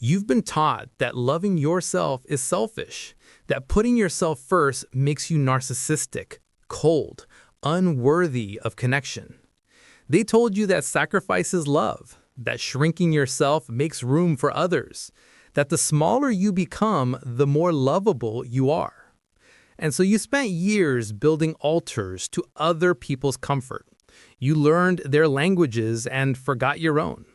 You've been taught that loving yourself is selfish, that putting yourself first makes you narcissistic, cold, unworthy of connection. They told you that sacrifice is love, that shrinking yourself makes room for others, that the smaller you become, the more lovable you are. And so you spent years building altars to other people's comfort. You learned their languages and forgot your own.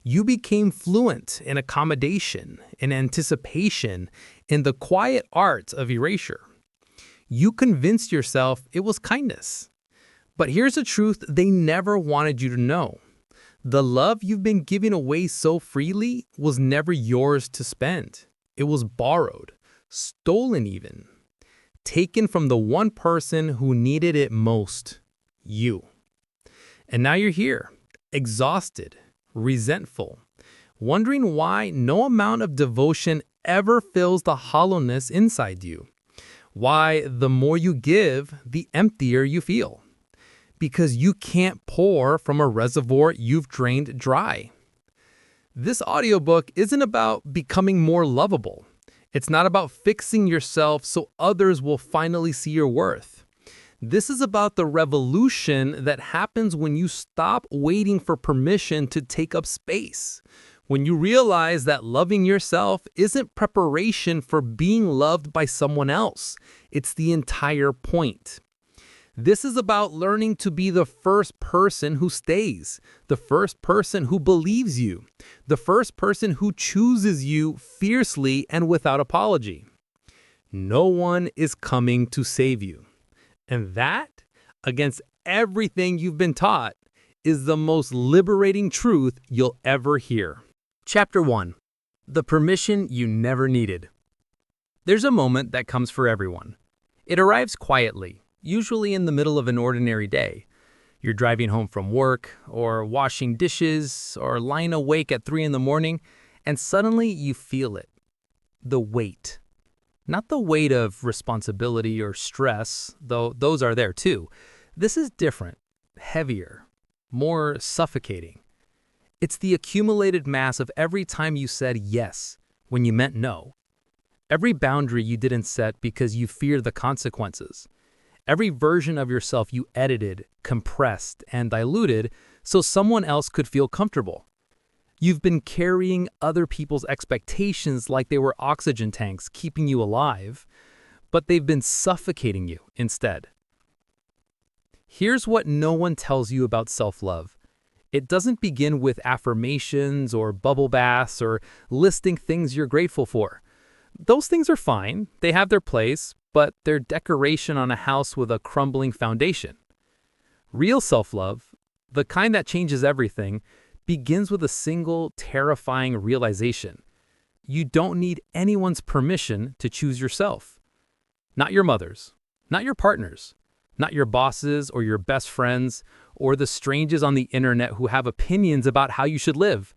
You became fluent in accommodation, in anticipation, in the quiet art of erasure. You convinced yourself it was kindness. But here's the truth they never wanted you to know. The love you've been giving away so freely was never yours to spend. It was borrowed, stolen even, taken from the one person who needed it most, you. And now you're here, exhausted, resentful, wondering why no amount of devotion ever fills the hollowness inside you. Why the more you give, the emptier you feel. Because you can't pour from a reservoir you've drained dry. This audiobook isn't about becoming more lovable. It's not about fixing yourself so others will finally see your worth. This is about the revolution that happens when you stop waiting for permission to take up space. When you realize that loving yourself isn't preparation for being loved by someone else. It's the entire point. This is about learning to be the first person who stays, the first person who believes you, the first person who chooses you fiercely and without apology. No one is coming to save you. And that, against everything you've been taught, is the most liberating truth you'll ever hear. Chapter 1. The Permission You Never Needed. There's a moment that comes for everyone. It arrives quietly, usually in the middle of an ordinary day. You're driving home from work, or washing dishes, or lying awake at 3 a.m, and suddenly you feel it. The weight. Not the weight of responsibility or stress, though those are there too. This is different, heavier, more suffocating. It's the accumulated mass of every time you said yes when you meant no. Every boundary you didn't set because you feared the consequences. Every version of yourself you edited, compressed, and diluted so someone else could feel comfortable. You've been carrying other people's expectations like they were oxygen tanks keeping you alive, but they've been suffocating you instead. Here's what no one tells you about self-love. It doesn't begin with affirmations or bubble baths or listing things you're grateful for. Those things are fine, they have their place, but they're decoration on a house with a crumbling foundation. Real self-love, the kind that changes everything, begins with a single terrifying realization. You don't need anyone's permission to choose yourself. Not your mother's, not your partner's, not your bosses or your best friends or the strangers on the internet who have opinions about how you should live.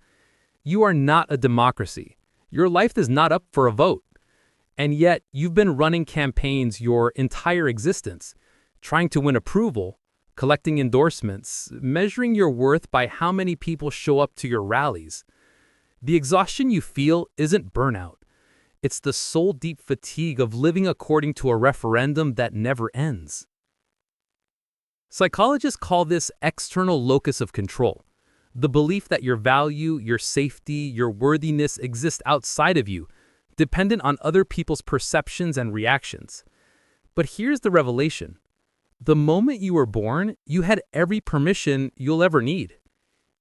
You are not a democracy. Your life is not up for a vote. And yet you've been running campaigns your entire existence, trying to win approval, collecting endorsements, measuring your worth by how many people show up to your rallies. The exhaustion you feel isn't burnout. It's the soul-deep fatigue of living according to a referendum that never ends. Psychologists call this external locus of control, the belief that your value, your safety, your worthiness exist outside of you, dependent on other people's perceptions and reactions. But here's the revelation. The moment you were born, you had every permission you'll ever need.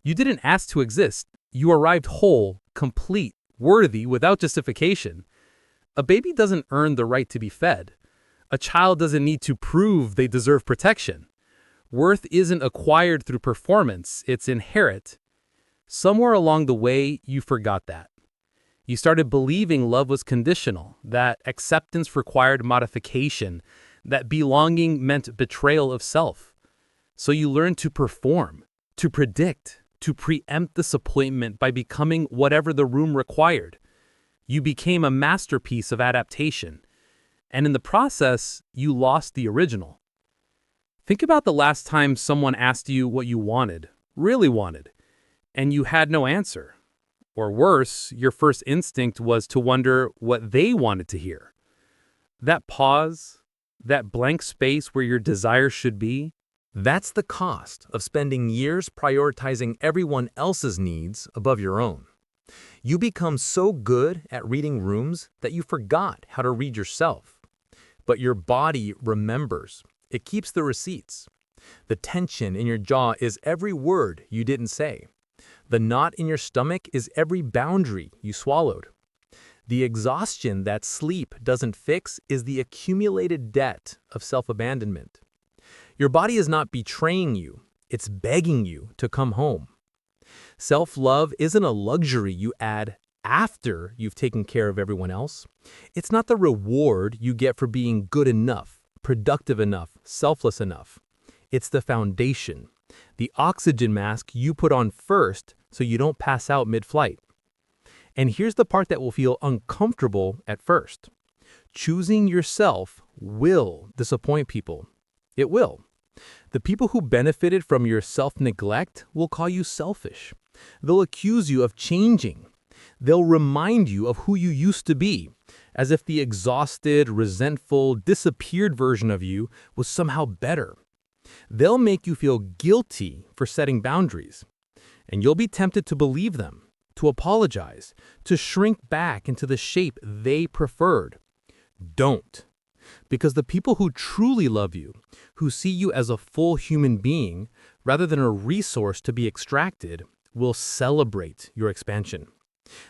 You didn't ask to exist. You arrived whole, complete, worthy, without justification. A baby doesn't earn the right to be fed. A child doesn't need to prove they deserve protection. Worth isn't acquired through performance, it's inherent. Somewhere along the way, you forgot that. You started believing love was conditional, that acceptance required modification, that belonging meant betrayal of self. So you learned to perform, to predict, to preempt disappointment by becoming whatever the room required. You became a masterpiece of adaptation, and in the process, you lost the original. Think about the last time someone asked you what you wanted, really wanted, and you had no answer. Or worse, your first instinct was to wonder what they wanted to hear. That pause, that blank space where your desire should be, that's the cost of spending years prioritizing everyone else's needs above your own. You become so good at reading rooms that you forgot how to read yourself. But your body remembers. It keeps the receipts. The tension in your jaw is every word you didn't say. The knot in your stomach is every boundary you swallowed. The exhaustion that sleep doesn't fix is the accumulated debt of self-abandonment. Your body is not betraying you. It's begging you to come home. Self-love isn't a luxury you add after you've taken care of everyone else. It's not the reward you get for being good enough, productive enough, selfless enough. It's the foundation, the oxygen mask you put on first so you don't pass out mid-flight. And here's the part that will feel uncomfortable at first. Choosing yourself will disappoint people. It will. The people who benefited from your self-neglect will call you selfish. They'll accuse you of changing. They'll remind you of who you used to be, as if the exhausted, resentful, disappeared version of you was somehow better. They'll make you feel guilty for setting boundaries. And you'll be tempted to believe them, to apologize, to shrink back into the shape they preferred. Don't. Because the people who truly love you, who see you as a full human being rather than a resource to be extracted, will celebrate your expansion.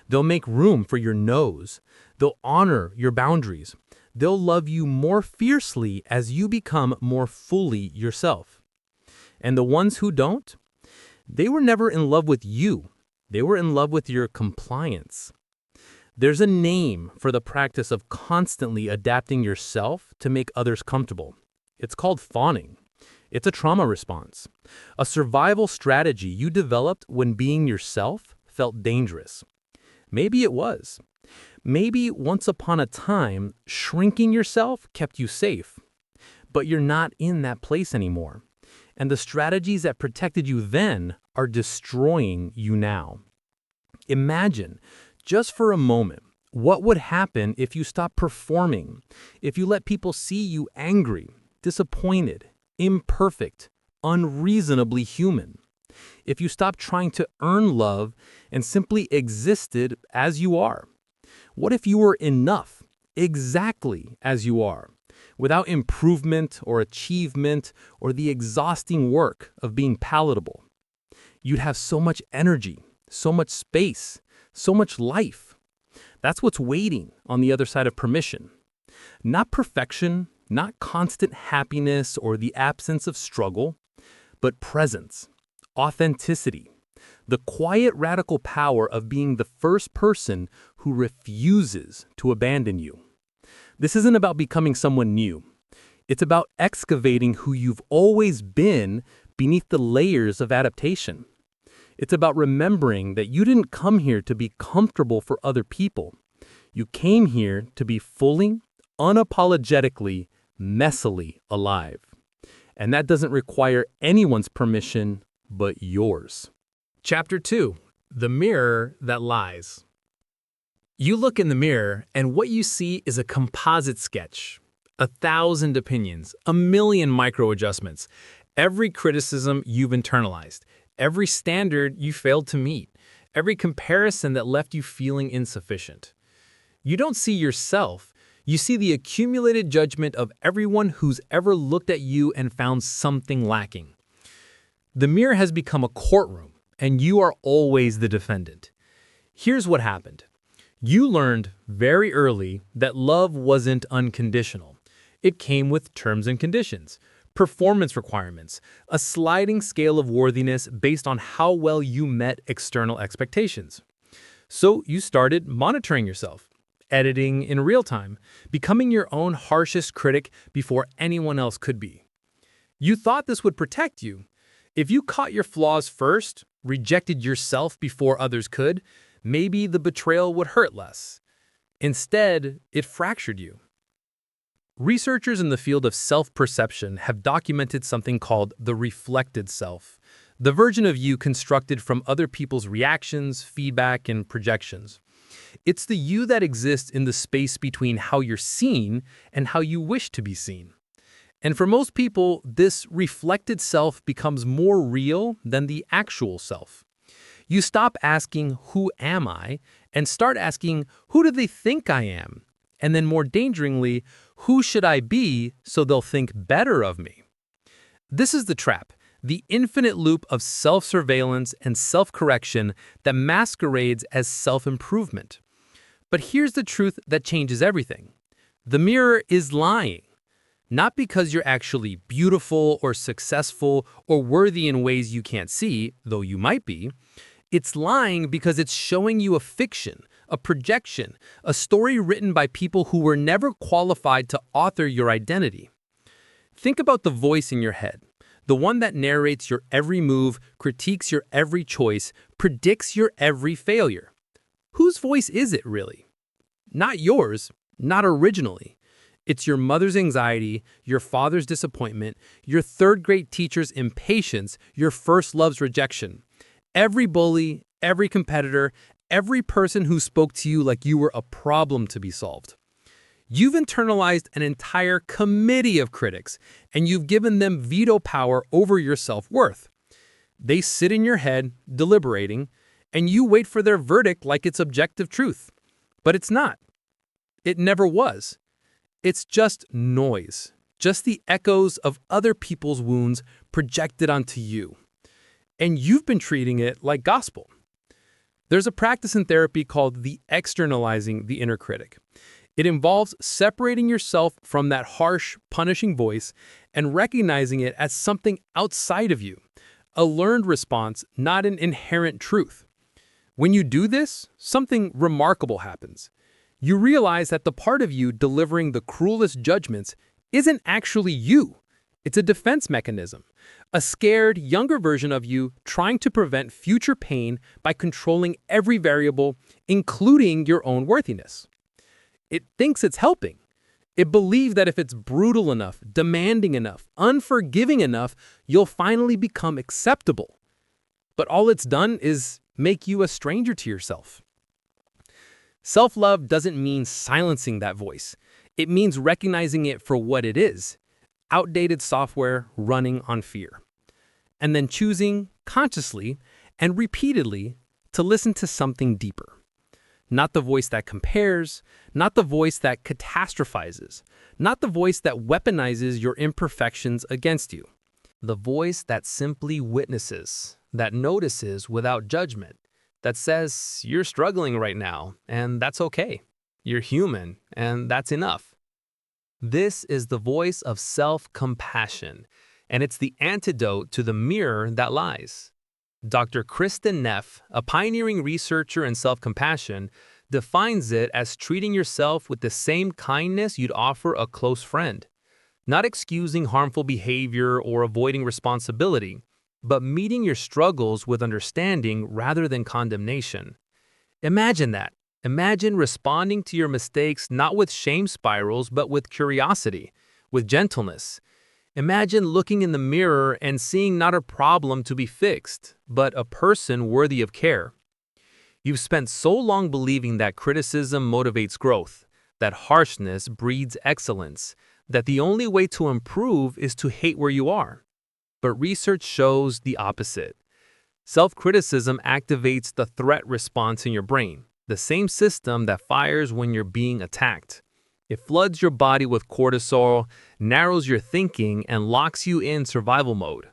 They'll make room for your no's. They'll honor your boundaries. They'll love you more fiercely as you become more fully yourself. And the ones who don't, they were never in love with you. They were in love with your compliance. There's a name for the practice of constantly adapting yourself to make others comfortable. It's called fawning. It's a trauma response, a survival strategy you developed when being yourself felt dangerous. Maybe it was. Maybe once upon a time, shrinking yourself kept you safe. But you're not in that place anymore. And the strategies that protected you then are destroying you now. Imagine, just for a moment, what would happen if you stopped performing, if you let people see you angry, disappointed, imperfect, unreasonably human, if you stopped trying to earn love and simply existed as you are. What if you were enough, exactly as you are, without improvement or achievement or the exhausting work of being palatable? You'd have so much energy, so much space, so much life. That's what's waiting on the other side of permission. Not perfection, not constant happiness or the absence of struggle, but presence, authenticity, the quiet radical power of being the first person who refuses to abandon you. This isn't about becoming someone new. It's about excavating who you've always been beneath the layers of adaptation. It's about remembering that you didn't come here to be comfortable for other people. You came here to be fully, unapologetically, messily alive. And that doesn't require anyone's permission but yours. Chapter 2. The Mirror That Lies. You look in the mirror, and what you see is a composite sketch. 1,000 opinions, 1,000,000 micro-adjustments, every criticism you've internalized, every standard you failed to meet, every comparison that left you feeling insufficient. You don't see yourself, you see the accumulated judgment of everyone who's ever looked at you and found something lacking. The mirror has become a courtroom, and you are always the defendant. Here's what happened. You learned very early that love wasn't unconditional. It came with terms and conditions, performance requirements, a sliding scale of worthiness based on how well you met external expectations. So you started monitoring yourself, editing in real time, becoming your own harshest critic before anyone else could be. You thought this would protect you. If you caught your flaws first, rejected yourself before others could, maybe the betrayal would hurt less. Instead, it fractured you. Researchers in the field of self-perception have documented something called the reflected self, the version of you constructed from other people's reactions, feedback, and projections. It's the you that exists in the space between how you're seen and how you wish to be seen. And for most people, this reflected self becomes more real than the actual self. You stop asking, "Who am I?" and start asking, "Who do they think I am?" And then more dangerously, "Who should I be so they'll think better of me?" This is the trap, the infinite loop of self-surveillance and self-correction that masquerades as self-improvement. But here's the truth that changes everything. The mirror is lying. Not because you're actually beautiful or successful or worthy in ways you can't see, though you might be. It's lying because it's showing you a fiction, a projection, a story written by people who were never qualified to author your identity. Think about the voice in your head, the one that narrates your every move, critiques your every choice, predicts your every failure. Whose voice is it really? Not yours, not originally. It's your mother's anxiety, your father's disappointment, your third-grade teacher's impatience, your first love's rejection. Every bully, every competitor, every person who spoke to you like you were a problem to be solved. You've internalized an entire committee of critics, and you've given them veto power over your self-worth. They sit in your head, deliberating, and you wait for their verdict like it's objective truth. But it's not. It never was. It's just noise, just the echoes of other people's wounds projected onto you. And you've been treating it like gospel. There's a practice in therapy called the externalizing the inner critic. It involves separating yourself from that harsh, punishing voice and recognizing it as something outside of you, a learned response, not an inherent truth. When you do this, something remarkable happens. You realize that the part of you delivering the cruelest judgments isn't actually you. It's a defense mechanism, a scared, younger version of you trying to prevent future pain by controlling every variable, including your own worthiness. It thinks it's helping. It believes that if it's brutal enough, demanding enough, unforgiving enough, you'll finally become acceptable. But all it's done is make you a stranger to yourself. Self-love doesn't mean silencing that voice. It means recognizing it for what it is, outdated software running on fear. And then choosing, consciously and repeatedly, to listen to something deeper. Not the voice that compares, not the voice that catastrophizes, not the voice that weaponizes your imperfections against you. The voice that simply witnesses, that notices without judgment, that says, you're struggling right now, and that's okay. You're human, and that's enough. This is the voice of self-compassion, and it's the antidote to the mirror that lies. Dr. Kristen Neff, a pioneering researcher in self-compassion, defines it as treating yourself with the same kindness you'd offer a close friend. Not excusing harmful behavior or avoiding responsibility, but meeting your struggles with understanding rather than condemnation. Imagine that. Imagine responding to your mistakes not with shame spirals, but with curiosity, with gentleness. Imagine looking in the mirror and seeing not a problem to be fixed, but a person worthy of care. You've spent so long believing that criticism motivates growth, that harshness breeds excellence, that the only way to improve is to hate where you are. But research shows the opposite. Self-criticism activates the threat response in your brain, the same system that fires when you're being attacked. It floods your body with cortisol, narrows your thinking, and locks you in survival mode.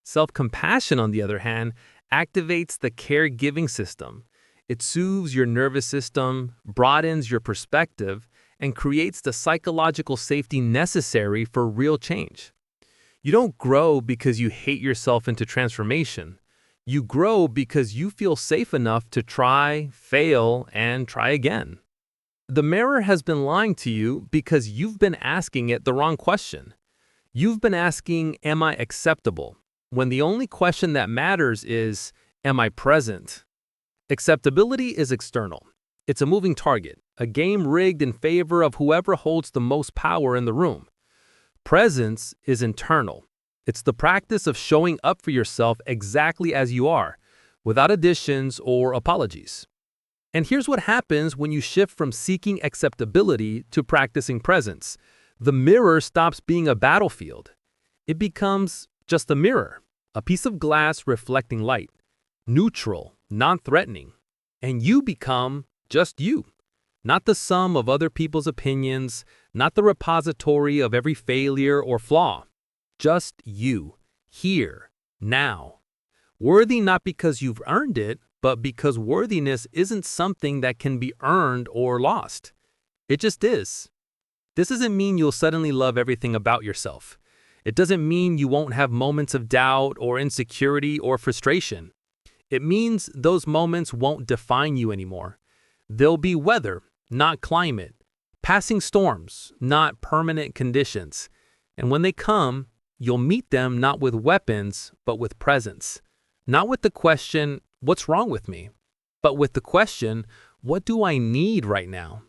Self-compassion, on the other hand, activates the caregiving system. It soothes your nervous system, broadens your perspective, and creates the psychological safety necessary for real change. You don't grow because you hate yourself into transformation. You grow because you feel safe enough to try, fail, and try again. The mirror has been lying to you because you've been asking it the wrong question. You've been asking, am I acceptable? When the only question that matters is, am I present? Acceptability is external. It's a moving target, a game rigged in favor of whoever holds the most power in the room. Presence is internal. It's the practice of showing up for yourself exactly as you are, without additions or apologies. And here's what happens when you shift from seeking acceptability to practicing presence. The mirror stops being a battlefield. It becomes just a mirror, a piece of glass reflecting light, neutral, non-threatening. And you become just you, not the sum of other people's opinions, not the repository of every failure or flaw. Just you, here, now. Worthy not because you've earned it, but because worthiness isn't something that can be earned or lost. It just is. This doesn't mean you'll suddenly love everything about yourself. It doesn't mean you won't have moments of doubt or insecurity or frustration. It means those moments won't define you anymore. They'll be weather, not climate. Passing storms, not permanent conditions. And when they come, you'll meet them not with weapons, but with presence. Not with the question, what's wrong with me? But with the question, what do I need right now?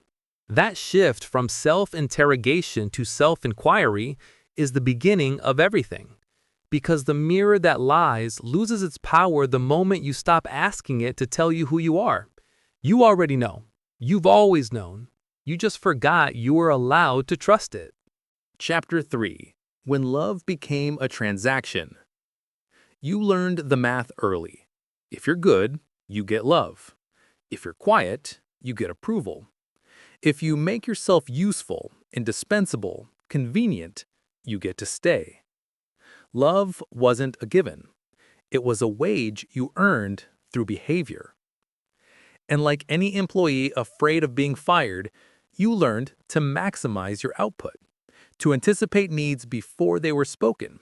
That shift from self-interrogation to self-inquiry is the beginning of everything. Because the mirror that lies loses its power the moment you stop asking it to tell you who you are. You already know. You've always known. You just forgot you were allowed to trust it. Chapter 3. When Love Became a Transaction. You learned the math early. If you're good, you get love. If you're quiet, you get approval. If you make yourself useful, indispensable, convenient, you get to stay. Love wasn't a given. It was a wage you earned through behavior. And like any employee afraid of being fired, you learned to maximize your output, to anticipate needs before they were spoken,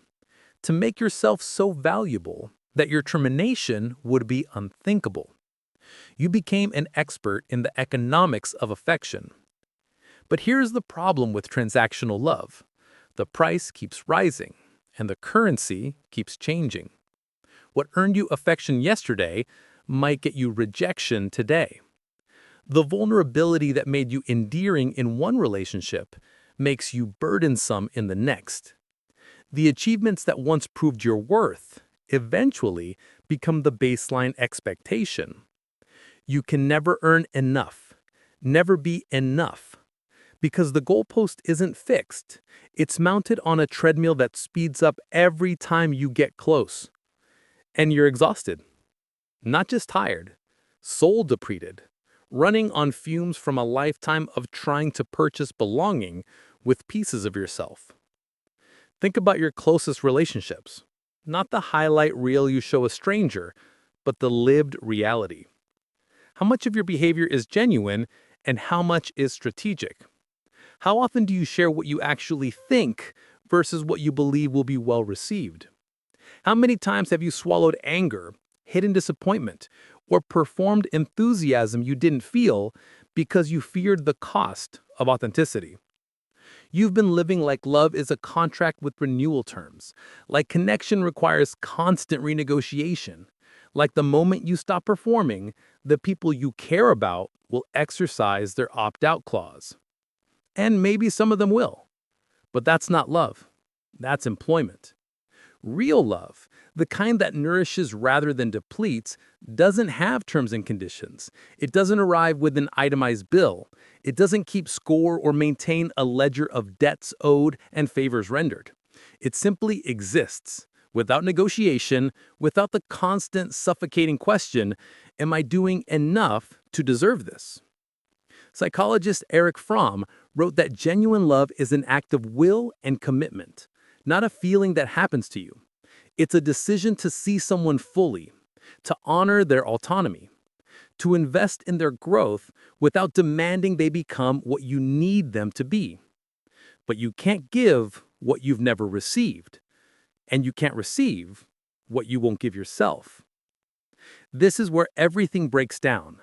to make yourself so valuable that your termination would be unthinkable. You became an expert in the economics of affection. But here's the problem with transactional love. The price keeps rising, and the currency keeps changing. What earned you affection yesterday might get you rejection today. The vulnerability that made you endearing in one relationship makes you burdensome in the next. The achievements that once proved your worth eventually become the baseline expectation. You can never earn enough, never be enough, because the goalpost isn't fixed. It's mounted on a treadmill that speeds up every time you get close. And you're exhausted. Not just tired, soul depleted, running on fumes from a lifetime of trying to purchase belonging with pieces of yourself. Think about your closest relationships. Not the highlight reel you show a stranger, but the lived reality. How much of your behavior is genuine and how much is strategic? How often do you share what you actually think versus what you believe will be well received? How many times have you swallowed anger, hidden disappointment, or performed enthusiasm you didn't feel because you feared the cost of authenticity? You've been living like love is a contract with renewal terms, like connection requires constant renegotiation, like the moment you stop performing, the people you care about will exercise their opt-out clause. And maybe some of them will. But that's not love. That's employment. Real love, the kind that nourishes rather than depletes, doesn't have terms and conditions. It doesn't arrive with an itemized bill. It doesn't keep score or maintain a ledger of debts owed and favors rendered. It simply exists, without negotiation, without the constant suffocating question, am I doing enough to deserve this? Psychologist Erich Fromm wrote that genuine love is an act of will and commitment, not a feeling that happens to you. It's a decision to see someone fully, to honor their autonomy, to invest in their growth without demanding they become what you need them to be. But you can't give what you've never received, and you can't receive what you won't give yourself. This is where everything breaks down.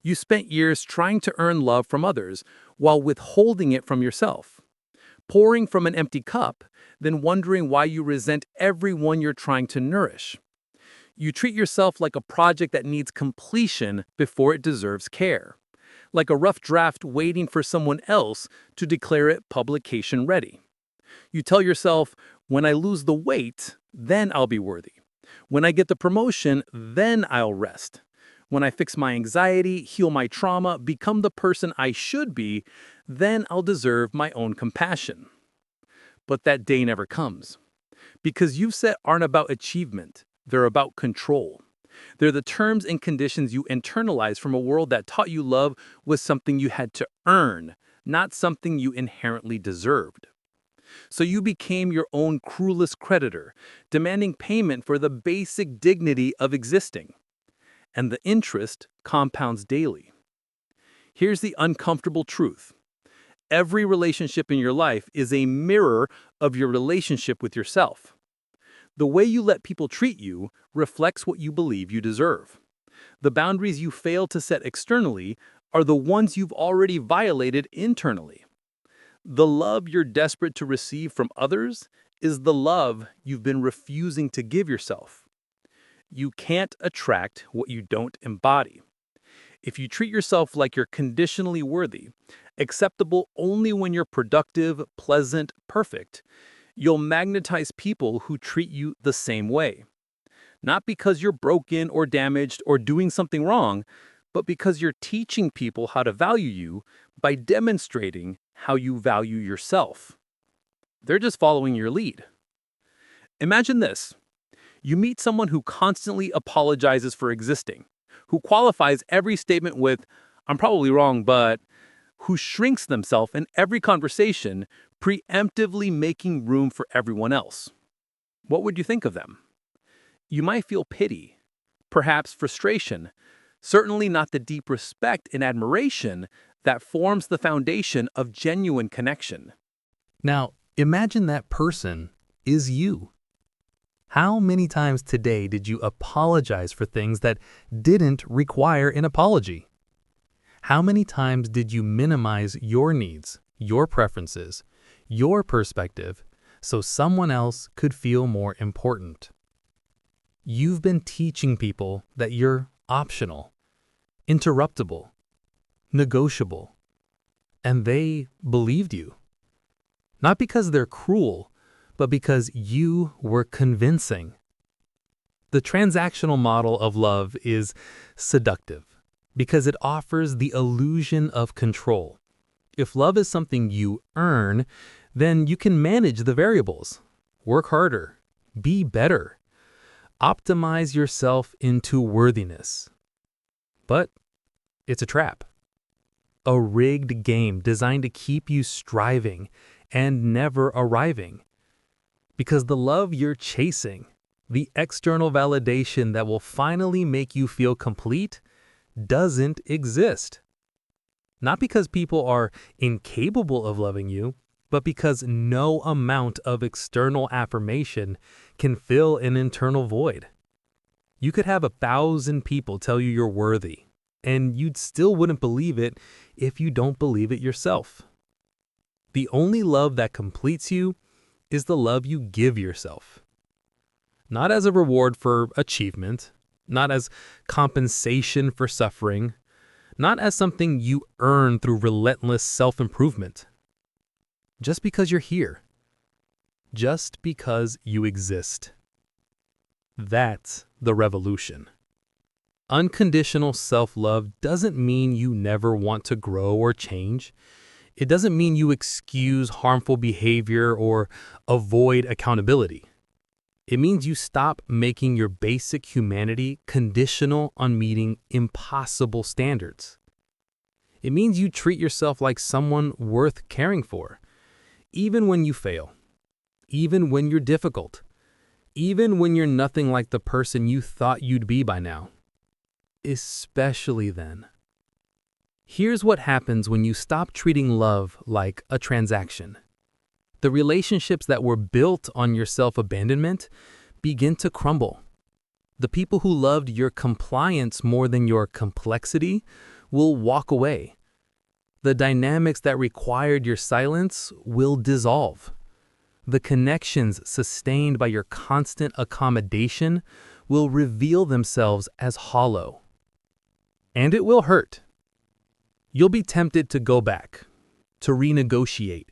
You spent years trying to earn love from others while withholding it from yourself, pouring from an empty cup, then wondering why you resent everyone you're trying to nourish. You treat yourself like a project that needs completion before it deserves care, like a rough draft waiting for someone else to declare it publication ready. You tell yourself, When I lose the weight, then I'll be worthy. When I get the promotion, then I'll rest. When I fix my anxiety, heal my trauma, become the person I should be, then I'll deserve my own compassion. But that day never comes. Because you've set aren't about achievement, they're about control. They're the terms and conditions you internalize from a world that taught you love was something you had to earn, not something you inherently deserved. So you became your own cruelest creditor, demanding payment for the basic dignity of existing. And the interest compounds daily. Here's the uncomfortable truth. Every relationship in your life is a mirror of your relationship with yourself. The way you let people treat you reflects what you believe you deserve. The boundaries you fail to set externally are the ones you've already violated internally. The love you're desperate to receive from others is the love you've been refusing to give yourself. You can't attract what you don't embody. If you treat yourself like you're conditionally worthy, acceptable only when you're productive, pleasant, perfect, you'll magnetize people who treat you the same way. Not because you're broken or damaged or doing something wrong, but because you're teaching people how to value you by demonstrating how you value yourself. They're just following your lead. Imagine this. You meet someone who constantly apologizes for existing, who qualifies every statement with, "I'm probably wrong, but," who shrinks themselves in every conversation, preemptively making room for everyone else. What would you think of them? You might feel pity, perhaps frustration, certainly not the deep respect and admiration that forms the foundation of genuine connection. Now, imagine that person is you. How many times today did you apologize for things that didn't require an apology? How many times did you minimize your needs, your preferences, your perspective, so someone else could feel more important? You've been teaching people that you're optional, interruptible, negotiable, and they believed you. Not because they're cruel, but because you were convincing. The transactional model of love is seductive because it offers the illusion of control. If love is something you earn, then you can manage the variables, work harder, be better, optimize yourself into worthiness. But it's a trap. A rigged game designed to keep you striving and never arriving. Because the love you're chasing, the external validation that will finally make you feel complete, doesn't exist. Not because people are incapable of loving you, but because no amount of external affirmation can fill an internal void. You could have 1,000 people tell you you're worthy, and you still wouldn't believe it if you don't believe it yourself. The only love that completes you is the love you give yourself. Not as a reward for achievement, not as compensation for suffering, not as something you earn through relentless self-improvement. Just because you're here. Just because you exist. That's the revolution. Unconditional self-love doesn't mean you never want to grow or change. It doesn't mean you excuse harmful behavior or avoid accountability. It means you stop making your basic humanity conditional on meeting impossible standards. It means you treat yourself like someone worth caring for, even when you fail, even when you're difficult, even when you're nothing like the person you thought you'd be by now. Especially then. Here's what happens when you stop treating love like a transaction. The relationships that were built on your self-abandonment begin to crumble. The people who loved your compliance more than your complexity will walk away. The dynamics that required your silence will dissolve. The connections sustained by your constant accommodation will reveal themselves as hollow. And it will hurt. You'll be tempted to go back, to renegotiate,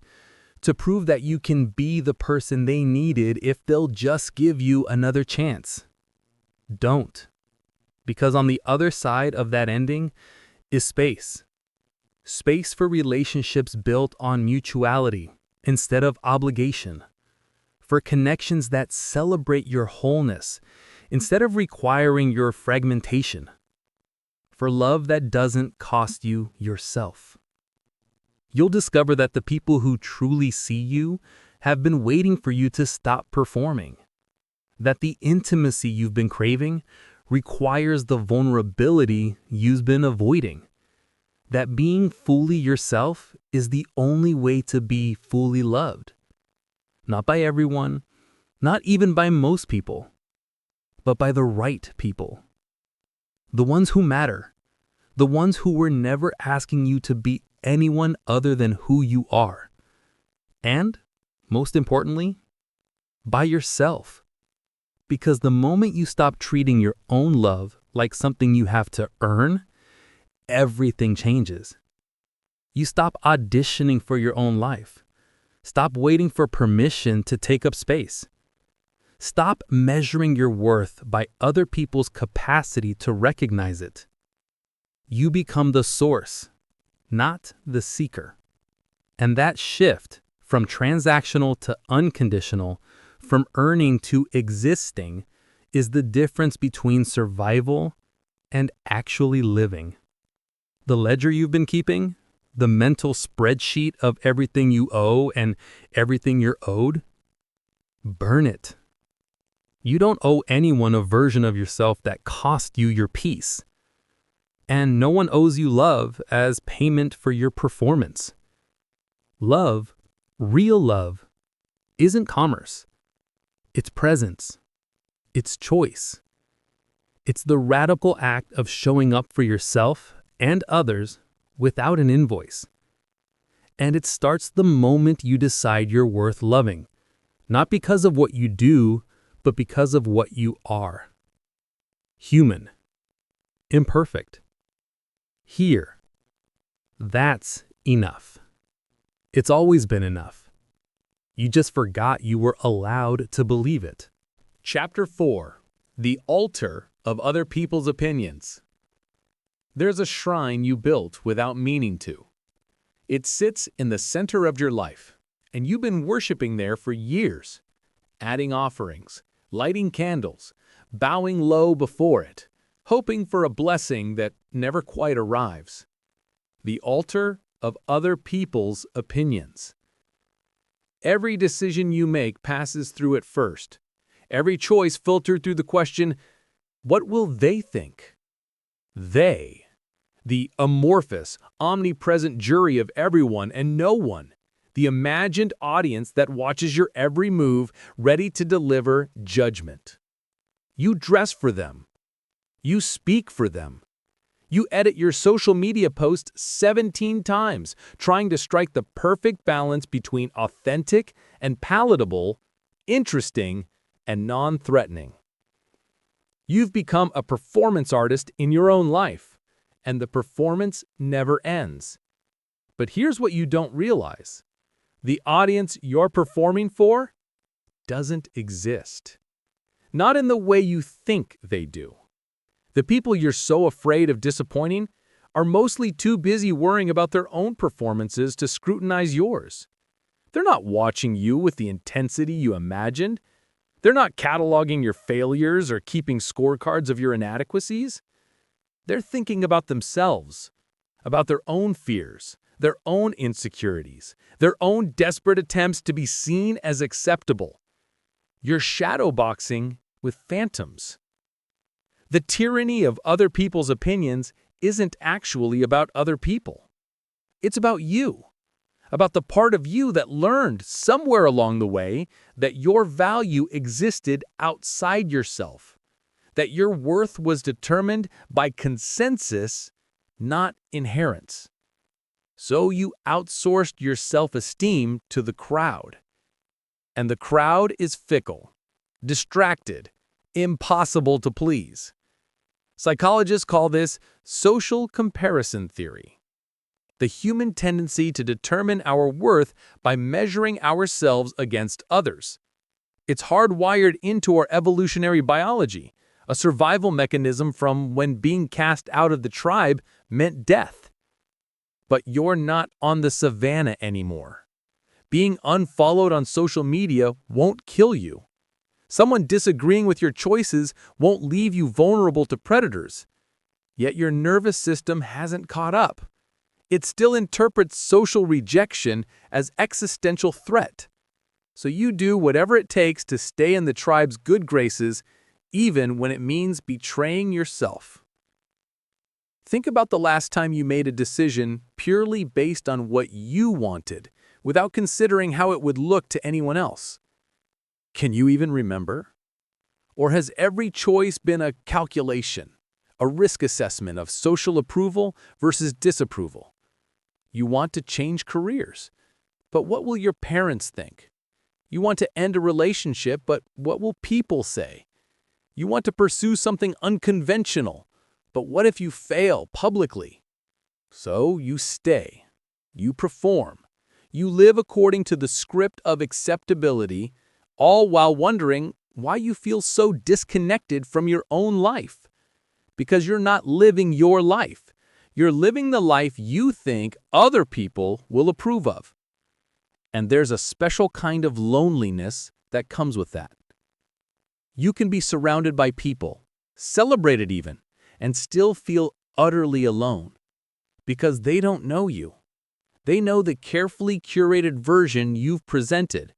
to prove that you can be the person they needed if they'll just give you another chance. Don't. Because on the other side of that ending is space. Space for relationships built on mutuality instead of obligation. For connections that celebrate your wholeness instead of requiring your fragmentation. For love that doesn't cost you yourself. You'll discover that the people who truly see you have been waiting for you to stop performing. That the intimacy you've been craving requires the vulnerability you've been avoiding. That being fully yourself is the only way to be fully loved. Not by everyone, not even by most people, but by the right people. The ones who matter. The ones who were never asking you to be anyone other than who you are. And, most importantly, by yourself. Because the moment you stop treating your own love like something you have to earn, everything changes. You stop auditioning for your own life. Stop waiting for permission to take up space. Stop measuring your worth by other people's capacity to recognize it. You become the source, not the seeker. And that shift from transactional to unconditional, from earning to existing, is the difference between survival and actually living. The ledger you've been keeping, the mental spreadsheet of everything you owe and everything you're owed, burn it. You don't owe anyone a version of yourself that cost you your peace. And no one owes you love as payment for your performance. Love, real love, isn't commerce. It's presence. It's choice. It's the radical act of showing up for yourself and others without an invoice. And it starts the moment you decide you're worth loving, not because of what you do, but because of what you are. Human. Imperfect. Here. That's enough. It's always been enough. You just forgot you were allowed to believe it. Chapter 4. The Altar of Other People's Opinions. There's a shrine you built without meaning to. It sits in the center of your life, and you've been worshiping there for years, adding offerings, lighting candles, bowing low before it, hoping for a blessing that never quite arrives. The altar of other people's opinions. Every decision you make passes through it first. Every choice filtered through the question, what will they think? They, the amorphous, omnipresent jury of everyone and no one, the imagined audience that watches your every move, ready to deliver judgment. You dress for them. You speak for them. You edit your social media posts 17 times, trying to strike the perfect balance between authentic and palatable, interesting and non-threatening. You've become a performance artist in your own life, and the performance never ends. But here's what you don't realize. The audience you're performing for doesn't exist. Not in the way you think they do. The people you're so afraid of disappointing are mostly too busy worrying about their own performances to scrutinize yours. They're not watching you with the intensity you imagined. They're not cataloging your failures or keeping scorecards of your inadequacies. They're thinking about themselves, about their own fears, their own insecurities, their own desperate attempts to be seen as acceptable. You're shadowboxing with phantoms. The tyranny of other people's opinions isn't actually about other people. It's about you, about the part of you that learned somewhere along the way that your value existed outside yourself, that your worth was determined by consensus, not inherence. So you outsourced your self-esteem to the crowd. And the crowd is fickle, distracted, impossible to please. Psychologists call this social comparison theory. the human tendency to determine our worth by measuring ourselves against others. It's hardwired into our evolutionary biology, a survival mechanism from when being cast out of the tribe meant death. But you're not on the savannah anymore. Being unfollowed on social media won't kill you. Someone disagreeing with your choices won't leave you vulnerable to predators. Yet your nervous system hasn't caught up. It still interprets social rejection as existential threat. So you do whatever it takes to stay in the tribe's good graces, even when it means betraying yourself. Think about the last time you made a decision purely based on what you wanted, without considering how it would look to anyone else. Can you even remember? Or has every choice been a calculation, a risk assessment of social approval versus disapproval? You want to change careers, but what will your parents think? You want to end a relationship, but what will people say? You want to pursue something unconventional, but what if you fail publicly? So you stay, you perform, you live according to the script of acceptability, all while wondering why you feel so disconnected from your own life. Because you're not living your life. You're living the life you think other people will approve of. And there's a special kind of loneliness that comes with that. You can be surrounded by people, celebrated even, and still feel utterly alone. Because they don't know you. They know the carefully curated version you've presented,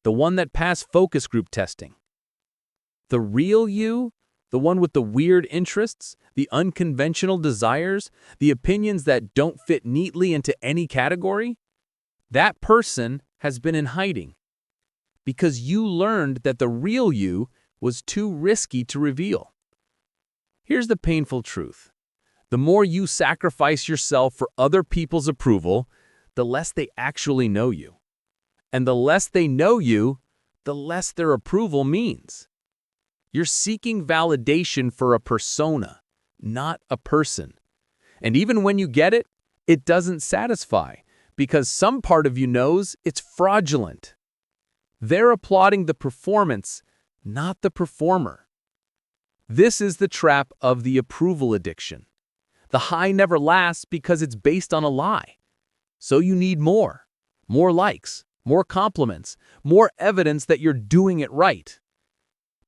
the one that passed focus group testing. The real you, the one with the weird interests, the unconventional desires, the opinions that don't fit neatly into any category, that person has been in hiding. Because you learned that the real you was too risky to reveal. Here's the painful truth. The more you sacrifice yourself for other people's approval, the less they actually know you. And the less they know you, the less their approval means. You're seeking validation for a persona, not a person. And even when you get it, it doesn't satisfy, because some part of you knows it's fraudulent. They're applauding the performance, not the performer. This is the trap of the approval addiction. The high never lasts because it's based on a lie. So you need more likes, more compliments, more evidence that you're doing it right.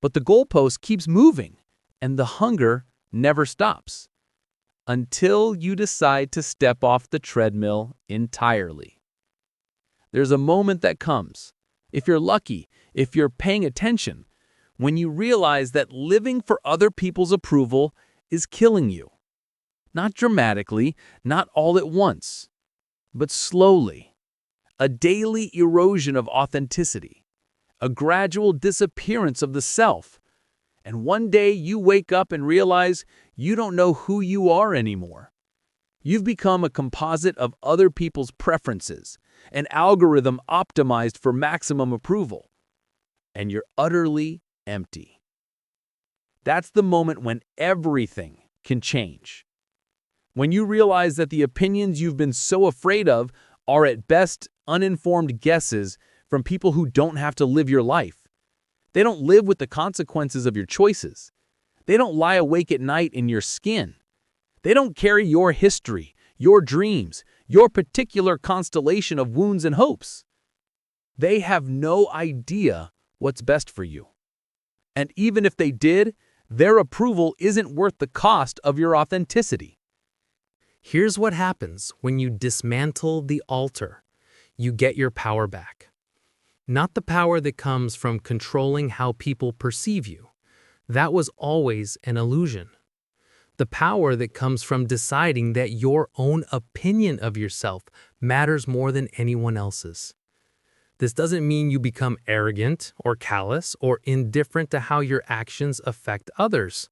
But the goalpost keeps moving, and the hunger never stops. Until you decide to step off the treadmill entirely. There's a moment that comes, if you're lucky, if you're paying attention, when you realize that living for other people's approval is killing you. Not dramatically, not all at once, but slowly. A daily erosion of authenticity, a gradual disappearance of the self. And one day you wake up and realize you don't know who you are anymore. You've become a composite of other people's preferences, an algorithm optimized for maximum approval. And you're utterly empty. That's the moment when everything can change. When you realize that the opinions you've been so afraid of are at best uninformed guesses from people who don't have to live your life. They don't live with the consequences of your choices. They don't lie awake at night in your skin. They don't carry your history, your dreams, your particular constellation of wounds and hopes. They have no idea what's best for you. And even if they did, their approval isn't worth the cost of your authenticity. Here's what happens when you dismantle the altar. You get your power back. Not the power that comes from controlling how people perceive you. That was always an illusion. The power that comes from deciding that your own opinion of yourself matters more than anyone else's. This doesn't mean you become arrogant or callous or indifferent to how your actions affect others.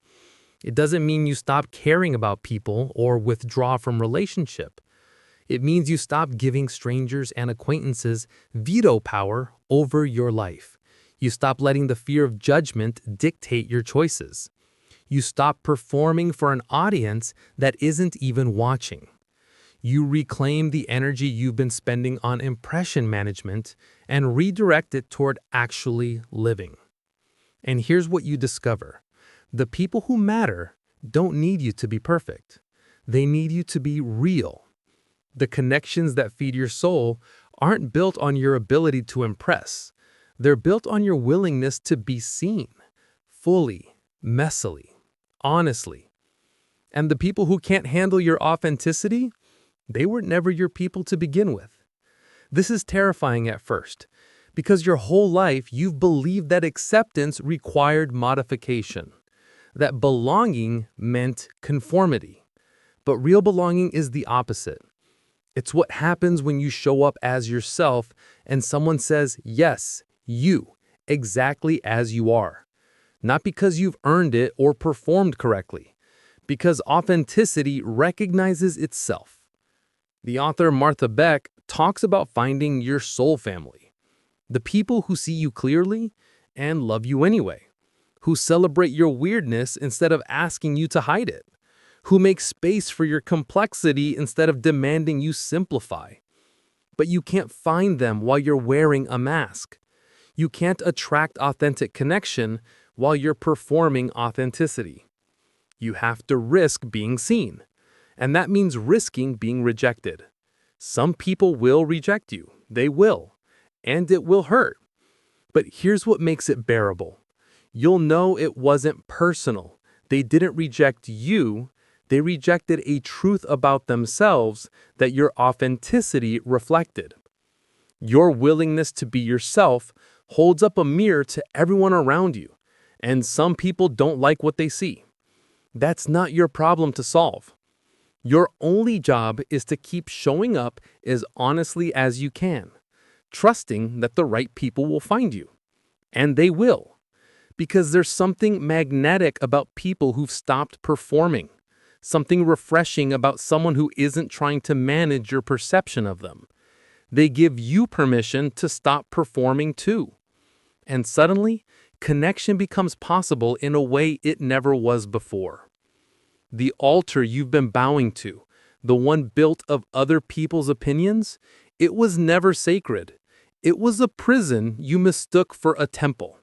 It doesn't mean you stop caring about people or withdraw from relationship. It means you stop giving strangers and acquaintances veto power over your life. You stop letting the fear of judgment dictate your choices. You stop performing for an audience that isn't even watching. You reclaim the energy you've been spending on impression management and redirect it toward actually living. And here's what you discover. The people who matter don't need you to be perfect. They need you to be real. The connections that feed your soul aren't built on your ability to impress. They're built on your willingness to be seen, fully, messily, honestly. And the people who can't handle your authenticity, they were never your people to begin with. This is terrifying at first, because your whole life you've believed that acceptance required modification, that belonging meant conformity. But real belonging is the opposite. It's what happens when you show up as yourself and someone says, yes, you, exactly as you are. Not because you've earned it or performed correctly, because authenticity recognizes itself. The author Martha Beck talks about finding your soul family, the people who see you clearly and love you anyway, who celebrate your weirdness instead of asking you to hide it, who make space for your complexity instead of demanding you simplify. But you can't find them while you're wearing a mask. You can't attract authentic connection while you're performing authenticity. You have to risk being seen, and that means risking being rejected. Some people will reject you. They will, and it will hurt. But here's what makes it bearable. You'll know it wasn't personal. They didn't reject you. They rejected a truth about themselves that your authenticity reflected. Your willingness to be yourself holds up a mirror to everyone around you, and some people don't like what they see. That's not your problem to solve. Your only job is to keep showing up as honestly as you can, trusting that the right people will find you. And they will, because there's something magnetic about people who've stopped performing, something refreshing about someone who isn't trying to manage your perception of them. They give you permission to stop performing too. And suddenly, connection becomes possible in a way it never was before. The altar you've been bowing to, the one built of other people's opinions, it was never sacred. It was a prison you mistook for a temple.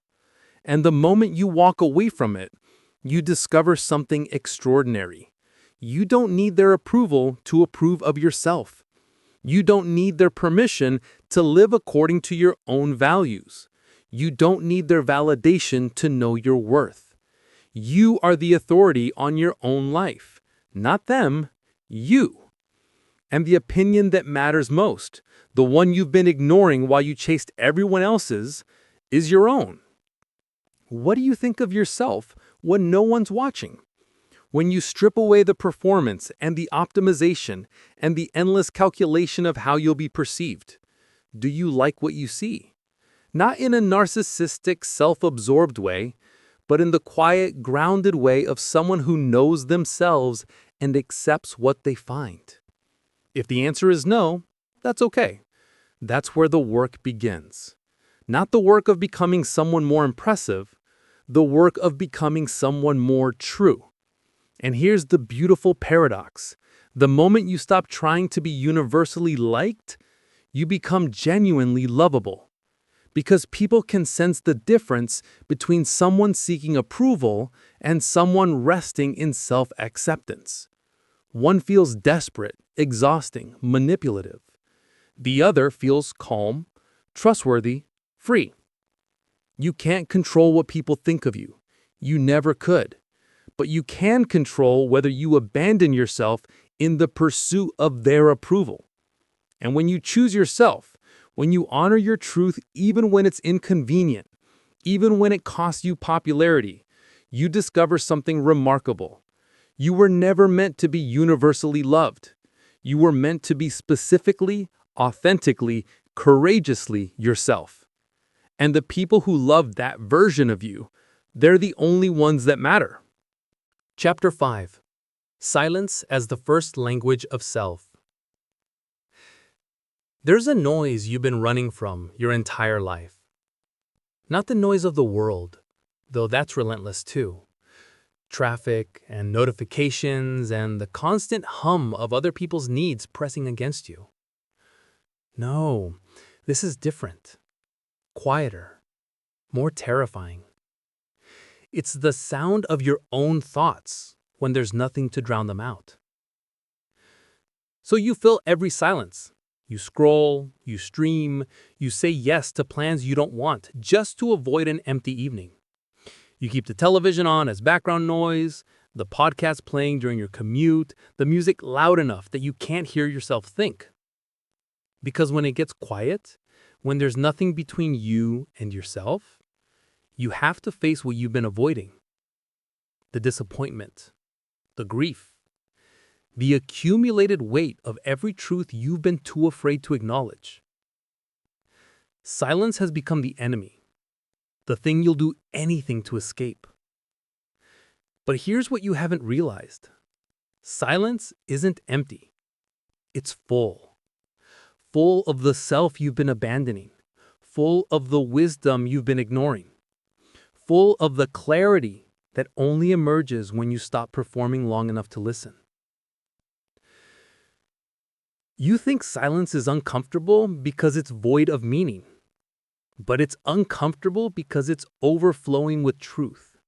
And the moment you walk away from it, you discover something extraordinary. You don't need their approval to approve of yourself. You don't need their permission to live according to your own values. You don't need their validation to know your worth. You are the authority on your own life, not them, you. And the opinion that matters most, the one you've been ignoring while you chased everyone else's, is your own. What do you think of yourself when no one's watching? When you strip away the performance and the optimization and the endless calculation of how you'll be perceived, do you like what you see? Not in a narcissistic, self-absorbed way, but in the quiet, grounded way of someone who knows themselves and accepts what they find. If the answer is no, that's okay. That's where the work begins. Not the work of becoming someone more impressive, the work of becoming someone more true. And here's the beautiful paradox. The moment you stop trying to be universally liked, you become genuinely lovable. Because people can sense the difference between someone seeking approval and someone resting in self-acceptance. One feels desperate, exhausting, manipulative. The other feels calm, trustworthy, free. You can't control what people think of you. You never could. But you can control whether you abandon yourself in the pursuit of their approval. And when you choose yourself, when you honor your truth even when it's inconvenient, even when it costs you popularity, you discover something remarkable. You were never meant to be universally loved. You were meant to be specifically, authentically, courageously yourself. And the people who love that version of you, they're the only ones that matter. Chapter 5. Silence as the First Language of Self. There's a noise you've been running from your entire life. Not the noise of the world, though that's relentless too. Traffic and notifications and the constant hum of other people's needs pressing against you. No, this is different, quieter, more terrifying. It's the sound of your own thoughts when there's nothing to drown them out. So you fill every silence. You scroll, you stream, you say yes to plans you don't want just to avoid an empty evening. You keep the television on as background noise, the podcast playing during your commute, the music loud enough that you can't hear yourself think. Because when it gets quiet, when there's nothing between you and yourself, you have to face what you've been avoiding. The disappointment, the grief, the accumulated weight of every truth you've been too afraid to acknowledge. Silence has become the enemy, the thing you'll do anything to escape. But here's what you haven't realized. Silence isn't empty. It's full. Full of the self you've been abandoning. Full of the wisdom you've been ignoring. Full of the clarity that only emerges when you stop performing long enough to listen. You think silence is uncomfortable because it's void of meaning. But it's uncomfortable because it's overflowing with truth.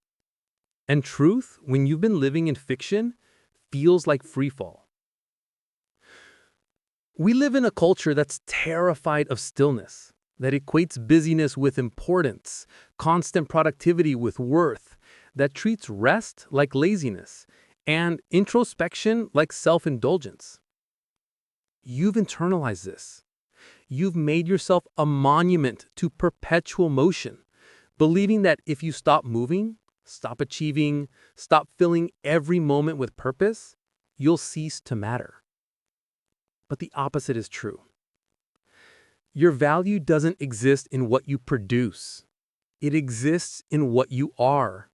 And truth, when you've been living in fiction, feels like freefall. We live in a culture that's terrified of stillness, that equates busyness with importance, constant productivity with worth, that treats rest like laziness, and introspection like self-indulgence. You've internalized this. You've made yourself a monument to perpetual motion, believing that if you stop moving, stop achieving, stop filling every moment with purpose, you'll cease to matter. But the opposite is true. Your value doesn't exist in what you produce. It exists in what you are.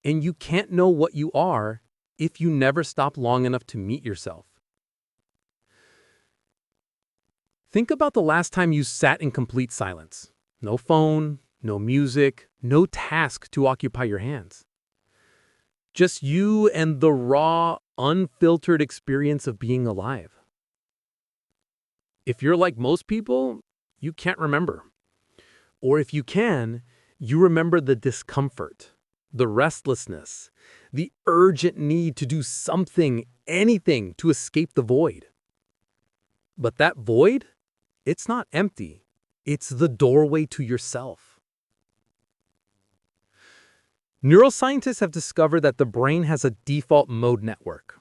And you can't know what you are if you never stop long enough to meet yourself. Think about the last time you sat in complete silence. No phone, no music, no task to occupy your hands. Just you and the raw, unfiltered experience of being alive. If you're like most people, you can't remember. Or if you can, you remember the discomfort, the restlessness, the urgent need to do something, anything to escape the void. But that void, it's not empty. It's the doorway to yourself. Neuroscientists have discovered that the brain has a default mode network,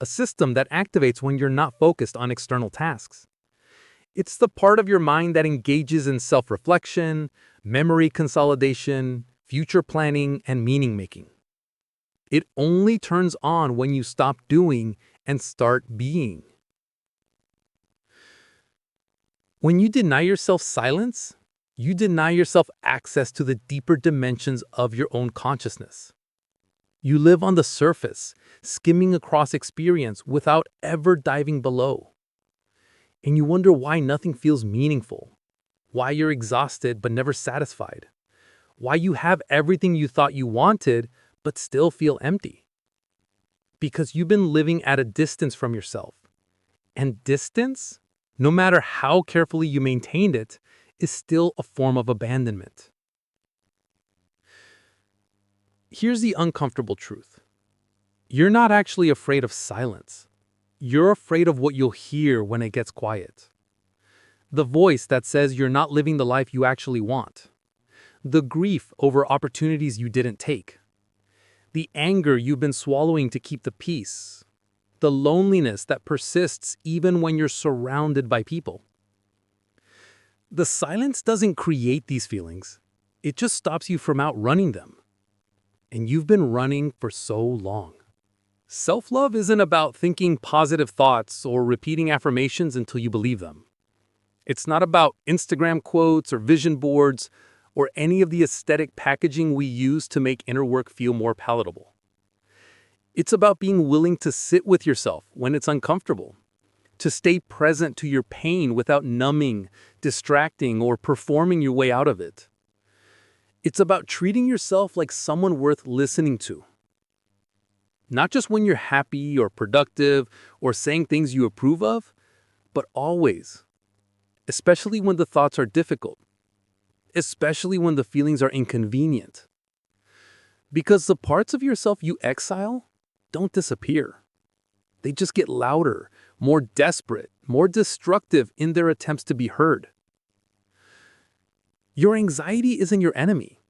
a system that activates when you're not focused on external tasks. It's the part of your mind that engages in self-reflection, memory consolidation, future planning, and meaning-making. It only turns on when you stop doing and start being. When you deny yourself silence, you deny yourself access to the deeper dimensions of your own consciousness. You live on the surface, skimming across experience without ever diving below. And you wonder why nothing feels meaningful, why you're exhausted but never satisfied, why you have everything you thought you wanted but still feel empty. Because you've been living at a distance from yourself. And distance, no matter how carefully you maintained it, is still a form of abandonment. Here's the uncomfortable truth. You're not actually afraid of silence. You're afraid of what you'll hear when it gets quiet. The voice that says you're not living the life you actually want. The grief over opportunities you didn't take. The anger you've been swallowing to keep the peace. The loneliness that persists even when you're surrounded by people. The silence doesn't create these feelings. It just stops you from outrunning them. And you've been running for so long. Self-love isn't about thinking positive thoughts or repeating affirmations until you believe them. It's not about Instagram quotes or vision boards or any of the aesthetic packaging we use to make inner work feel more palatable. It's about being willing to sit with yourself when it's uncomfortable, to stay present to your pain without numbing, distracting, or performing your way out of it. It's about treating yourself like someone worth listening to, Not just when you're happy or productive or saying things you approve of, but always, especially when the thoughts are difficult, especially when the feelings are inconvenient. Because the parts of yourself you exile don't disappear. They just get louder, more desperate, more destructive in their attempts to be heard. Your anxiety isn't your enemy.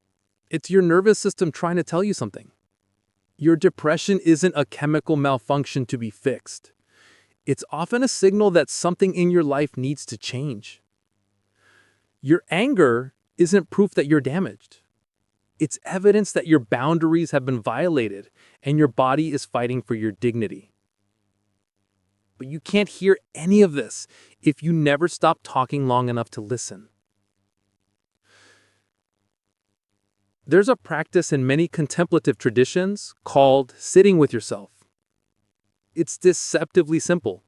It's your nervous system trying to tell you something. Your depression isn't a chemical malfunction to be fixed. It's often a signal that something in your life needs to change. Your anger isn't proof that you're damaged. It's evidence that your boundaries have been violated and your body is fighting for your dignity. But you can't hear any of this if you never stop talking long enough to listen. There's a practice in many contemplative traditions called sitting with yourself. It's deceptively simple.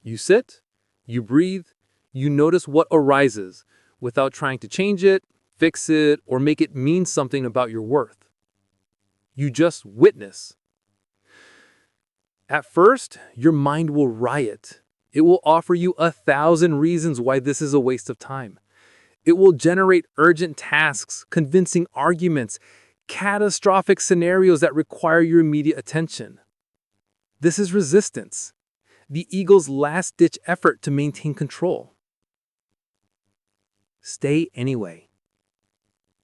You sit, you breathe, you notice what arises without trying to change it, fix it, or make it mean something about your worth. You just witness. At first, your mind will riot. It will offer you 1,000 reasons why this is a waste of time. It will generate urgent tasks, convincing arguments, catastrophic scenarios that require your immediate attention. This is resistance, the ego's last-ditch effort to maintain control. Stay anyway.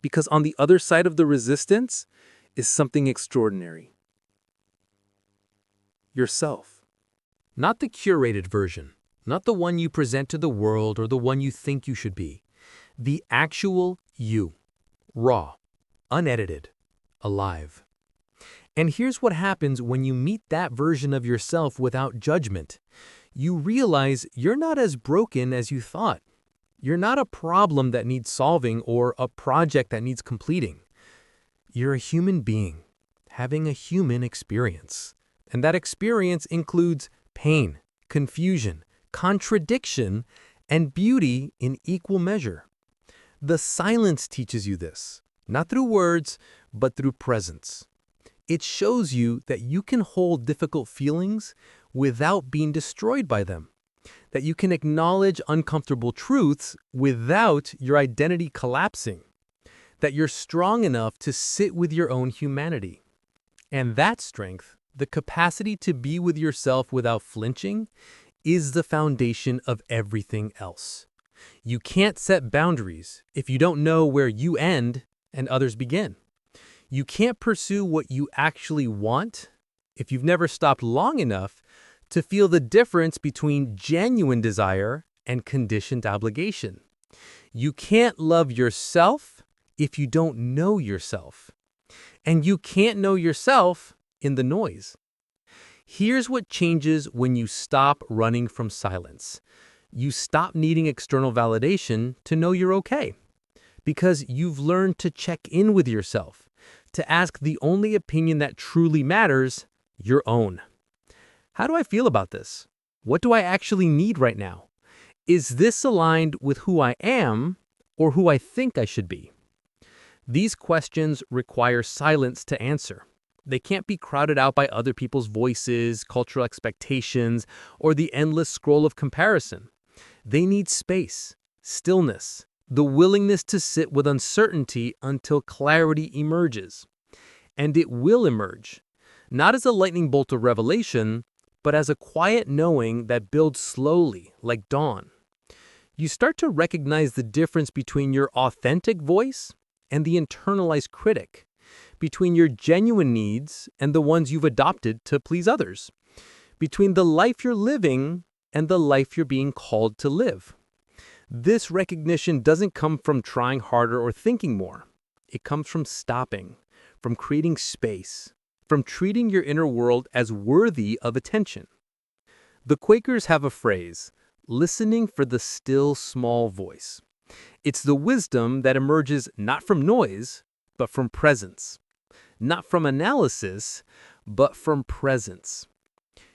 Because on the other side of the resistance is something extraordinary. Yourself. Not the curated version, not the one you present to the world or the one you think you should be. The actual you. Raw, unedited, alive. And here's what happens when you meet that version of yourself without judgment. You realize you're not as broken as you thought. You're not a problem that needs solving or a project that needs completing. You're a human being, having a human experience. And that experience includes pain, confusion, contradiction, and beauty in equal measure. The silence teaches you this, not through words, but through presence. It shows you that you can hold difficult feelings without being destroyed by them, that you can acknowledge uncomfortable truths without your identity collapsing, that you're strong enough to sit with your own humanity. And that strength, the capacity to be with yourself without flinching, is the foundation of everything else. You can't set boundaries if you don't know where you end and others begin. You can't pursue what you actually want if you've never stopped long enough to feel the difference between genuine desire and conditioned obligation. You can't love yourself if you don't know yourself. And you can't know yourself in the noise. Here's what changes when you stop running from silence. You stop needing external validation to know you're okay, because you've learned to check in with yourself, to ask the only opinion that truly matters, your own. How do I feel about this? What do I actually need right now? Is this aligned with who I am or who I think I should be? These questions require silence to answer. They can't be crowded out by other people's voices, cultural expectations, or the endless scroll of comparison. They need space, stillness, the willingness to sit with uncertainty until clarity emerges. And it will emerge, not as a lightning bolt of revelation, but as a quiet knowing that builds slowly, like dawn. You start to recognize the difference between your authentic voice and the internalized critic, between your genuine needs and the ones you've adopted to please others, between the life you're living and the life you're being called to live. This recognition doesn't come from trying harder or thinking more. It comes from stopping, from creating space, from treating your inner world as worthy of attention. The Quakers have a phrase, listening for the still small voice. It's the wisdom that emerges not from noise, but from presence. Not from analysis, but from presence.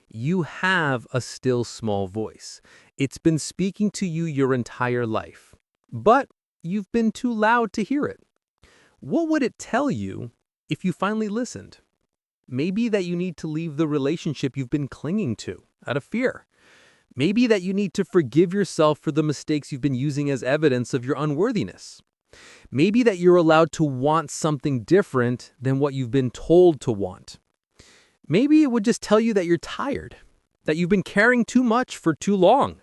You have a still small voice. It's been speaking to you your entire life, but you've been too loud to hear it. What would it tell you if you finally listened? Maybe that you need to leave the relationship you've been clinging to out of fear. Maybe that you need to forgive yourself for the mistakes you've been using as evidence of your unworthiness. Maybe that you're allowed to want something different than what you've been told to want. Maybe it would just tell you that you're tired, that you've been carrying too much for too long,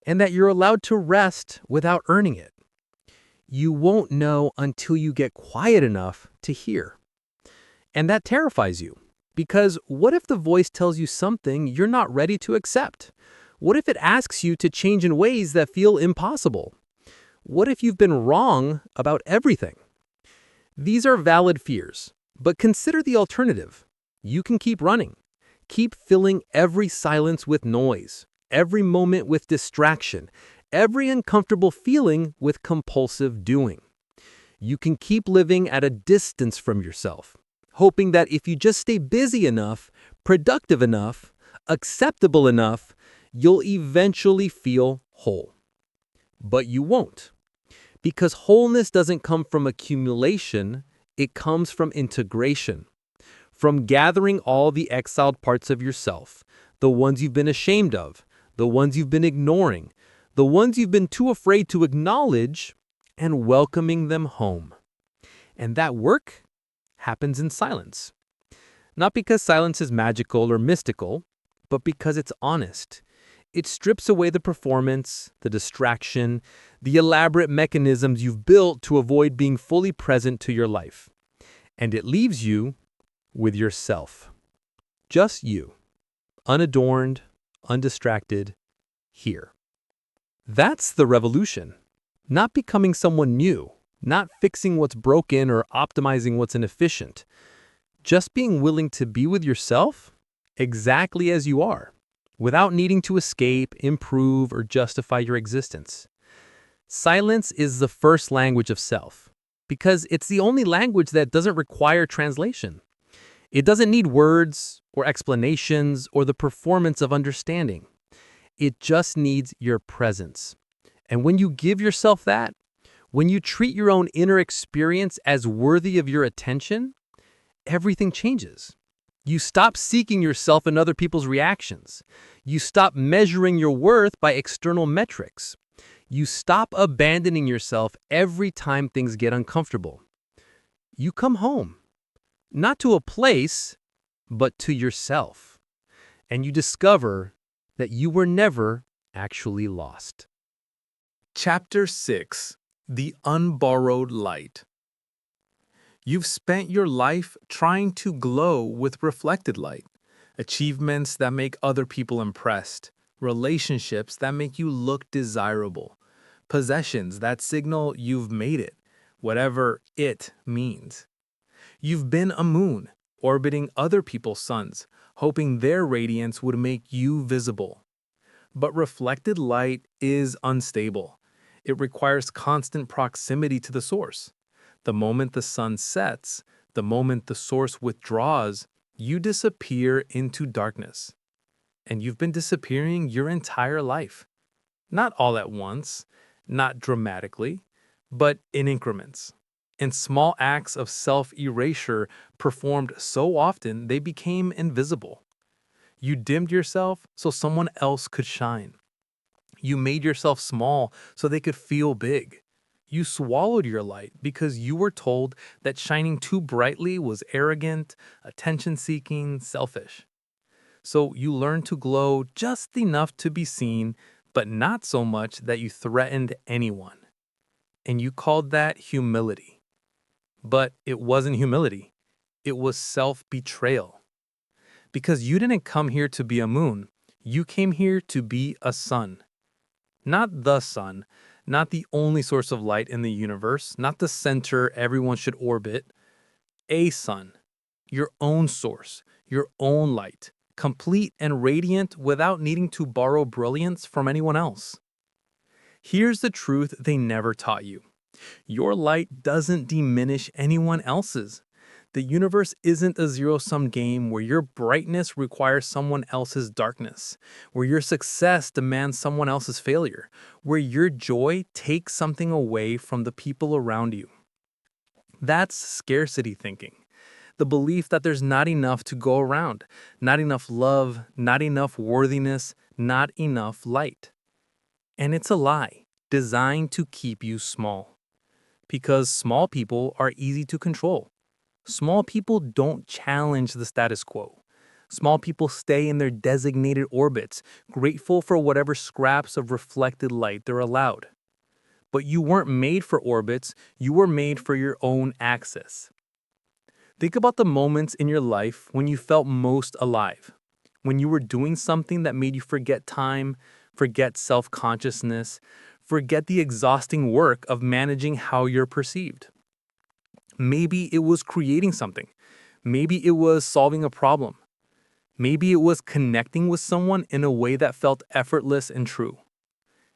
and that you're allowed to rest without earning it. You won't know until you get quiet enough to hear. And that terrifies you, because what if the voice tells you something you're not ready to accept? What if it asks you to change in ways that feel impossible? What if you've been wrong about everything? These are valid fears, but consider the alternative. You can keep running. Keep filling every silence with noise, every moment with distraction, every uncomfortable feeling with compulsive doing. You can keep living at a distance from yourself, hoping that if you just stay busy enough, productive enough, acceptable enough, you'll eventually feel whole. But you won't. Because wholeness doesn't come from accumulation, it comes from integration. From gathering all the exiled parts of yourself, the ones you've been ashamed of, the ones you've been ignoring, the ones you've been too afraid to acknowledge, and welcoming them home. And that work happens in silence. Not because silence is magical or mystical, but because it's honest. It strips away the performance, the distraction, the elaborate mechanisms you've built to avoid being fully present to your life. And it leaves you with yourself. Just you, unadorned, undistracted, here. That's the revolution. Not becoming someone new, not fixing what's broken or optimizing what's inefficient. Just being willing to be with yourself exactly as you are, without needing to escape, improve, or justify your existence. Silence is the first language of self, because it's the only language that doesn't require translation. It doesn't need words or explanations or the performance of understanding. It just needs your presence. And when you give yourself that, when you treat your own inner experience as worthy of your attention, everything changes. You stop seeking yourself in other people's reactions. You stop measuring your worth by external metrics. You stop abandoning yourself every time things get uncomfortable. You come home, not to a place, but to yourself. And you discover that you were never actually lost. Chapter 6: The Unborrowed Light. You've spent your life trying to glow with reflected light, achievements that make other people impressed, relationships that make you look desirable, possessions that signal you've made it, whatever it means. You've been a moon, orbiting other people's suns, hoping their radiance would make you visible. But reflected light is unstable. It requires constant proximity to the source. The moment the sun sets, the moment the source withdraws, you disappear into darkness. And you've been disappearing your entire life. Not all at once, not dramatically, but in increments. In small acts of self-erasure performed so often they became invisible. You dimmed yourself so someone else could shine. You made yourself small so they could feel big. You swallowed your light because you were told that shining too brightly was arrogant, attention-seeking, selfish. So you learned to glow just enough to be seen, but not so much that you threatened anyone. And you called that humility. But it wasn't humility. It was self-betrayal. Because you didn't come here to be a moon. You came here to be a sun. Not the sun, not the only source of light in the universe, not the center everyone should orbit. A sun, your own source, your own light, complete and radiant without needing to borrow brilliance from anyone else. Here's the truth they never taught you. Your light doesn't diminish anyone else's. The universe isn't a zero-sum game where your brightness requires someone else's darkness, where your success demands someone else's failure, where your joy takes something away from the people around you. That's scarcity thinking. The belief that there's not enough to go around, not enough love, not enough worthiness, not enough light. And it's a lie designed to keep you small. Because small people are easy to control. Small people don't challenge the status quo. Small people stay in their designated orbits, grateful for whatever scraps of reflected light they're allowed. But you weren't made for orbits, you were made for your own axis. Think about the moments in your life when you felt most alive, when you were doing something that made you forget time, forget self-consciousness, forget the exhausting work of managing how you're perceived. Maybe it was creating something. Maybe it was solving a problem. Maybe it was connecting with someone in a way that felt effortless and true.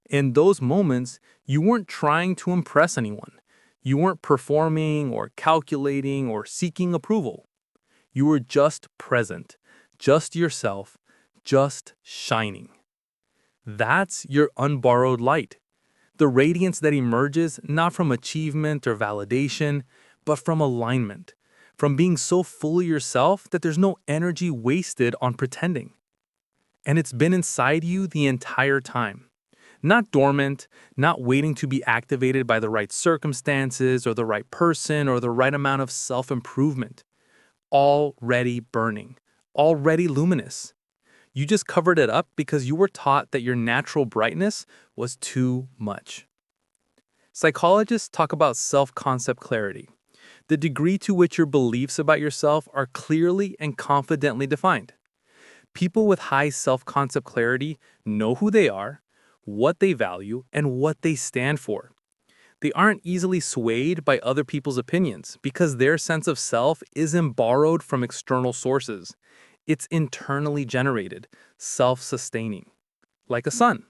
In those moments, you weren't trying to impress anyone. You weren't performing or calculating or seeking approval. You were just present, just yourself, just shining. That's your unborrowed light. The radiance that emerges not from achievement or validation, but from alignment, from being so fully yourself that there's no energy wasted on pretending. And it's been inside you the entire time. Not dormant, not waiting to be activated by the right circumstances or the right person or the right amount of self-improvement. Already burning, already luminous. You just covered it up because you were taught that your natural brightness was too much. Psychologists talk about self-concept clarity, the degree to which your beliefs about yourself are clearly and confidently defined. People with high self-concept clarity know who they are, what they value, and what they stand for. They aren't easily swayed by other people's opinions because their sense of self isn't borrowed from external sources. It's internally generated, self-sustaining, like a sun.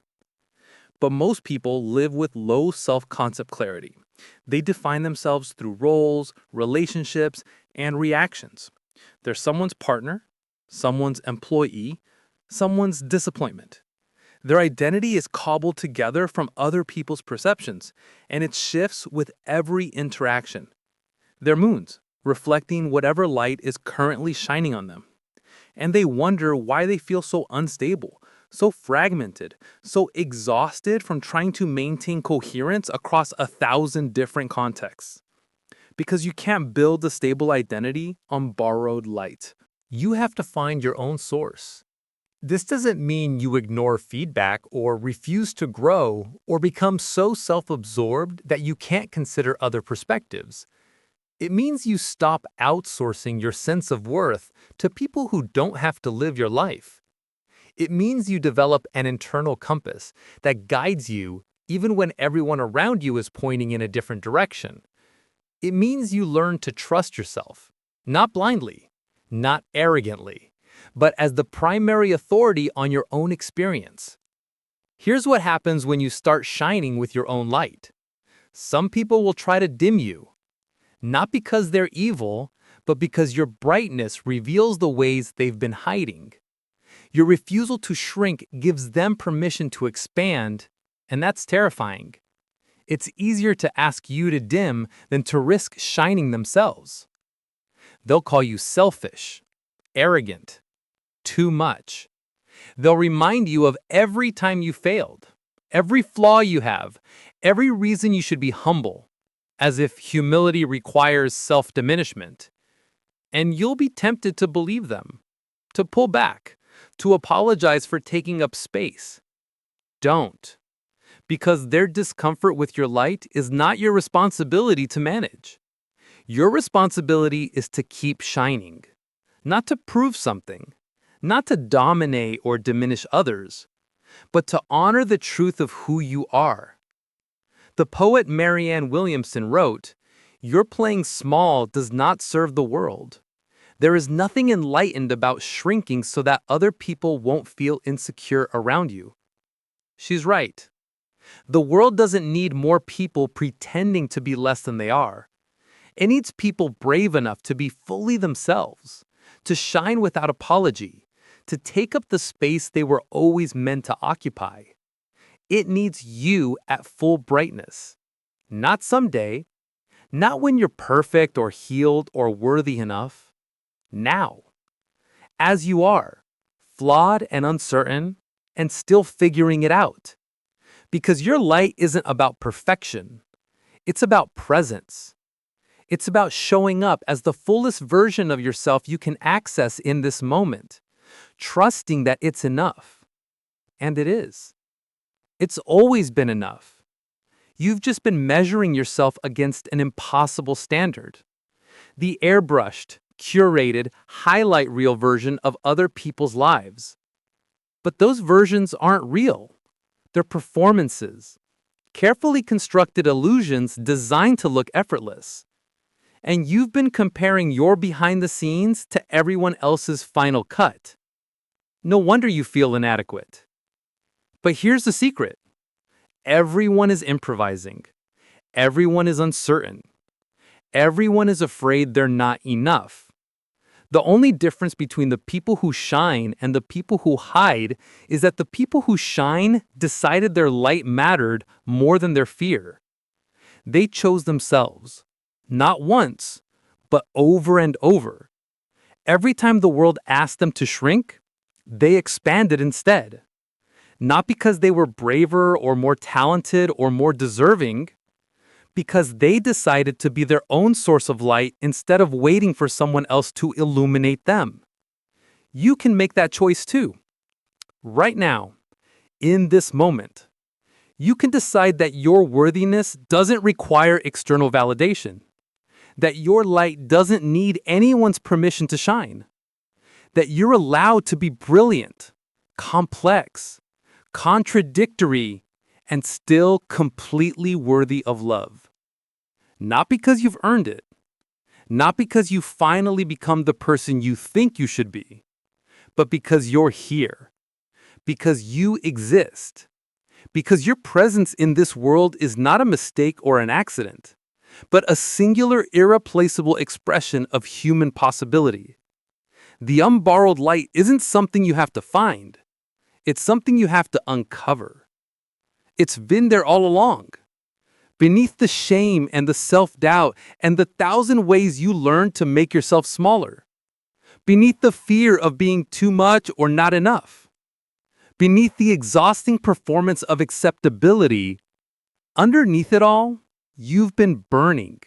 But most people live with low self-concept clarity. They define themselves through roles, relationships, and reactions. They're someone's partner, someone's employee, someone's disappointment. Their identity is cobbled together from other people's perceptions, and it shifts with every interaction. They're moons, reflecting whatever light is currently shining on them. And they wonder why they feel so unstable, so fragmented, so exhausted from trying to maintain coherence across 1,000 different contexts. Because you can't build a stable identity on borrowed light. You have to find your own source. This doesn't mean you ignore feedback or refuse to grow or become so self-absorbed that you can't consider other perspectives. It means you stop outsourcing your sense of worth to people who don't have to live your life. It means you develop an internal compass that guides you even when everyone around you is pointing in a different direction. It means you learn to trust yourself, not blindly, not arrogantly, but as the primary authority on your own experience. Here's what happens when you start shining with your own light. Some people will try to dim you, not because they're evil, but because your brightness reveals the ways they've been hiding. Your refusal to shrink gives them permission to expand, and that's terrifying. It's easier to ask you to dim than to risk shining themselves. They'll call you selfish, arrogant, too much. They'll remind you of every time you failed, every flaw you have, every reason you should be humble, as if humility requires self-diminishment. And you'll be tempted to believe them, to pull back, to apologize for taking up space. Don't. Because their discomfort with your light is not your responsibility to manage. Your responsibility is to keep shining, not to prove something, not to dominate or diminish others, but to honor the truth of who you are. The poet Marianne Williamson wrote, "Your playing small does not serve the world. There is nothing enlightened about shrinking so that other people won't feel insecure around you." She's right. The world doesn't need more people pretending to be less than they are. It needs people brave enough to be fully themselves, to shine without apology, to take up the space they were always meant to occupy. It needs you at full brightness. Not someday, not when you're perfect or healed or worthy enough. now, as you are, flawed and uncertain, and still figuring it out. Because your light isn't about perfection, it's about presence. It's about showing up as the fullest version of yourself you can access in this moment, trusting that it's enough. And it is. It's always been enough. You've just been measuring yourself against an impossible standard. The airbrushed, curated, highlight reel version of other people's lives. But those versions aren't real. They're performances, carefully constructed illusions designed to look effortless. And you've been comparing your behind the scenes to everyone else's final cut. No wonder you feel inadequate. But here's the secret. Everyone is improvising. Everyone is uncertain. Everyone is afraid they're not enough. The only difference between the people who shine and the people who hide is that the people who shine decided their light mattered more than their fear. They chose themselves, not once, but over and over. Every time the world asked them to shrink, they expanded instead. Not because they were braver or more talented or more deserving, because they decided to be their own source of light instead of waiting for someone else to illuminate them. You can make that choice too. Right now, in this moment, you can decide that your worthiness doesn't require external validation, that your light doesn't need anyone's permission to shine, that you're allowed to be brilliant, complex, contradictory, and still completely worthy of love. Not because you've earned it, not because you finally become the person you think you should be, but because you're here, because you exist, because your presence in this world is not a mistake or an accident, but a singular, irreplaceable expression of human possibility. The unborrowed light isn't something you have to find. It's something you have to uncover. It's been there all along. Beneath the shame and the self-doubt and the thousand ways you learned to make yourself smaller. Beneath the fear of being too much or not enough. Beneath the exhausting performance of acceptability, underneath it all, you've been burning.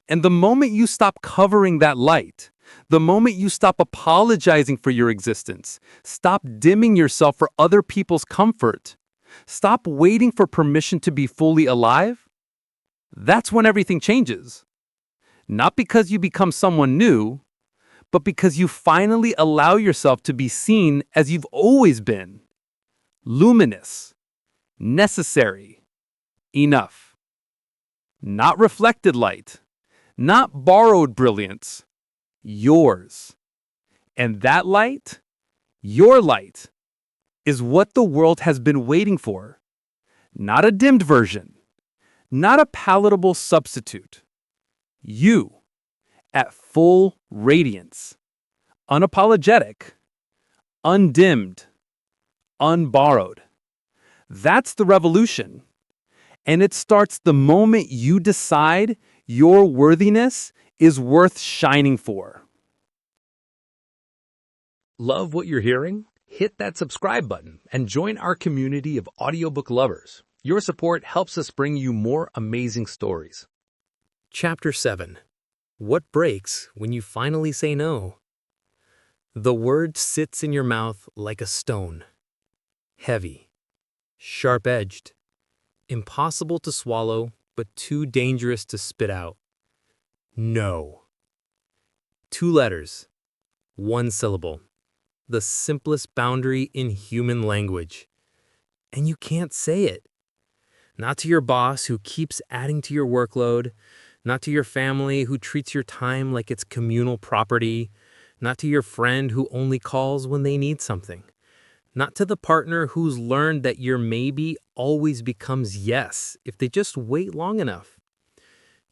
And the moment you stop covering that light, the moment you stop apologizing for your existence, stop dimming yourself for other people's comfort, stop waiting for permission to be fully alive, that's when everything changes. Not because you become someone new, but because you finally allow yourself to be seen as you've always been. Luminous, necessary, enough. Not reflected light, not borrowed brilliance, yours. And that light, your light, is what the world has been waiting for. Not a dimmed version, not a palatable substitute. You, at full radiance, unapologetic, undimmed, unborrowed. That's the revolution. And it starts the moment you decide your worthiness is worth shining for. Love what you're hearing? Hit that subscribe button and join our community of audiobook lovers. Your support helps us bring you more amazing stories. Chapter 7. What breaks when you finally say no? The word sits in your mouth like a stone. Heavy, sharp-edged, impossible to swallow, but too dangerous to spit out. No. 2 letters, 1 syllable. The simplest boundary in human language. And you can't say it. Not to your boss who keeps adding to your workload, not to your family who treats your time like it's communal property, not to your friend who only calls when they need something, not to the partner who's learned that your maybe always becomes yes if they just wait long enough.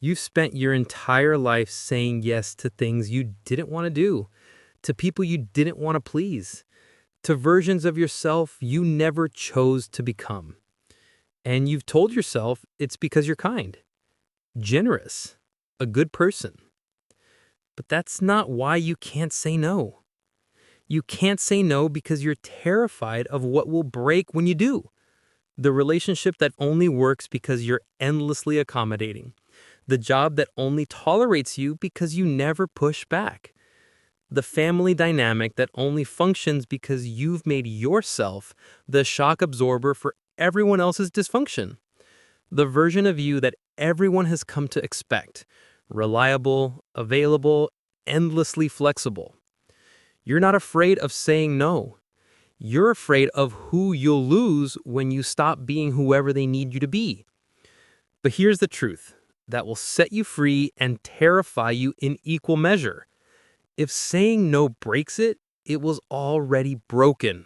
You've spent your entire life saying yes to things you didn't want to do, to people you didn't want to please, to versions of yourself you never chose to become. And you've told yourself it's because you're kind, generous, a good person. But that's not why you can't say no. You can't say no because you're terrified of what will break when you do. The relationship that only works because you're endlessly accommodating. The job that only tolerates you because you never push back. The family dynamic that only functions because you've made yourself the shock absorber for everyone else's dysfunction. The version of you that everyone has come to expect. Reliable, available, endlessly flexible. You're not afraid of saying no. You're afraid of who you'll lose when you stop being whoever they need you to be. But here's the truth that will set you free and terrify you in equal measure. If saying no breaks it, it was already broken.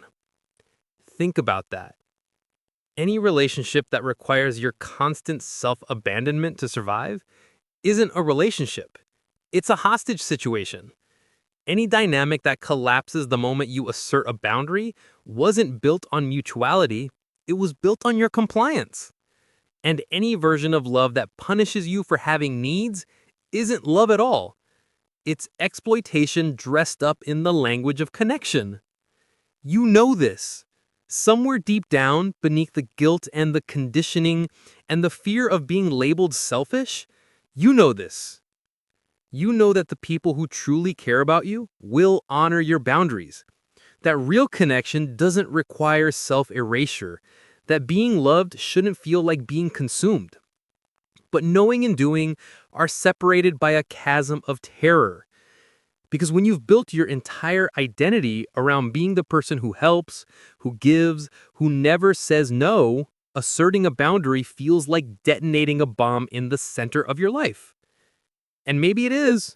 Think about that. Any relationship that requires your constant self-abandonment to survive isn't a relationship. It's a hostage situation. Any dynamic that collapses the moment you assert a boundary wasn't built on mutuality, it was built on your compliance. And any version of love that punishes you for having needs isn't love at all. It's exploitation dressed up in the language of connection. You know this. Somewhere deep down, beneath the guilt and the conditioning and the fear of being labeled selfish, you know this. You know that the people who truly care about you will honor your boundaries. That real connection doesn't require self-erasure. That being loved shouldn't feel like being consumed. But knowing and doing are separated by a chasm of terror. Because when you've built your entire identity around being the person who helps, who gives, who never says no, asserting a boundary feels like detonating a bomb in the center of your life. And maybe it is.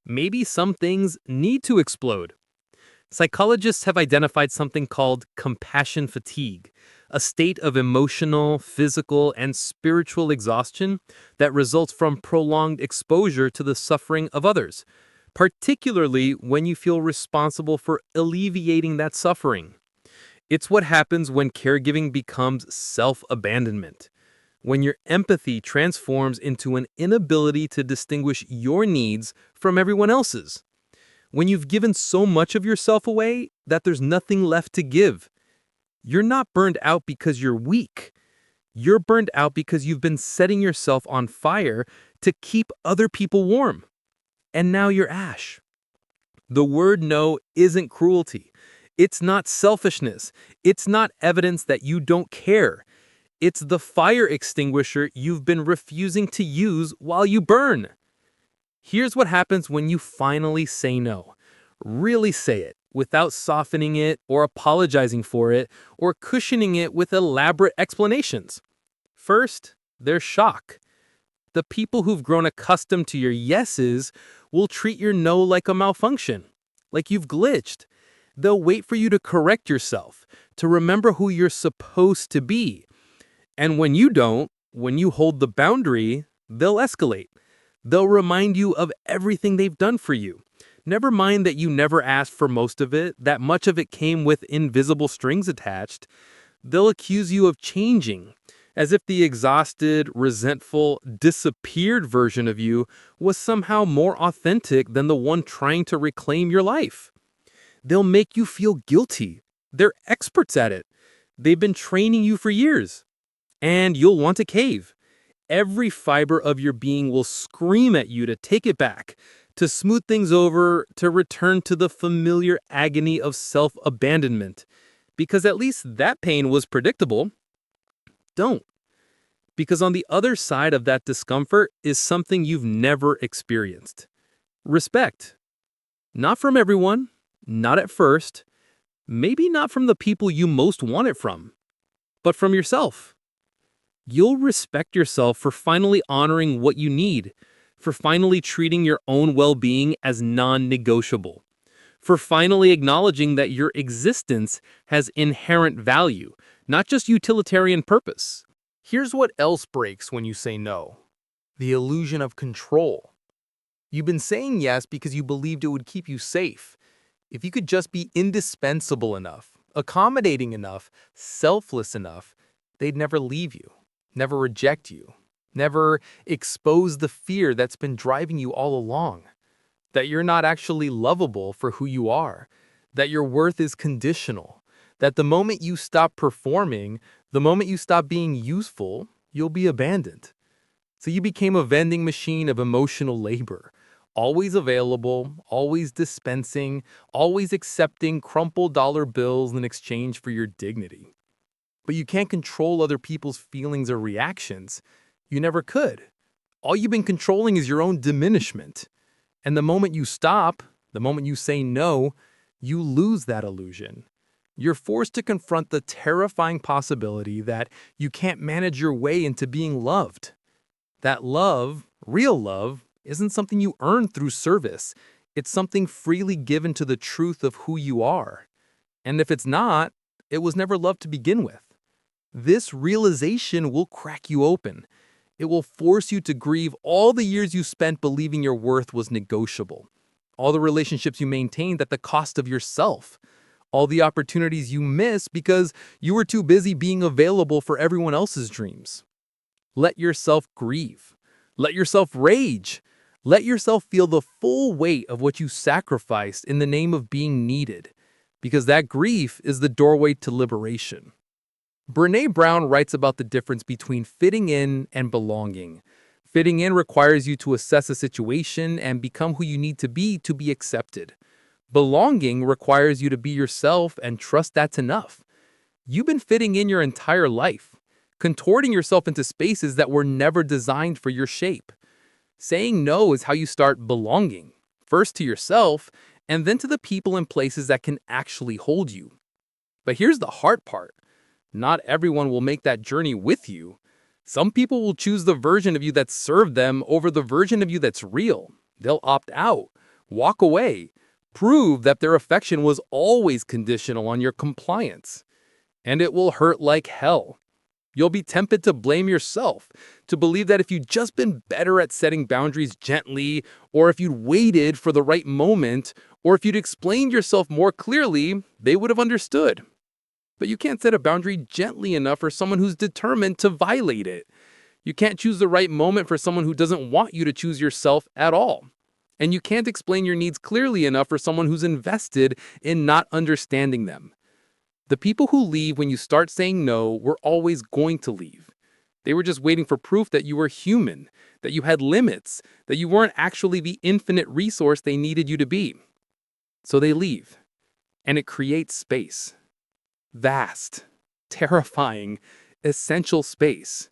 Maybe some things need to explode. Psychologists have identified something called compassion fatigue, a state of emotional, physical, and spiritual exhaustion that results from prolonged exposure to the suffering of others, particularly when you feel responsible for alleviating that suffering. It's what happens when caregiving becomes self-abandonment, when your empathy transforms into an inability to distinguish your needs from everyone else's. When you've given so much of yourself away that there's nothing left to give. You're not burned out because you're weak. You're burned out because you've been setting yourself on fire to keep other people warm. And now you're ash. The word no isn't cruelty. It's not selfishness. It's not evidence that you don't care. It's the fire extinguisher you've been refusing to use while you burn. Here's what happens when you finally say no. Really say it, without softening it or apologizing for it or cushioning it with elaborate explanations. First, there's shock. The people who've grown accustomed to your yeses will treat your no like a malfunction, like you've glitched. They'll wait for you to correct yourself, to remember who you're supposed to be. And when you don't, when you hold the boundary, they'll escalate. They'll remind you of everything they've done for you. Never mind that you never asked for most of it, that much of it came with invisible strings attached. They'll accuse you of changing, as if the exhausted, resentful, disappeared version of you was somehow more authentic than the one trying to reclaim your life. They'll make you feel guilty. They're experts at it. They've been training you for years. And you'll want to cave. Every fiber of your being will scream at you to take it back, to smooth things over, to return to the familiar agony of self-abandonment. Because at least that pain was predictable. Don't. Because on the other side of that discomfort is something you've never experienced. Respect. Not from everyone, not at first, maybe not from the people you most want it from, but from yourself. You'll respect yourself for finally honoring what you need, for finally treating your own well-being as non-negotiable, for finally acknowledging that your existence has inherent value, not just utilitarian purpose. Here's what else breaks when you say no. The illusion of control. You've been saying yes because you believed it would keep you safe. If you could just be indispensable enough, accommodating enough, selfless enough, they'd never leave you, never reject you, never expose the fear that's been driving you all along. that you're not actually lovable for who you are, that your worth is conditional, that the moment you stop performing, the moment you stop being useful, you'll be abandoned. So you became a vending machine of emotional labor, always available, always dispensing, always accepting crumpled dollar bills in exchange for your dignity. But you can't control other people's feelings or reactions. You never could. All you've been controlling is your own diminishment. And the moment you stop, the moment you say no, you lose that illusion. You're forced to confront the terrifying possibility that you can't manage your way into being loved. That love, real love, isn't something you earn through service. It's something freely given to the truth of who you are. And if it's not, it was never love to begin with. This realization will crack you open. It will force you to grieve all the years you spent believing your worth was negotiable, all the relationships you maintained at the cost of yourself, all the opportunities you missed because you were too busy being available for everyone else's dreams. Let yourself grieve. Let yourself rage. Let yourself feel the full weight of what you sacrificed in the name of being needed, because that grief is the doorway to liberation. Brené Brown writes about the difference between fitting in and belonging. Fitting in requires you to assess a situation and become who you need to be accepted. Belonging requires you to be yourself and trust that's enough. You've been fitting in your entire life, contorting yourself into spaces that were never designed for your shape. Saying no is how you start belonging, first to yourself, and then to the people and places that can actually hold you. But here's the hard part. Not everyone will make that journey with you. Some people will choose the version of you that served them over the version of you that's real. They'll opt out, walk away, prove that their affection was always conditional on your compliance. And it will hurt like hell. You'll be tempted to blame yourself, to believe that if you'd just been better at setting boundaries gently, or if you'd waited for the right moment, or if you'd explained yourself more clearly, they would have understood. But you can't set a boundary gently enough for someone who's determined to violate it. You can't choose the right moment for someone who doesn't want you to choose yourself at all. And you can't explain your needs clearly enough for someone who's invested in not understanding them. The people who leave when you start saying no were always going to leave. They were just waiting for proof that you were human, that you had limits, that you weren't actually the infinite resource they needed you to be. So they leave, and it creates space. Vast, terrifying, essential space.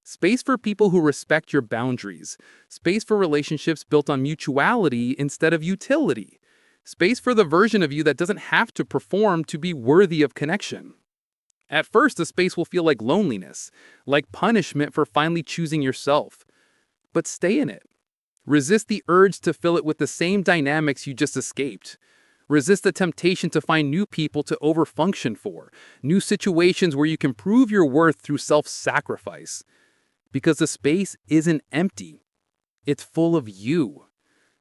Space for people who respect your boundaries. Space for relationships built on mutuality instead of utility. Space for the version of you that doesn't have to perform to be worthy of connection. At first, the space will feel like loneliness, like punishment for finally choosing yourself. But stay in it. Resist the urge to fill it with the same dynamics you just escaped. Resist the temptation to find new people to overfunction for, new situations where you can prove your worth through self-sacrifice. Because the space isn't empty. It's full of you.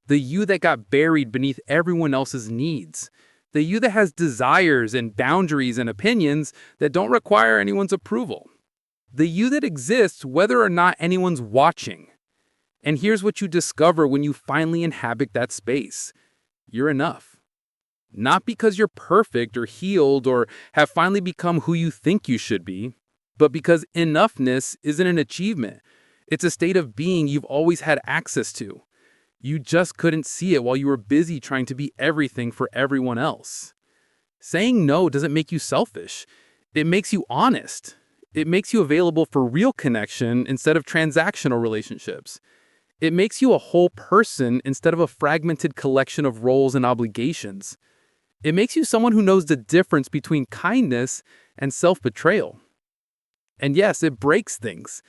The you that got buried beneath everyone else's needs. The you that has desires and boundaries and opinions that don't require anyone's approval. The you that exists whether or not anyone's watching. And here's what you discover when you finally inhabit that space. You're enough. Not because you're perfect or healed or have finally become who you think you should be, but because enoughness isn't an achievement. It's a state of being you've always had access to. You just couldn't see it while you were busy trying to be everything for everyone else. Saying no doesn't make you selfish. It makes you honest. It makes you available for real connection instead of transactional relationships. It makes you a whole person instead of a fragmented collection of roles and obligations. It makes you someone who knows the difference between kindness and self-betrayal. And yes, it breaks things.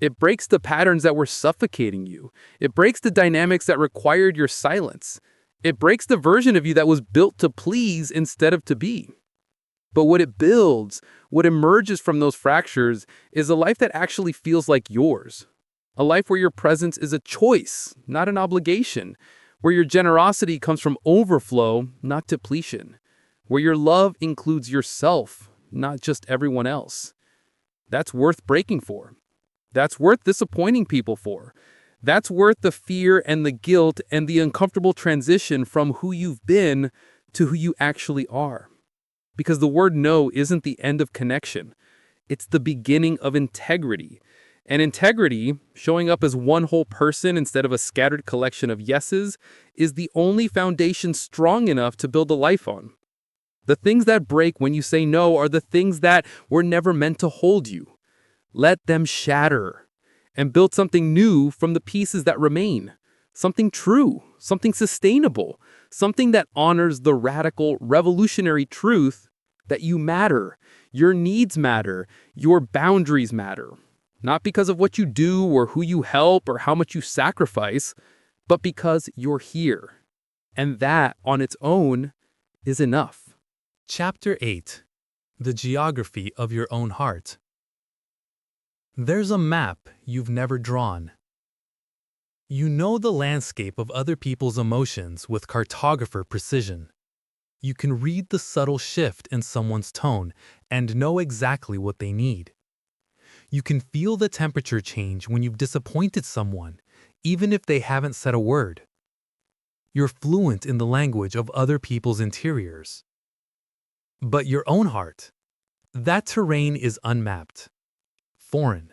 It breaks the patterns that were suffocating you. It breaks the dynamics that required your silence. It breaks the version of you that was built to please instead of to be. But what it builds, what emerges from those fractures, is a life that actually feels like yours. A life where your presence is a choice, not an obligation. Where your generosity comes from overflow, not depletion. Where your love includes yourself, not just everyone else. That's worth breaking for. That's worth disappointing people for. That's worth the fear and the guilt and the uncomfortable transition from who you've been to who you actually are. Because the word no isn't the end of connection. It's the beginning of integrity. And integrity, showing up as one whole person instead of a scattered collection of yeses, is the only foundation strong enough to build a life on. The things that break when you say no are the things that were never meant to hold you. Let them shatter and build something new from the pieces that remain. Something true, something sustainable, something that honors the radical, revolutionary truth that you matter, your needs matter, your boundaries matter. Not because of what you do or who you help or how much you sacrifice, but because you're here. And that, on its own, is enough. Chapter 8. The Geography of Your Own Heart. There's a map you've never drawn. You know the landscape of other people's emotions with cartographer precision. You can read the subtle shift in someone's tone and know exactly what they need. You can feel the temperature change when you've disappointed someone, even if they haven't said a word. You're fluent in the language of other people's interiors. But your own heart, that terrain is unmapped, foreign,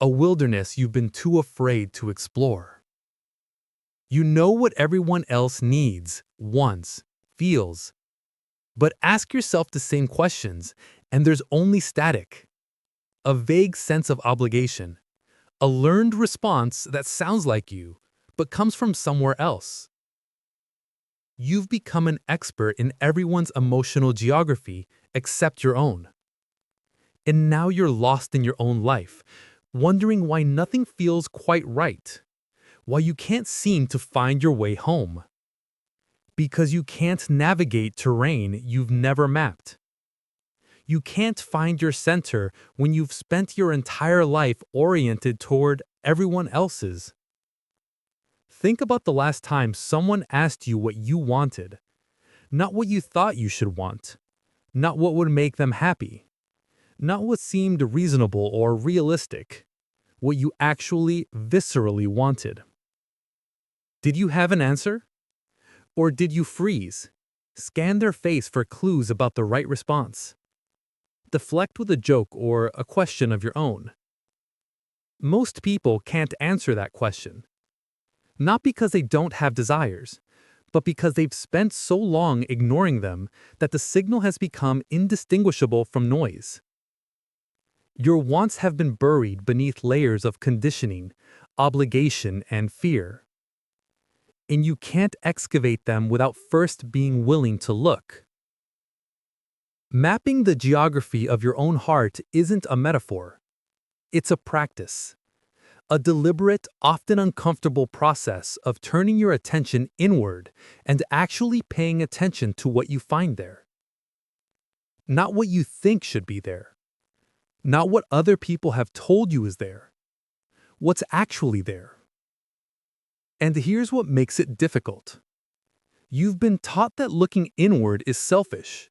a wilderness you've been too afraid to explore. You know what everyone else needs, wants, feels. But ask yourself the same questions, and there's only static. A vague sense of obligation, a learned response that sounds like you, but comes from somewhere else. You've become an expert in everyone's emotional geography except your own. And now you're lost in your own life, wondering why nothing feels quite right, why you can't seem to find your way home. Because you can't navigate terrain you've never mapped. You can't find your center when you've spent your entire life oriented toward everyone else's. Think about the last time someone asked you what you wanted, not what you thought you should want, not what would make them happy, not what seemed reasonable or realistic, what you actually viscerally wanted. Did you have an answer? Or did you freeze, scan their face for clues about the right response? Deflect with a joke or a question of your own? Most people can't answer that question. Not because they don't have desires, but because they've spent so long ignoring them that the signal has become indistinguishable from noise. Your wants have been buried beneath layers of conditioning, obligation, and fear. And you can't excavate them without first being willing to look. Mapping the geography of your own heart isn't a metaphor. It's a practice. A deliberate, often uncomfortable process of turning your attention inward and actually paying attention to what you find there. Not what you think should be there. Not what other people have told you is there. What's actually there. And here's what makes it difficult. You've been taught that looking inward is selfish,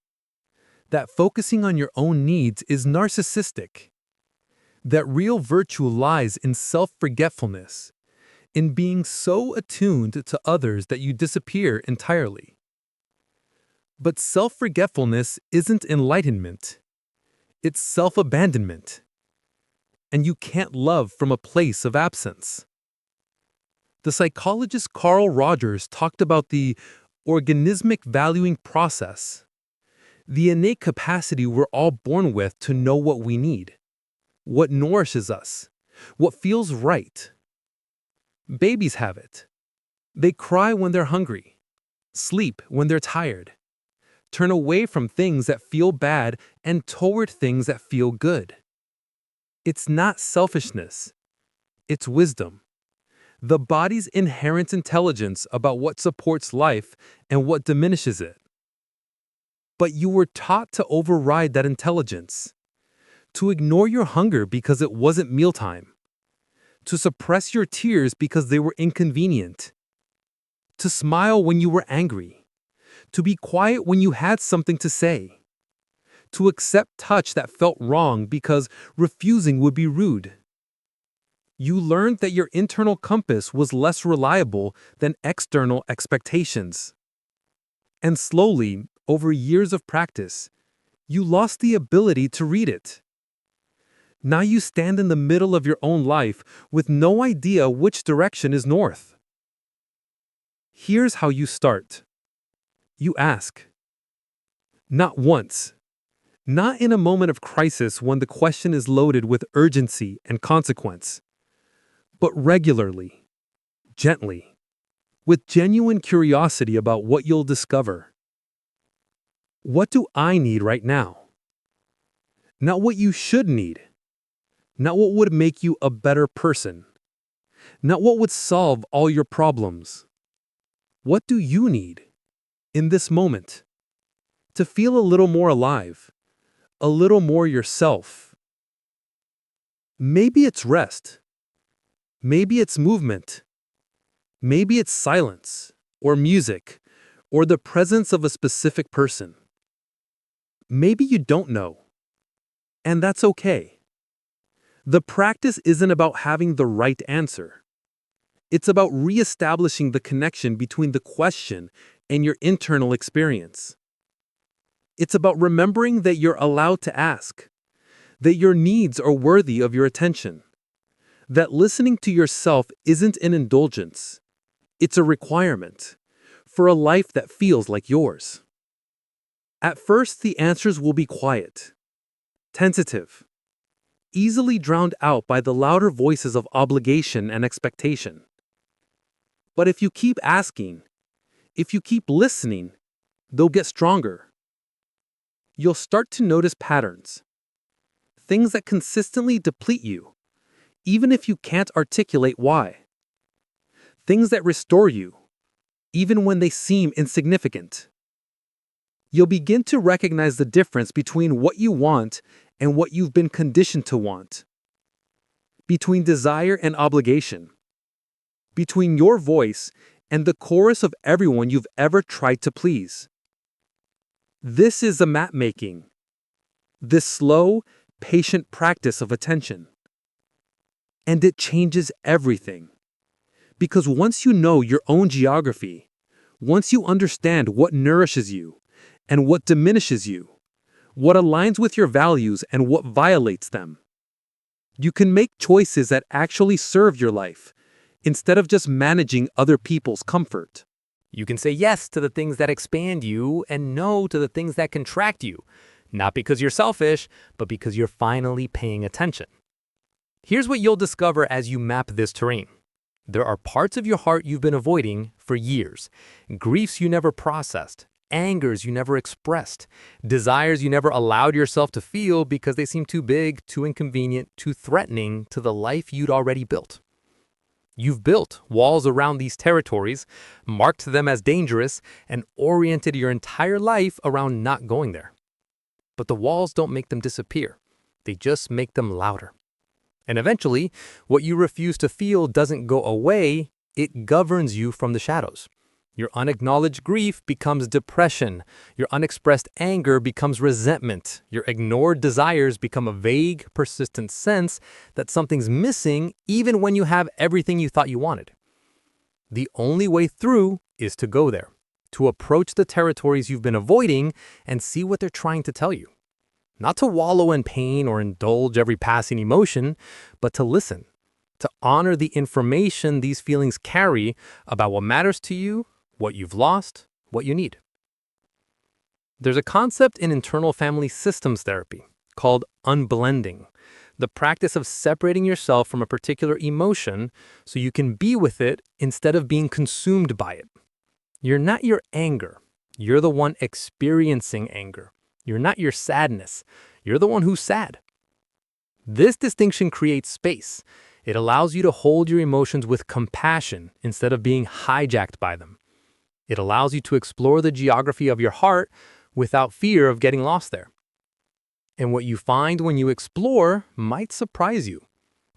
that focusing on your own needs is narcissistic, that real virtue lies in self-forgetfulness, in being so attuned to others that you disappear entirely. But self-forgetfulness isn't enlightenment. It's self-abandonment. And you can't love from a place of absence. The psychologist Carl Rogers talked about the organismic valuing process, the innate capacity we're all born with to know what we need, what nourishes us, what feels right. Babies have it. They cry when they're hungry, sleep when they're tired, turn away from things that feel bad and toward things that feel good. It's not selfishness, it's wisdom. The body's inherent intelligence about what supports life and what diminishes it. But you were taught to override that intelligence, to ignore your hunger because it wasn't mealtime, to suppress your tears because they were inconvenient, to smile when you were angry, to be quiet when you had something to say, to accept touch that felt wrong because refusing would be rude. You learned that your internal compass was less reliable than external expectations. And slowly, over years of practice, you lost the ability to read it. Now you stand in the middle of your own life with no idea which direction is north. Here's how you start. You ask. Not once. Not in a moment of crisis when the question is loaded with urgency and consequence, but regularly, gently, with genuine curiosity about what you'll discover. What do I need right now? Not what you should need. Not what would make you a better person. Not what would solve all your problems. What do you need in this moment to feel a little more alive, a little more yourself? Maybe it's rest. Maybe it's movement. Maybe it's silence, or music, or the presence of a specific person. Maybe you don't know, and that's okay. The practice isn't about having the right answer. It's about reestablishing the connection between the question and your internal experience. It's about remembering that you're allowed to ask, that your needs are worthy of your attention, that listening to yourself isn't an indulgence, it's a requirement for a life that feels like yours. At first, the answers will be quiet, tentative, easily drowned out by the louder voices of obligation and expectation. But if you keep asking, if you keep listening, they'll get stronger. You'll start to notice patterns, things that consistently deplete you, even if you can't articulate why. Things that restore you, even when they seem insignificant. You'll begin to recognize the difference between what you want and what you've been conditioned to want, between desire and obligation, between your voice and the chorus of everyone you've ever tried to please. This is the map making, this slow, patient practice of attention. And it changes everything. Because once you know your own geography, once you understand what nourishes you and what diminishes you, what aligns with your values and what violates them, you can make choices that actually serve your life instead of just managing other people's comfort. You can say yes to the things that expand you and no to the things that contract you, not because you're selfish, but because you're finally paying attention. Here's what you'll discover as you map this terrain. There are parts of your heart you've been avoiding for years, griefs you never processed, angers you never expressed, desires you never allowed yourself to feel because they seem too big, too inconvenient, too threatening to the life you'd already built. You've built walls around these territories, marked them as dangerous, and oriented your entire life around not going there. But the walls don't make them disappear. They just make them louder. And eventually, what you refuse to feel doesn't go away, it governs you from the shadows. Your unacknowledged grief becomes depression. Your unexpressed anger becomes resentment. Your ignored desires become a vague, persistent sense that something's missing even when you have everything you thought you wanted. The only way through is to go there, to approach the territories you've been avoiding and see what they're trying to tell you. Not to wallow in pain or indulge every passing emotion, but to listen, to honor the information these feelings carry about what matters to you, what you've lost, what you need. There's a concept in internal family systems therapy called unblending, the practice of separating yourself from a particular emotion so you can be with it instead of being consumed by it. You're not your anger. You're the one experiencing anger. You're not your sadness. You're the one who's sad. This distinction creates space. It allows you to hold your emotions with compassion instead of being hijacked by them. It allows you to explore the geography of your heart without fear of getting lost there. And what you find when you explore might surprise you.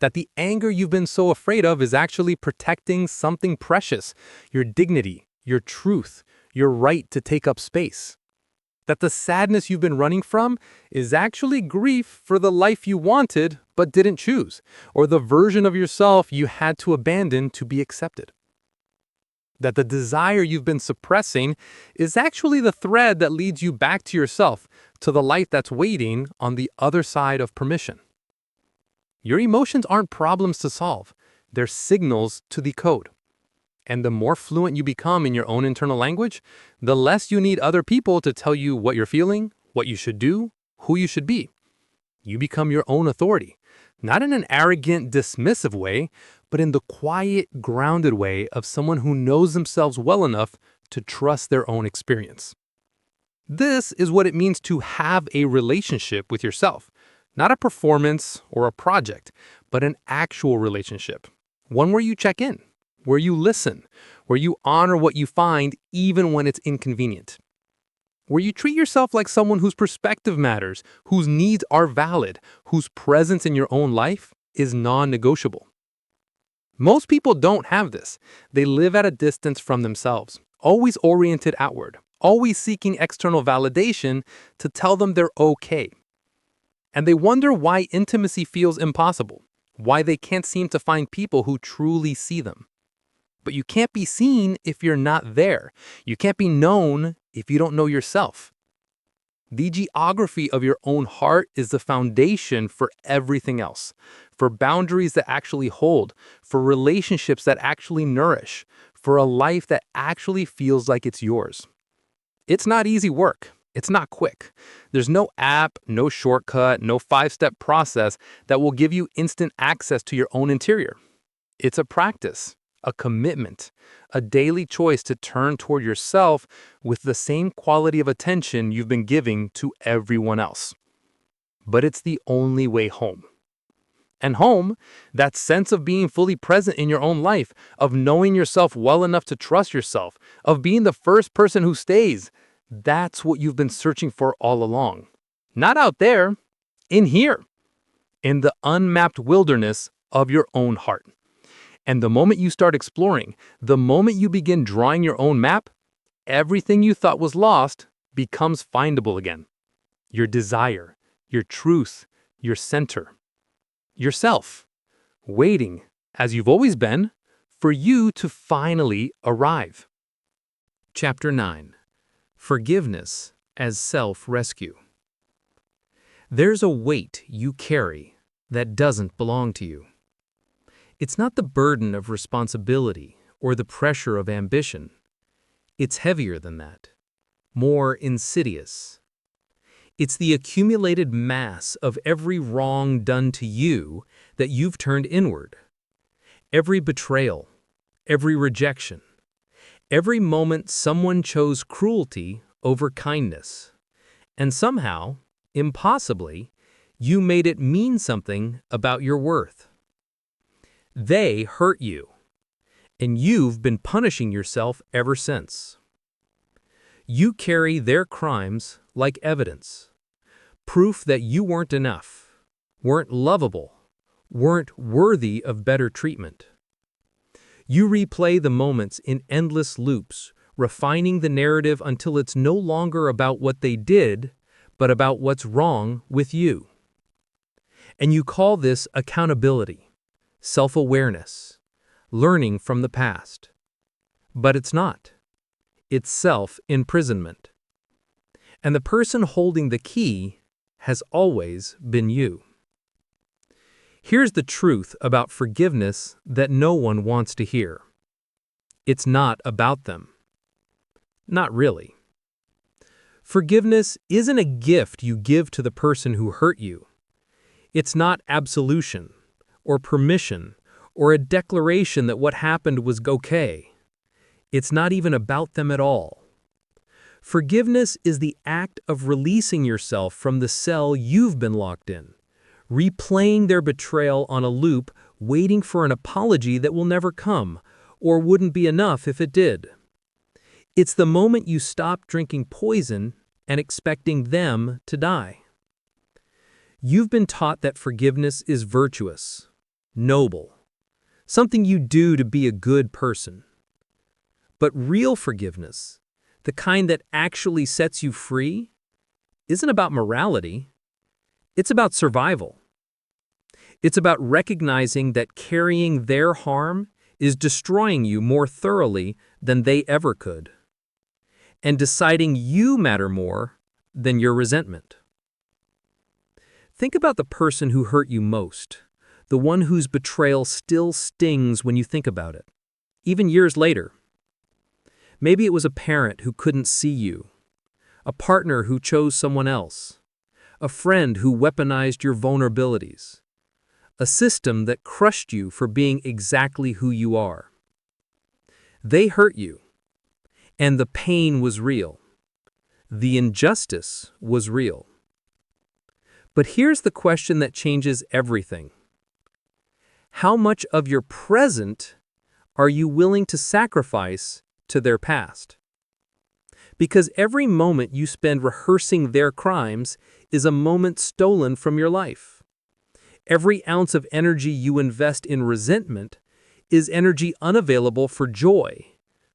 That the anger you've been so afraid of is actually protecting something precious, your dignity, your truth, your right to take up space. That the sadness you've been running from is actually grief for the life you wanted but didn't choose, or the version of yourself you had to abandon to be accepted. That the desire you've been suppressing is actually the thread that leads you back to yourself, to the light that's waiting on the other side of permission. Your emotions aren't problems to solve, they're signals to decode. And the more fluent you become in your own internal language, the less you need other people to tell you what you're feeling, what you should do, who you should be. You become your own authority, not in an arrogant, dismissive way, but in the quiet, grounded way of someone who knows themselves well enough to trust their own experience. This is what it means to have a relationship with yourself, not a performance or a project, but an actual relationship, one where you check in, where you listen, where you honor what you find even when it's inconvenient, where you treat yourself like someone whose perspective matters, whose needs are valid, whose presence in your own life is non-negotiable. Most people don't have this. They live at a distance from themselves, always oriented outward, always seeking external validation to tell them they're okay. And they wonder why intimacy feels impossible, why they can't seem to find people who truly see them. But you can't be seen if you're not there. You can't be known if you don't know yourself. The geography of your own heart is the foundation for everything else, for boundaries that actually hold, for relationships that actually nourish, for a life that actually feels like it's yours. It's not easy work. It's not quick. There's no app, no shortcut, no 5-step process that will give you instant access to your own interior. It's a practice, a commitment, a daily choice to turn toward yourself with the same quality of attention you've been giving to everyone else. But it's the only way home. And home, that sense of being fully present in your own life, of knowing yourself well enough to trust yourself, of being the first person who stays, that's what you've been searching for all along. Not out there, in here, in the unmapped wilderness of your own heart. And the moment you start exploring, the moment you begin drawing your own map, everything you thought was lost becomes findable again. Your desire, your truth, your center, yourself, waiting, as you've always been, for you to finally arrive. Chapter 9. Forgiveness as Self-Rescue. There's a weight you carry that doesn't belong to you. It's not the burden of responsibility or the pressure of ambition. It's heavier than that, more insidious. It's the accumulated mass of every wrong done to you that you've turned inward. Every betrayal, every rejection, every moment someone chose cruelty over kindness. And somehow, impossibly, you made it mean something about your worth. They hurt you, and you've been punishing yourself ever since. You carry their crimes like evidence, proof that you weren't enough, weren't lovable, weren't worthy of better treatment. You replay the moments in endless loops, refining the narrative until it's no longer about what they did, but about what's wrong with you. And you call this accountability. Self-awareness, learning from the past. But it's not. It's self-imprisonment. And the person holding the key has always been you. Here's the truth about forgiveness that no one wants to hear. It's not about them. Not really. Forgiveness isn't a gift you give to the person who hurt you. It's not absolution, or permission, or a declaration that what happened was okay. It's not even about them at all. Forgiveness is the act of releasing yourself from the cell you've been locked in, replaying their betrayal on a loop, waiting for an apology that will never come, or wouldn't be enough if it did. It's the moment you stop drinking poison and expecting them to die. You've been taught that forgiveness is virtuous, noble, something you do to be a good person. But real forgiveness, the kind that actually sets you free, isn't about morality. It's about survival. It's about recognizing that carrying their harm is destroying you more thoroughly than they ever could, and deciding you matter more than your resentment. Think about the person who hurt you most, the one whose betrayal still stings when you think about it, even years later. Maybe it was a parent who couldn't see you, a partner who chose someone else, a friend who weaponized your vulnerabilities, a system that crushed you for being exactly who you are. They hurt you, and the pain was real. The injustice was real. But here's the question that changes everything. How much of your present are you willing to sacrifice to their past? Because every moment you spend rehearsing their crimes is a moment stolen from your life. Every ounce of energy you invest in resentment is energy unavailable for joy,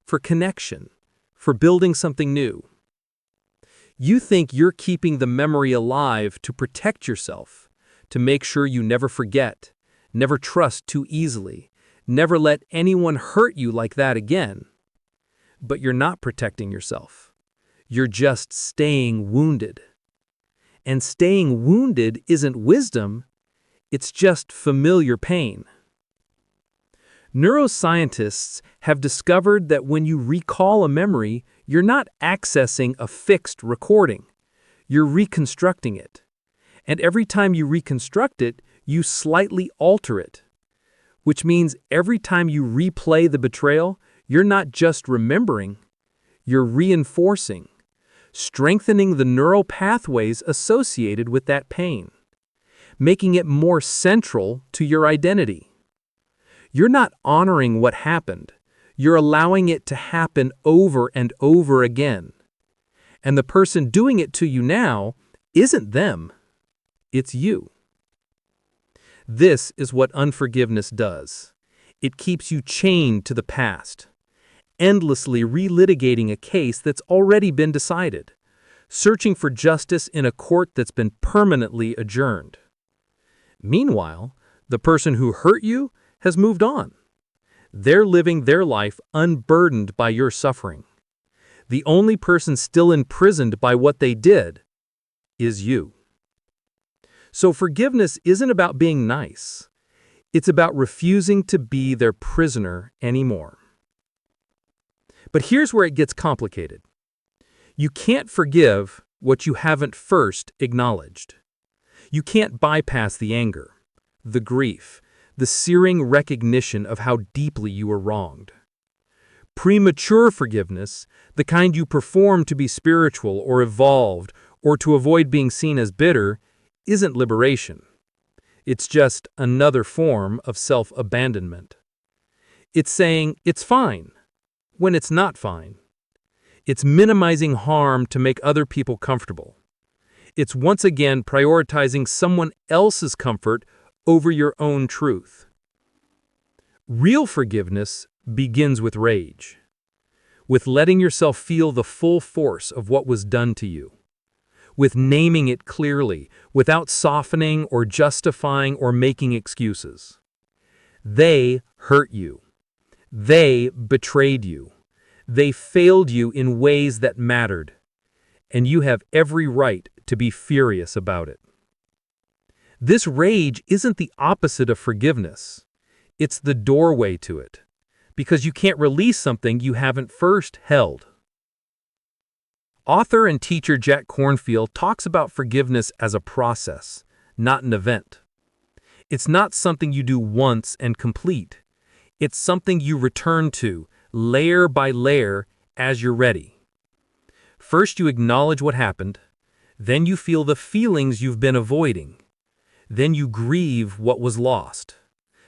for connection, for building something new. You think you're keeping the memory alive to protect yourself, to make sure you never forget, never trust too easily, never let anyone hurt you like that again. But you're not protecting yourself. You're just staying wounded. And staying wounded isn't wisdom, it's just familiar pain. Neuroscientists have discovered that when you recall a memory, you're not accessing a fixed recording. You're reconstructing it. And every time you reconstruct it, you slightly alter it. Which means every time you replay the betrayal, you're not just remembering, you're reinforcing, strengthening the neural pathways associated with that pain, making it more central to your identity. You're not honoring what happened. You're allowing it to happen over and over again. And the person doing it to you now isn't them. It's you. This is what unforgiveness does. It keeps you chained to the past, endlessly relitigating a case that's already been decided, searching for justice in a court that's been permanently adjourned. Meanwhile, the person who hurt you has moved on. They're living their life unburdened by your suffering. The only person still imprisoned by what they did is you. So forgiveness isn't about being nice. It's about refusing to be their prisoner anymore. But here's where it gets complicated. You can't forgive what you haven't first acknowledged. You can't bypass the anger, the grief, the searing recognition of how deeply you were wronged. Premature forgiveness, the kind you perform to be spiritual or evolved or to avoid being seen as bitter, isn't liberation. It's just another form of self-abandonment. It's saying it's fine when it's not fine. It's minimizing harm to make other people comfortable. It's once again prioritizing someone else's comfort over your own truth. Real forgiveness begins with rage, with letting yourself feel the full force of what was done to you, with naming it clearly, without softening or justifying or making excuses. They hurt you. They betrayed you. They failed you in ways that mattered, and you have every right to be furious about it. This rage isn't the opposite of forgiveness. It's the doorway to it, because you can't release something you haven't first held. Author and teacher Jack Kornfield talks about forgiveness as a process, not an event. It's not something you do once and complete. It's something you return to, layer by layer, as you're ready. First, you acknowledge what happened. Then you feel the feelings you've been avoiding. Then you grieve what was lost.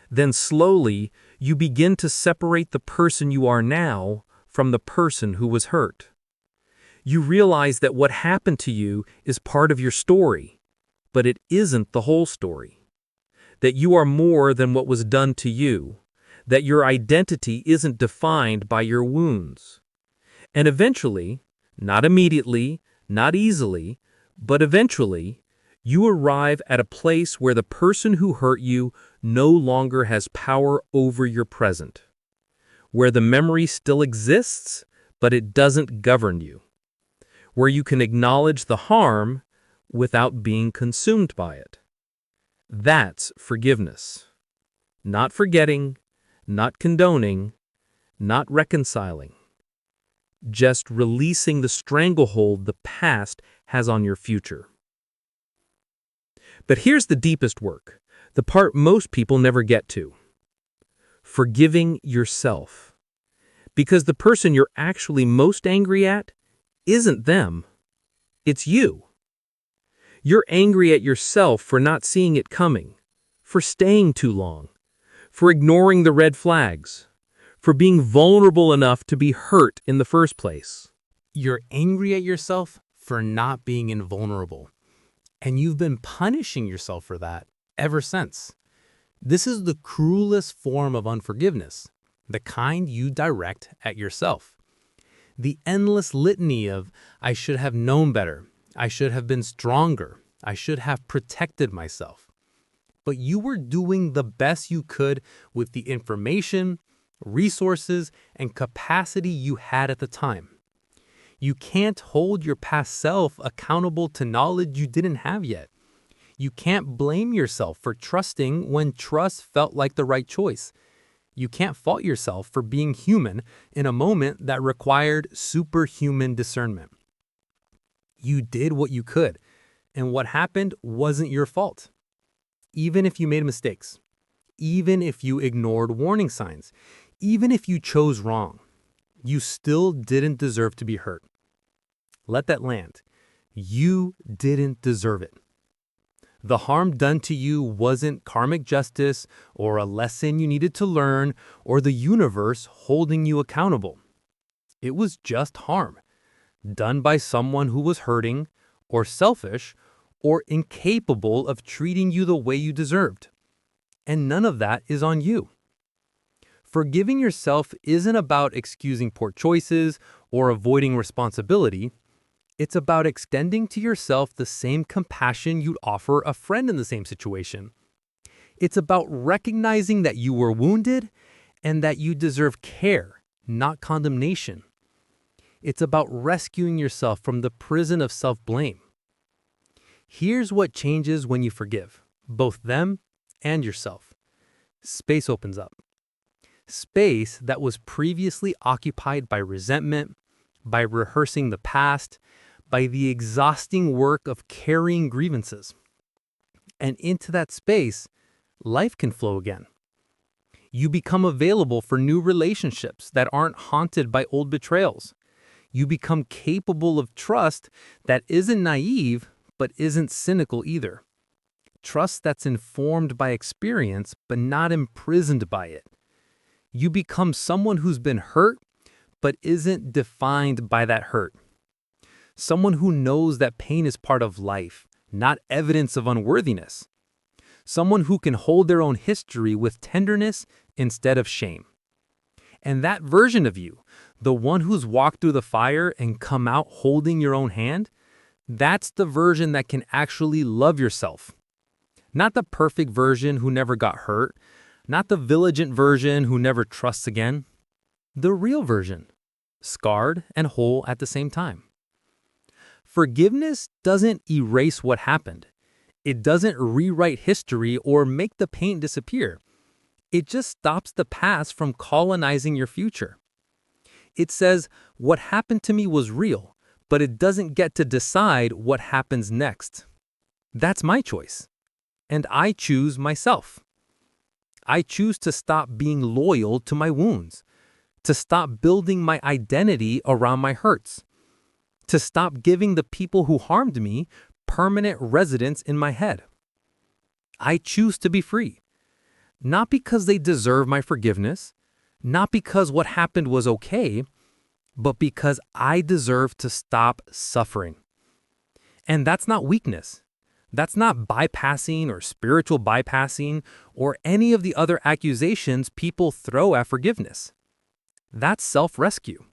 Then slowly, you begin to separate the person you are now from the person who was hurt. You realize that what happened to you is part of your story, but it isn't the whole story. That you are more than what was done to you. That your identity isn't defined by your wounds. And eventually, not immediately, not easily, but eventually, You arrive at a place where the person who hurt you no longer has power over your present, where the memory still exists, but it doesn't govern you, where you can acknowledge the harm without being consumed by it. That's forgiveness. Not forgetting, not condoning, not reconciling. Just releasing the stranglehold the past has on your future. But here's the deepest work, the part most people never get to. Forgiving yourself. Because the person you're actually most angry at isn't them, it's you. You're angry at yourself for not seeing it coming, for staying too long, for ignoring the red flags, for being vulnerable enough to be hurt in the first place. You're angry at yourself for not being invulnerable, and you've been punishing yourself for that ever since. This is the cruelest form of unforgiveness, the kind you direct at yourself. The endless litany of, I should have known better, I should have been stronger, I should have protected myself. But you were doing the best you could with the information, resources, and capacity you had at the time. You can't hold your past self accountable to knowledge you didn't have yet. You can't blame yourself for trusting when trust felt like the right choice. You can't fault yourself for being human in a moment that required superhuman discernment. You did what you could, and what happened wasn't your fault. Even if you made mistakes, even if you ignored warning signs, even if you chose wrong, you still didn't deserve to be hurt. Let that land. You didn't deserve it. The harm done to you wasn't karmic justice or a lesson you needed to learn or the universe holding you accountable. It was just harm, done by someone who was hurting or selfish or incapable of treating you the way you deserved. And none of that is on you. Forgiving yourself isn't about excusing poor choices or avoiding responsibility. It's about extending to yourself the same compassion you'd offer a friend in the same situation. It's about recognizing that you were wounded and that you deserve care, not condemnation. It's about rescuing yourself from the prison of self-blame. Here's what changes when you forgive, both them and yourself. Space opens up. Space that was previously occupied by resentment, by rehearsing the past, by the exhausting work of carrying grievances. And into that space, life can flow again. You become available for new relationships that aren't haunted by old betrayals. You become capable of trust that isn't naive, but isn't cynical either. Trust that's informed by experience, but not imprisoned by it. You become someone who's been hurt, but isn't defined by that hurt. Someone who knows that pain is part of life, not evidence of unworthiness. Someone who can hold their own history with tenderness instead of shame. And that version of you, the one who's walked through the fire and come out holding your own hand, that's the version that can actually love yourself. Not the perfect version who never got hurt, not the vigilant version who never trusts again. The real version, scarred and whole at the same time. Forgiveness doesn't erase what happened. It doesn't rewrite history or make the pain disappear. It just stops the past from colonizing your future. It says, what happened to me was real, but it doesn't get to decide what happens next. That's my choice. And I choose myself. I choose to stop being loyal to my wounds, to stop building my identity around my hurts, to stop giving the people who harmed me permanent residence in my head. I choose to be free, not because they deserve my forgiveness, not because what happened was okay, but because I deserve to stop suffering. And that's not weakness. That's not bypassing or spiritual bypassing or any of the other accusations people throw at forgiveness. That's self-rescue.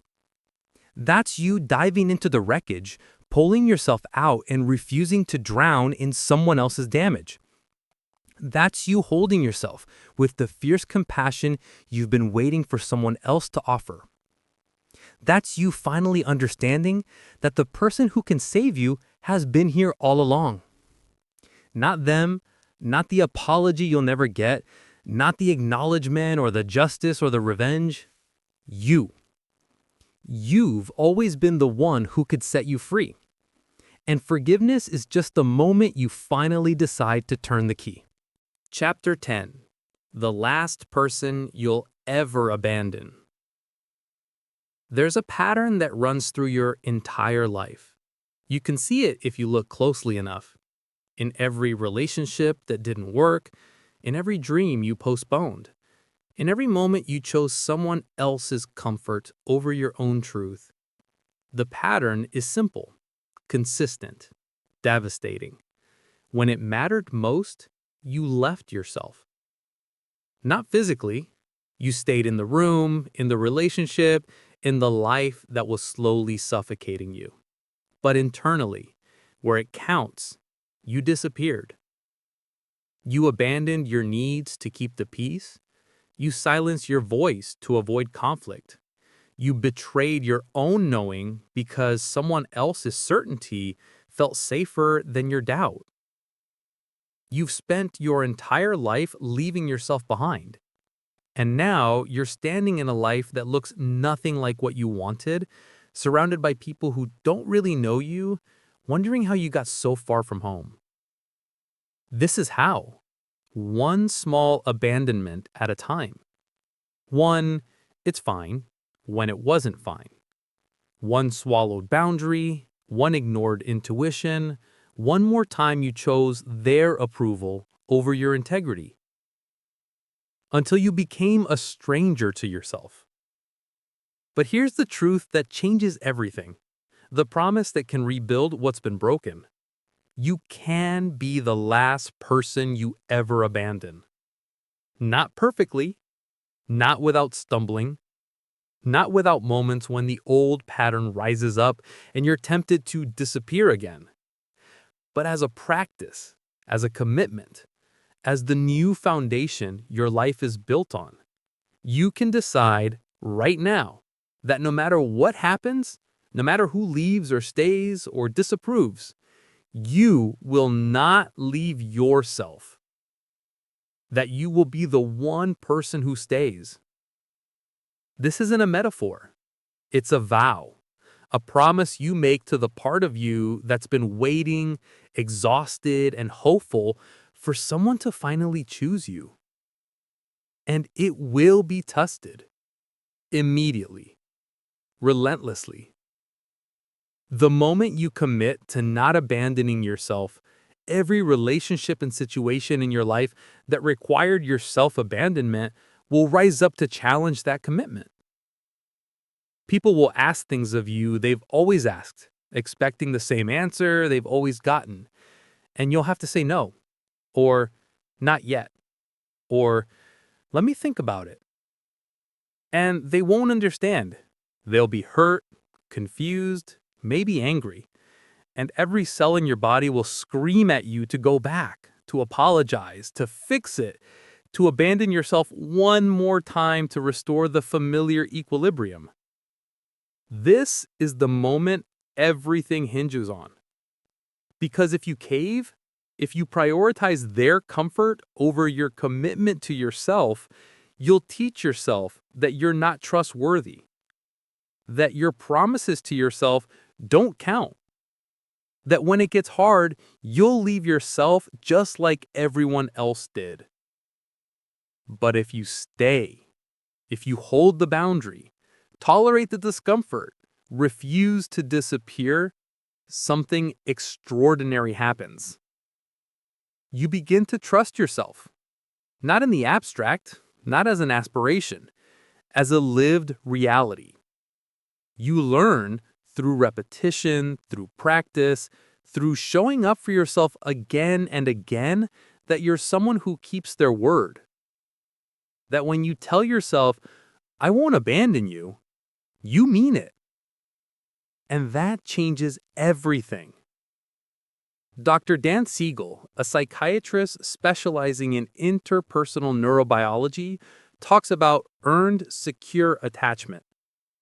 That's you diving into the wreckage, pulling yourself out and refusing to drown in someone else's damage. That's you holding yourself with the fierce compassion you've been waiting for someone else to offer. That's you finally understanding that the person who can save you has been here all along. Not them, not the apology you'll never get, not the acknowledgement or the justice or the revenge. You. You've always been the one who could set you free. And forgiveness is just the moment you finally decide to turn the key. Chapter 10. The last person you'll ever abandon. There's a pattern that runs through your entire life. You can see it if you look closely enough. In every relationship that didn't work, in every dream you postponed, in every moment you chose someone else's comfort over your own truth. The pattern is simple, consistent, devastating. When it mattered most, you left yourself. Not physically. You stayed in the room, in the relationship, in the life that was slowly suffocating you. But internally, where it counts, you disappeared. You abandoned your needs to keep the peace. You silenced your voice to avoid conflict. You betrayed your own knowing because someone else's certainty felt safer than your doubt. You've spent your entire life leaving yourself behind. And now you're standing in a life that looks nothing like what you wanted, surrounded by people who don't really know you, wondering how you got so far from home. This is how. One small abandonment at a time. One, it's fine, when it wasn't fine. One swallowed boundary, one ignored intuition, one more time you chose their approval over your integrity. Until you became a stranger to yourself. But here's the truth that changes everything. The promise that can rebuild what's been broken. You can be the last person you ever abandon. Not perfectly, not without stumbling, not without moments when the old pattern rises up and you're tempted to disappear again. But as a practice, as a commitment, as the new foundation your life is built on, you can decide right now that no matter what happens, no matter who leaves or stays or disapproves, you will not leave yourself. That you will be the one person who stays. This isn't a metaphor. It's a vow, a promise you make to the part of you that's been waiting, exhausted, and hopeful for someone to finally choose you. And it will be tested. Immediately. Relentlessly. The moment you commit to not abandoning yourself, every relationship and situation in your life that required your self-abandonment will rise up to challenge that commitment. People will ask things of you they've always asked, expecting the same answer they've always gotten. And you'll have to say no, or not yet, or let me think about it. And they won't understand. They'll be hurt, confused, maybe angry. And every cell in your body will scream at you to go back, to apologize, to fix it, to abandon yourself one more time to restore the familiar equilibrium. This is the moment everything hinges on. Because if you cave, if you prioritize their comfort over your commitment to yourself, you'll teach yourself that you're not trustworthy, that your promises to yourself don't count, that when it gets hard, you'll leave yourself just like everyone else did. But if you stay, if you hold the boundary, tolerate the discomfort, refuse to disappear, something extraordinary happens. You begin to trust yourself, not in the abstract, not as an aspiration, as a lived reality. You learn through repetition, through practice, through showing up for yourself again and again, that you're someone who keeps their word. That when you tell yourself, I won't abandon you, you mean it. And that changes everything. Dr. Dan Siegel, a psychiatrist specializing in interpersonal neurobiology, talks about earned secure attachment,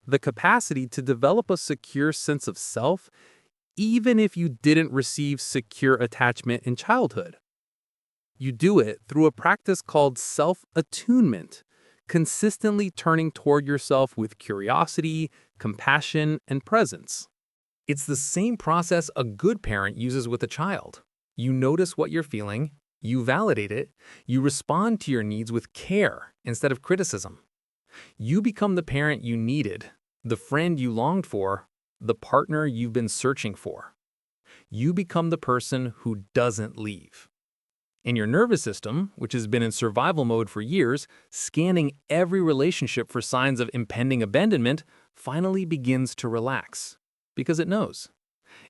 the capacity to develop a secure sense of self even if you didn't receive secure attachment in childhood. You do it through a practice called self-attunement, consistently turning toward yourself with curiosity, compassion, and presence. It's the same process a good parent uses with a child. You notice what you're feeling, you validate it, you respond to your needs with care instead of criticism. You become the parent you needed, the friend you longed for, the partner you've been searching for. You become the person who doesn't leave. And your nervous system, which has been in survival mode for years, scanning every relationship for signs of impending abandonment, finally begins to relax. Because it knows.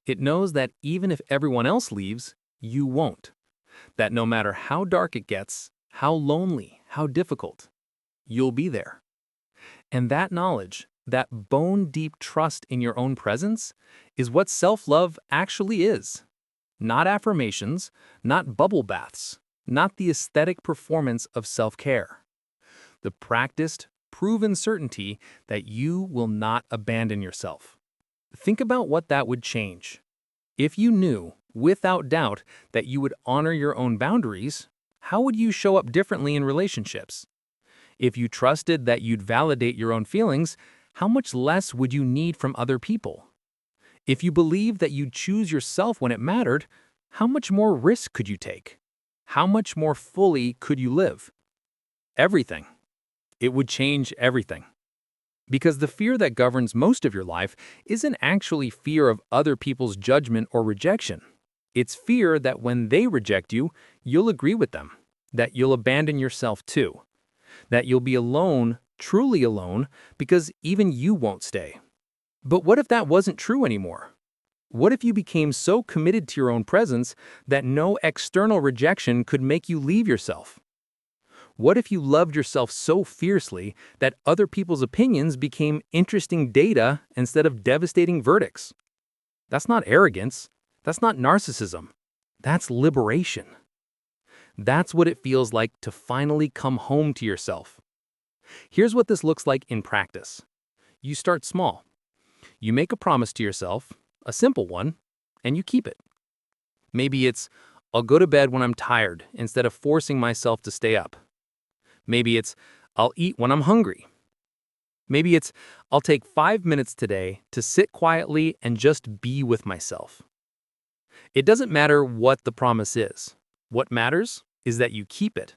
It knows that even if everyone else leaves, you won't. That no matter how dark it gets, how lonely, how difficult, you'll be there. And that knowledge, that bone-deep trust in your own presence, is what self-love actually is. Not affirmations, not bubble baths, not the aesthetic performance of self-care. The practiced, proven certainty that you will not abandon yourself. Think about what that would change. If you knew, without doubt, that you would honor your own boundaries, how would you show up differently in relationships? If you trusted that you'd validate your own feelings, how much less would you need from other people? If you believed that you'd choose yourself when it mattered, how much more risk could you take? How much more fully could you live? Everything. It would change everything. Because the fear that governs most of your life isn't actually fear of other people's judgment or rejection. It's fear that when they reject you, you'll agree with them, that you'll abandon yourself too, that you'll be alone, truly alone, because even you won't stay. But what if that wasn't true anymore? What if you became so committed to your own presence that no external rejection could make you leave yourself? What if you loved yourself so fiercely that other people's opinions became interesting data instead of devastating verdicts? That's not arrogance. That's not narcissism. That's liberation. That's what it feels like to finally come home to yourself. Here's what this looks like in practice. You start small. You make a promise to yourself, a simple one, and you keep it. Maybe it's, I'll go to bed when I'm tired instead of forcing myself to stay up. Maybe it's, I'll eat when I'm hungry. Maybe it's, I'll take 5 minutes today to sit quietly and just be with myself. It doesn't matter what the promise is. What matters is that you keep it.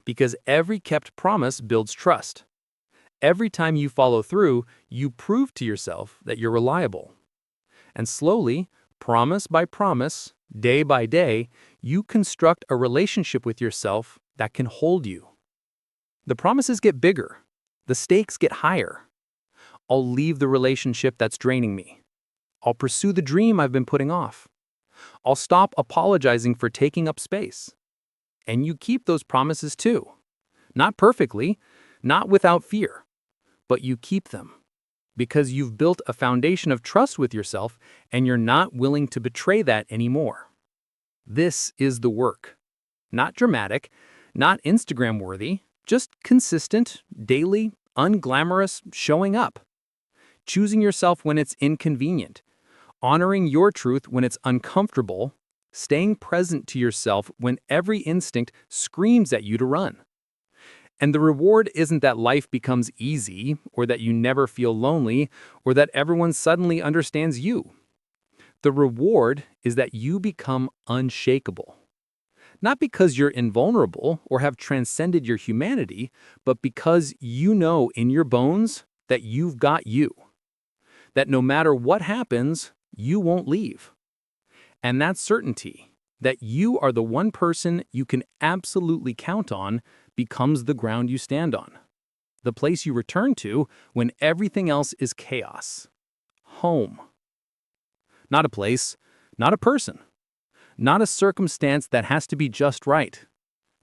Because every kept promise builds trust. Every time you follow through, you prove to yourself that you're reliable. And slowly, promise by promise, day by day, you construct a relationship with yourself that can hold you. The promises get bigger. The stakes get higher. I'll leave the relationship that's draining me. I'll pursue the dream I've been putting off. I'll stop apologizing for taking up space. And you keep those promises too. Not perfectly, not without fear, but you keep them because you've built a foundation of trust with yourself and you're not willing to betray that anymore. This is the work. Not dramatic, not Instagram worthy, just consistent, daily, unglamorous showing up. Choosing yourself when it's inconvenient. Honoring your truth when it's uncomfortable. Staying present to yourself when every instinct screams at you to run. And the reward isn't that life becomes easy, or that you never feel lonely, or that everyone suddenly understands you. The reward is that you become unshakable. Not because you're invulnerable or have transcended your humanity, but because you know in your bones that you've got you. That no matter what happens, you won't leave. And that certainty, that you are the one person you can absolutely count on, becomes the ground you stand on. The place you return to when everything else is chaos. Home. Not a place, not a person. Not a circumstance that has to be just right,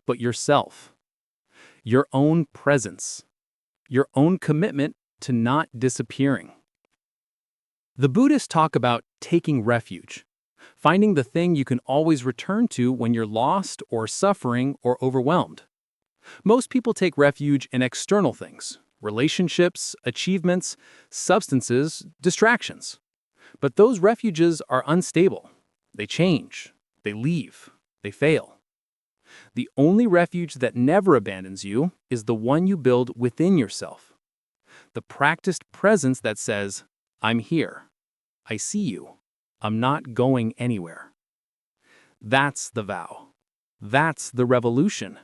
but yourself. Your own presence. Your own commitment to not disappearing. The Buddhists talk about taking refuge, finding the thing you can always return to when you're lost or suffering or overwhelmed. Most people take refuge in external things, relationships, achievements, substances, distractions. But those refuges are unstable. They change, they leave, they fail. The only refuge that never abandons you is the one you build within yourself. The practiced presence that says, I'm here, I see you, I'm not going anywhere. That's the vow. That's the revolution.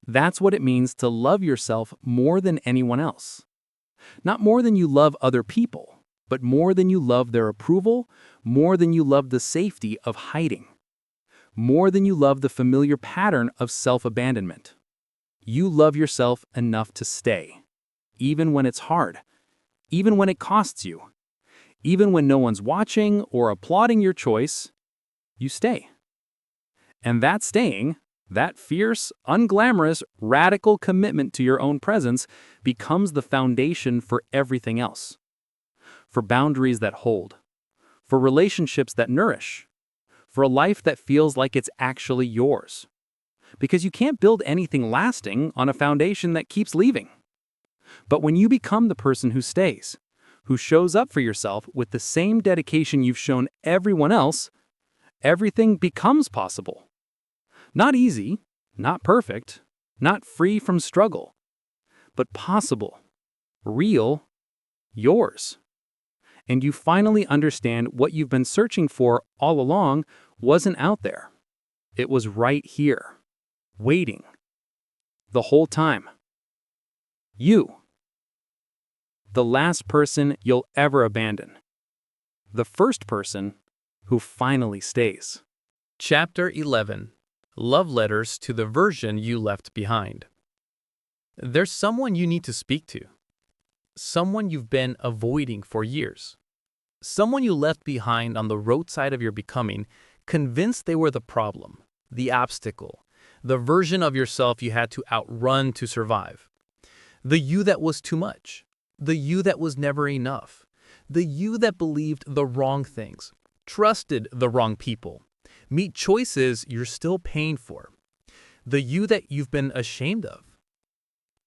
That's what it means to love yourself more than anyone else. Not more than you love other people, but more than you love their approval, more than you love the safety of hiding, more than you love the familiar pattern of self-abandonment. You love yourself enough to stay, even when it's hard, even when it costs you, even when no one's watching or applauding your choice, you stay. And that staying, that fierce, unglamorous, radical commitment to your own presence becomes the foundation for everything else. For boundaries that hold, for relationships that nourish, for a life that feels like it's actually yours. Because you can't build anything lasting on a foundation that keeps leaving. But when you become the person who stays, who shows up for yourself with the same dedication you've shown everyone else, everything becomes possible. Not easy, not perfect, not free from struggle, but possible, real, yours. And you finally understand what you've been searching for all along wasn't out there. It was right here, waiting, the whole time. You, the last person you'll ever abandon. The first person who finally stays. Chapter 11. Love Letters to the Version You Left Behind. There's someone you need to speak to. Someone you've been avoiding for years. Someone you left behind on the roadside of your becoming, convinced they were the problem, the obstacle, the version of yourself you had to outrun to survive. The you that was too much. The you that was never enough. The you that believed the wrong things, trusted the wrong people, made choices you're still paying for. The you that you've been ashamed of.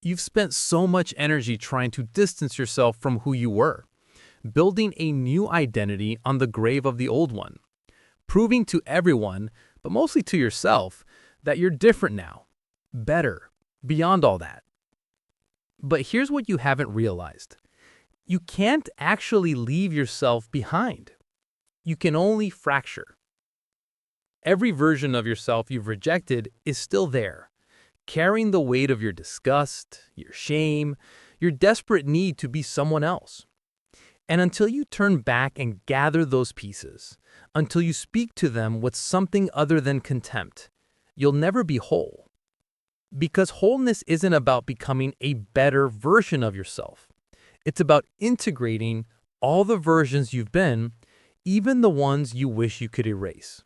You've spent so much energy trying to distance yourself from who you were, building a new identity on the grave of the old one, proving to everyone, but mostly to yourself, that you're different now, better, beyond all that. But here's what you haven't realized. You can't actually leave yourself behind. You can only fracture. Every version of yourself you've rejected is still there, carrying the weight of your disgust, your shame, your desperate need to be someone else. And until you turn back and gather those pieces, until you speak to them with something other than contempt, you'll never be whole. Because wholeness isn't about becoming a better version of yourself. It's about integrating all the versions you've been, even the ones you wish you could erase.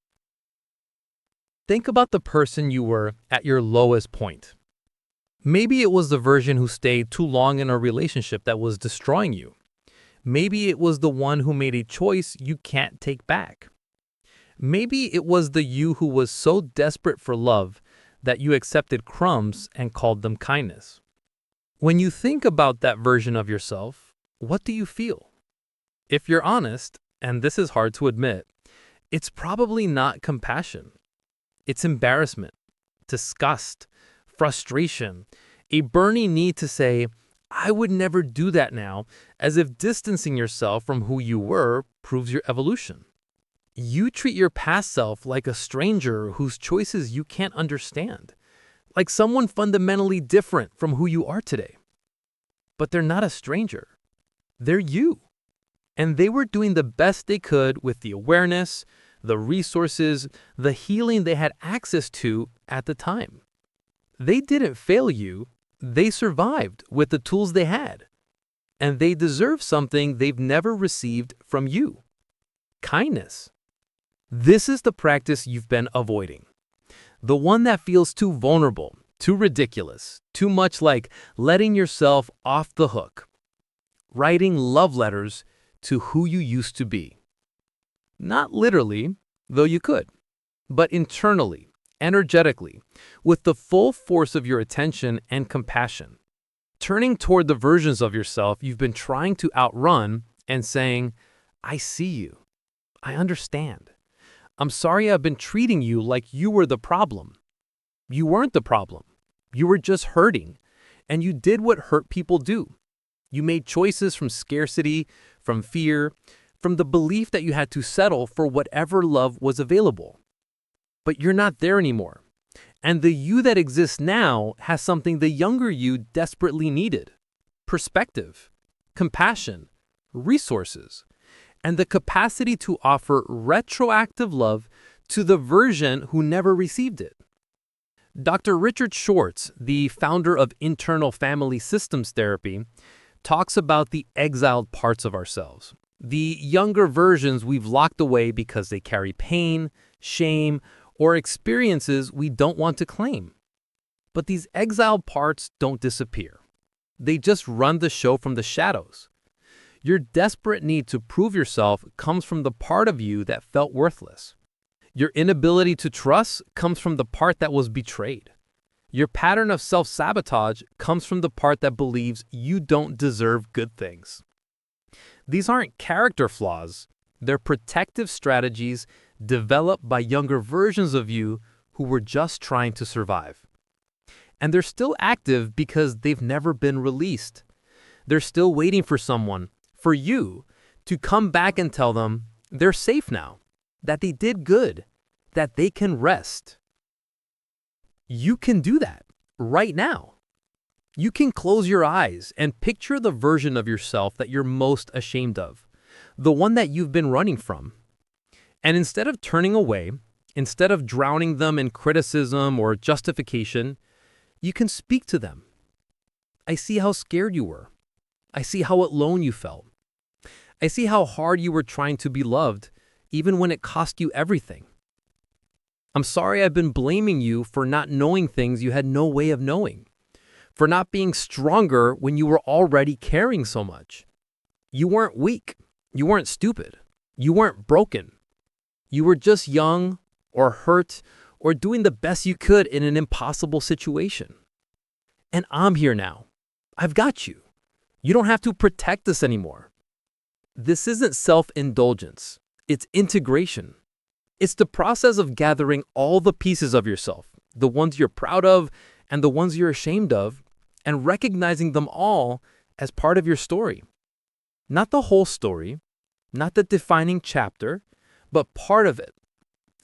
Think about the person you were at your lowest point. Maybe it was the version who stayed too long in a relationship that was destroying you. Maybe it was the one who made a choice you can't take back. Maybe it was the you who was so desperate for love that you accepted crumbs and called them kindness. When you think about that version of yourself, what do you feel? If you're honest, and this is hard to admit, it's probably not compassion. It's embarrassment, disgust, frustration, a burning need to say, I would never do that now, as if distancing yourself from who you were proves your evolution. You treat your past self like a stranger whose choices you can't understand, like someone fundamentally different from who you are today. But they're not a stranger. They're you. And they were doing the best they could with the awareness, the resources, the healing they had access to at the time. They didn't fail you. They survived with the tools they had. And they deserve something they've never received from you. Kindness. This is the practice you've been avoiding. The one that feels too vulnerable, too ridiculous, too much like letting yourself off the hook. Writing love letters to who you used to be. Not literally, though you could, but internally, energetically, with the full force of your attention and compassion. Turning toward the versions of yourself you've been trying to outrun and saying, I see you. I understand. I'm sorry I've been treating you like you were the problem. You weren't the problem. You were just hurting, and you did what hurt people do. You made choices from scarcity, from fear, from the belief that you had to settle for whatever love was available. But you're not there anymore. And the you that exists now has something the younger you desperately needed: perspective, compassion, resources, and the capacity to offer retroactive love to the version who never received it. Dr. Richard Schwartz, the founder of internal family systems therapy, talks about the exiled parts of ourselves, the younger versions we've locked away because they carry pain, shame, or experiences we don't want to claim. But these exiled parts don't disappear. They just run the show from the shadows. Your desperate need to prove yourself comes from the part of you that felt worthless. Your inability to trust comes from the part that was betrayed. Your pattern of self-sabotage comes from the part that believes you don't deserve good things. These aren't character flaws. They're protective strategies developed by younger versions of you who were just trying to survive. And they're still active because they've never been released. They're still waiting for someone, for you, to come back and tell them they're safe now, that they did good, that they can rest. You can do that right now. You can close your eyes and picture the version of yourself that you're most ashamed of, the one that you've been running from. And instead of turning away, instead of drowning them in criticism or justification, you can speak to them. I see how scared you were. I see how alone you felt. I see how hard you were trying to be loved, even when it cost you everything. I'm sorry I've been blaming you for not knowing things you had no way of knowing, for not being stronger when you were already caring so much. You weren't weak. You weren't stupid. You weren't broken. You were just young or hurt or doing the best you could in an impossible situation. And I'm here now. I've got you. You don't have to protect us anymore. This isn't self-indulgence. It's integration. It's the process of gathering all the pieces of yourself, the ones you're proud of and the ones you're ashamed of, and recognizing them all as part of your story. Not the whole story, not the defining chapter, but part of it,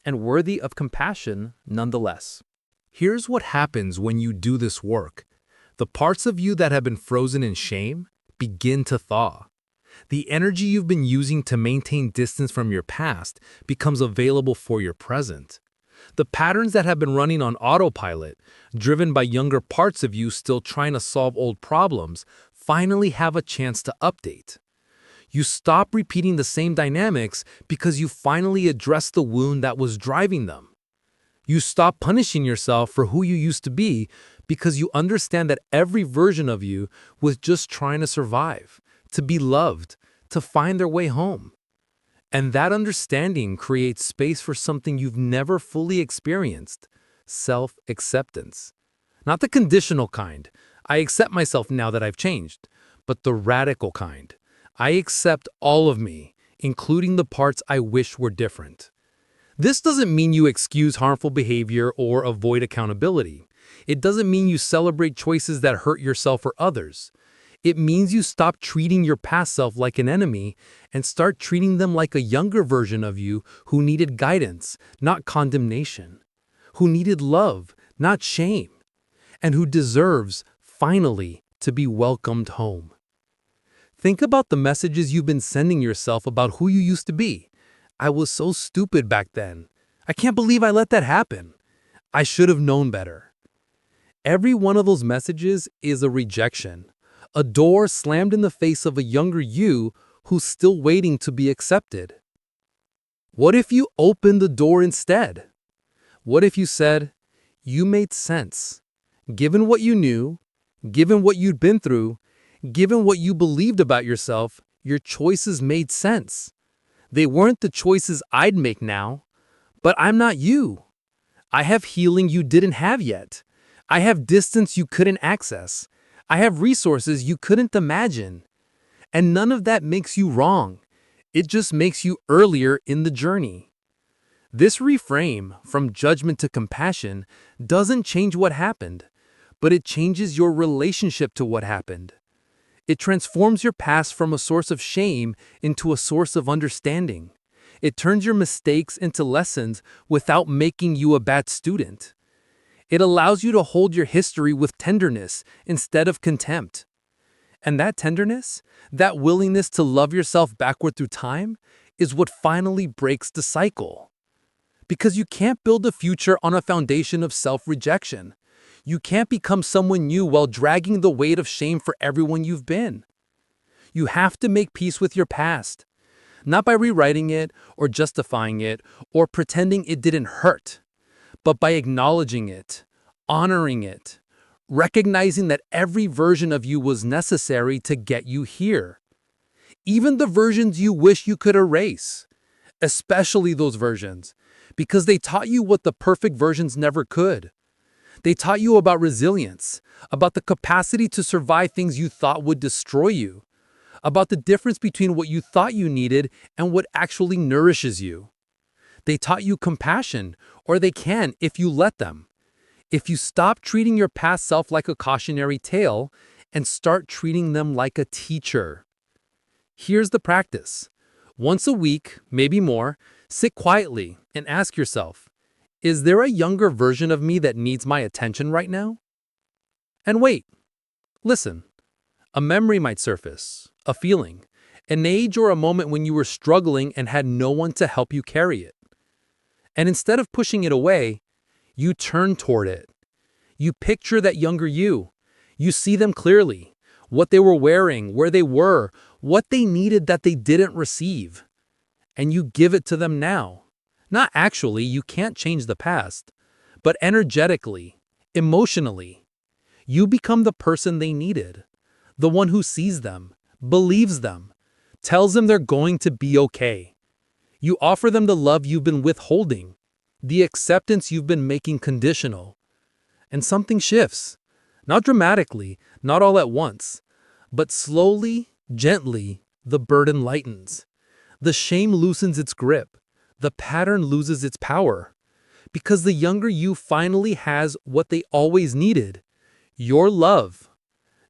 and worthy of compassion nonetheless. Here's what happens when you do this work. The parts of you that have been frozen in shame begin to thaw. The energy you've been using to maintain distance from your past becomes available for your present. The patterns that have been running on autopilot, driven by younger parts of you still trying to solve old problems, finally have a chance to update. You stop repeating the same dynamics because you finally address the wound that was driving them. You stop punishing yourself for who you used to be because you understand that every version of you was just trying to survive, to be loved, to find their way home. And that understanding creates space for something you've never fully experienced: self-acceptance. Not the conditional kind, I accept myself now that I've changed, but the radical kind. I accept all of me, including the parts I wish were different. This doesn't mean you excuse harmful behavior or avoid accountability. It doesn't mean you celebrate choices that hurt yourself or others. It means you stop treating your past self like an enemy and start treating them like a younger version of you who needed guidance, not condemnation, who needed love, not shame, and who deserves, finally, to be welcomed home. Think about the messages you've been sending yourself about who you used to be. I was so stupid back then. I can't believe I let that happen. I should have known better. Every one of those messages is a rejection, a door slammed in the face of a younger you who's still waiting to be accepted. What if you opened the door instead? What if you said, you made sense. Given what you knew, given what you'd been through, given what you believed about yourself, your choices made sense. They weren't the choices I'd make now. But I'm not you. I have healing you didn't have yet. I have distance you couldn't access. I have resources you couldn't imagine. And none of that makes you wrong. It just makes you earlier in the journey. This reframe from judgment to compassion doesn't change what happened, but it changes your relationship to what happened. It transforms your past from a source of shame into a source of understanding. It turns your mistakes into lessons without making you a bad student. It allows you to hold your history with tenderness instead of contempt. And that tenderness, that willingness to love yourself backward through time, is what finally breaks the cycle. Because you can't build a future on a foundation of self-rejection. You can't become someone new while dragging the weight of shame for everyone you've been. You have to make peace with your past. Not by rewriting it or justifying it or pretending it didn't hurt, but by acknowledging it, honoring it, recognizing that every version of you was necessary to get you here. Even the versions you wish you could erase, especially those versions, because they taught you what the perfect versions never could. They taught you about resilience, about the capacity to survive things you thought would destroy you, about the difference between what you thought you needed and what actually nourishes you. They taught you compassion, or they can if you let them. If you stop treating your past self like a cautionary tale and start treating them like a teacher. Here's the practice. Once a week, maybe more, sit quietly and ask yourself, is there a younger version of me that needs my attention right now? And wait, listen. A memory might surface, a feeling, an age or a moment when you were struggling and had no one to help you carry it. And instead of pushing it away, you turn toward it. You picture that younger you. You see them clearly, what they were wearing, where they were, what they needed that they didn't receive. And you give it to them now. Not actually, you can't change the past, but energetically, emotionally. You become the person they needed. The one who sees them, believes them, tells them they're going to be okay. You offer them the love you've been withholding, the acceptance you've been making conditional. And something shifts. Not dramatically, not all at once, but slowly, gently, the burden lightens. The shame loosens its grip. The pattern loses its power. Because the younger you finally has what they always needed, your love.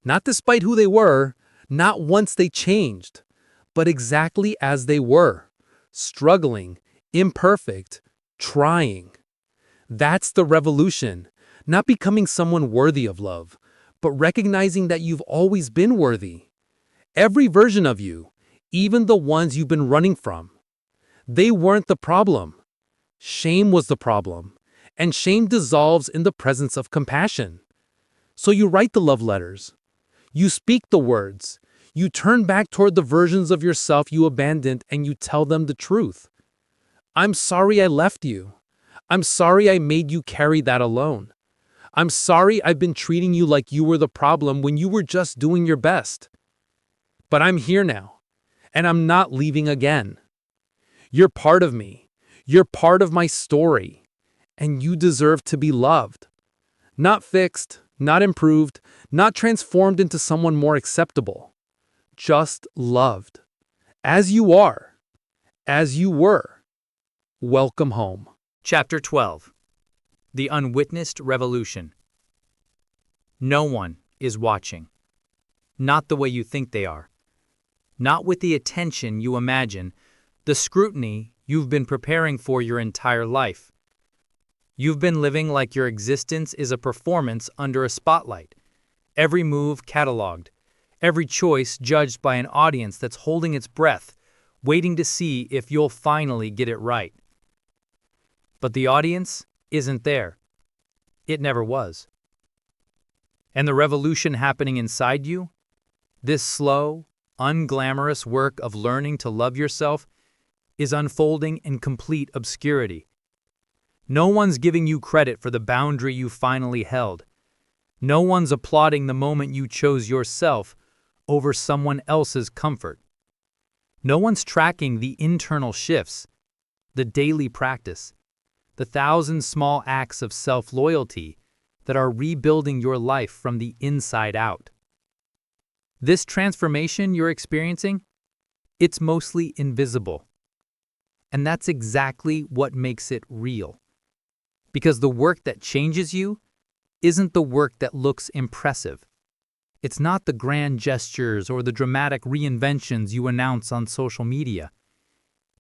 Not despite who they were, not once they changed, but exactly as they were, struggling, imperfect, trying. That's the revolution, not becoming someone worthy of love, but recognizing that you've always been worthy. Every version of you, even the ones you've been running from. They weren't the problem. Shame was the problem, and shame dissolves in the presence of compassion. So you write the love letters. You speak the words. You turn back toward the versions of yourself you abandoned and you tell them the truth. I'm sorry I left you. I'm sorry I made you carry that alone. I'm sorry I've been treating you like you were the problem when you were just doing your best. But I'm here now, and I'm not leaving again. You're part of me. You're part of my story, and you deserve to be loved. Not fixed, not improved, not transformed into someone more acceptable. Just loved. As you are. As you were. Welcome home. Chapter 12. The Unwitnessed Revolution. No one is watching. Not the way you think they are. Not with the attention you imagine, the scrutiny you've been preparing for your entire life. You've been living like your existence is a performance under a spotlight, every move cataloged, every choice judged by an audience that's holding its breath, waiting to see if you'll finally get it right. But the audience isn't there. It never was. And the revolution happening inside you, this slow, unglamorous work of learning to love yourself, is unfolding in complete obscurity. No one's giving you credit for the boundary you finally held. No one's applauding the moment you chose yourself over someone else's comfort. No one's tracking the internal shifts, the daily practice, the 1,000 small acts of self-loyalty that are rebuilding your life from the inside out. This transformation you're experiencing, it's mostly invisible. And that's exactly what makes it real. Because the work that changes you isn't the work that looks impressive. It's not the grand gestures or the dramatic reinventions you announce on social media.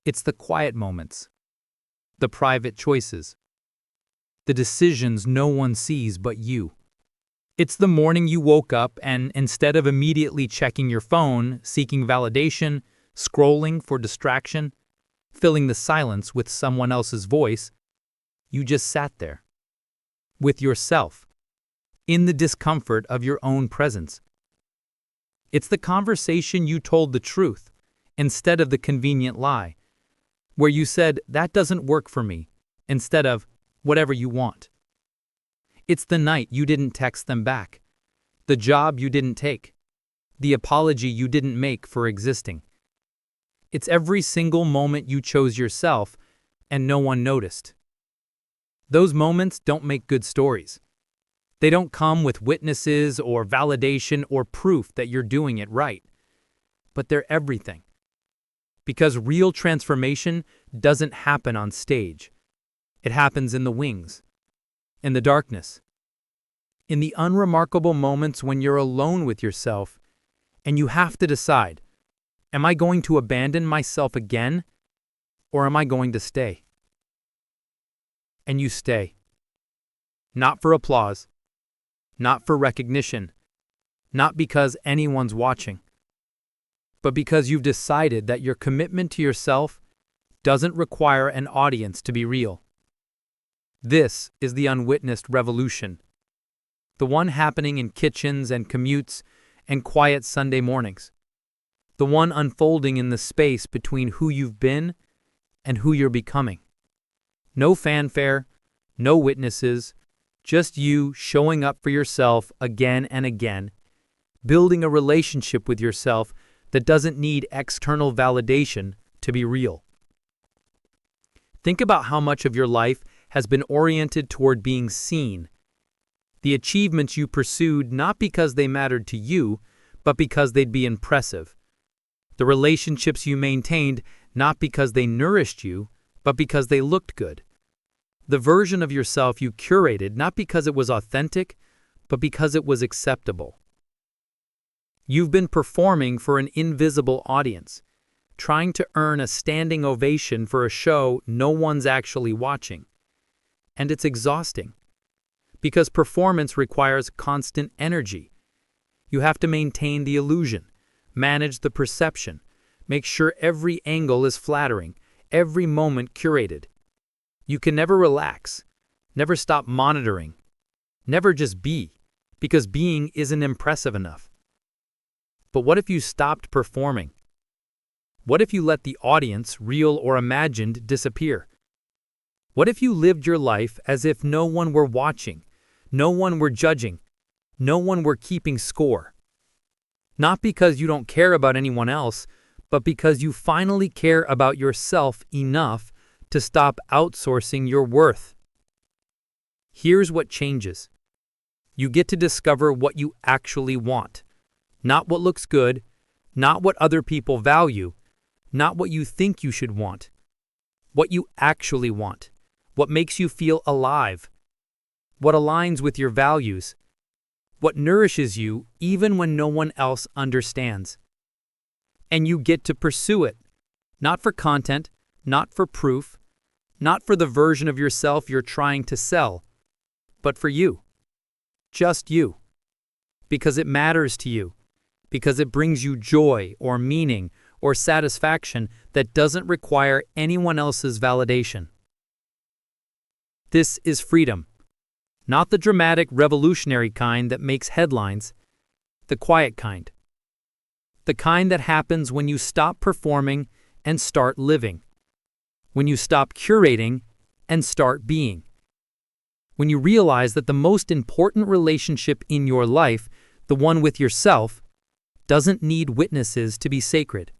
It's the quiet moments, the private choices, the decisions no one sees but you. It's the morning you woke up and instead of immediately checking your phone, seeking validation, scrolling for distraction, filling the silence with someone else's voice, you just sat there, with yourself, in the discomfort of your own presence. It's the conversation you told the truth, instead of the convenient lie, where you said, "That doesn't work for me," instead of, "Whatever you want." It's the night you didn't text them back, the job you didn't take, the apology you didn't make for existing. It's every single moment you chose yourself and no one noticed. Those moments don't make good stories. They don't come with witnesses or validation or proof that you're doing it right. But they're everything. Because real transformation doesn't happen on stage. It happens in the wings, in the darkness, in the unremarkable moments when you're alone with yourself and you have to decide, am I going to abandon myself again or am I going to stay? And you stay. Not for applause, not for recognition, not because anyone's watching, but because you've decided that your commitment to yourself doesn't require an audience to be real. This is the unwitnessed revolution, the one happening in kitchens and commutes and quiet Sunday mornings, the one unfolding in the space between who you've been and who you're becoming. No fanfare, no witnesses, just you showing up for yourself again and again, building a relationship with yourself that doesn't need external validation to be real. Think about how much of your life has been oriented toward being seen. The achievements you pursued not because they mattered to you, but because they'd be impressive. The relationships you maintained not because they nourished you, but because they looked good. The version of yourself you curated not because it was authentic, but because it was acceptable. You've been performing for an invisible audience, trying to earn a standing ovation for a show no one's actually watching. And it's exhausting, because performance requires constant energy. You have to maintain the illusion, manage the perception, make sure every angle is flattering, every moment curated. You can never relax, never stop monitoring, never just be, because being isn't impressive enough. But what if you stopped performing? What if you let the audience, real or imagined, disappear? What if you lived your life as if no one were watching, no one were judging, no one were keeping score? Not because you don't care about anyone else, but because you finally care about yourself enough to stop outsourcing your worth. Here's what changes. You get to discover what you actually want. Not what looks good, not what other people value, not what you think you should want. What you actually want. What makes you feel alive. What aligns with your values. What nourishes you even when no one else understands. And you get to pursue it. Not for content, not for proof, not for the version of yourself you're trying to sell, but for you. Just you. Because it matters to you. Because it brings you joy or meaning or satisfaction that doesn't require anyone else's validation. This is freedom. Not the dramatic, revolutionary kind that makes headlines, the quiet kind. The kind that happens when you stop performing and start living. When you stop curating and start being. When you realize that the most important relationship in your life, the one with yourself, doesn't need witnesses to be sacred.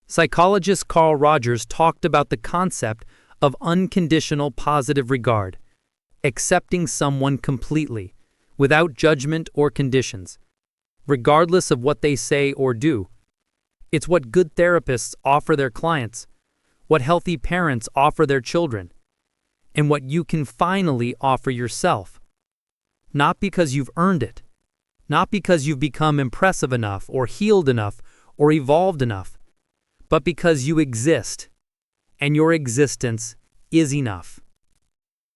Psychologist Carl Rogers talked about the concept of unconditional positive regard, accepting someone completely, without judgment or conditions, regardless of what they say or do. It's what good therapists offer their clients, what healthy parents offer their children, and what you can finally offer yourself. Not because you've earned it, not because you've become impressive enough or healed enough or evolved enough, but because you exist, and your existence is enough.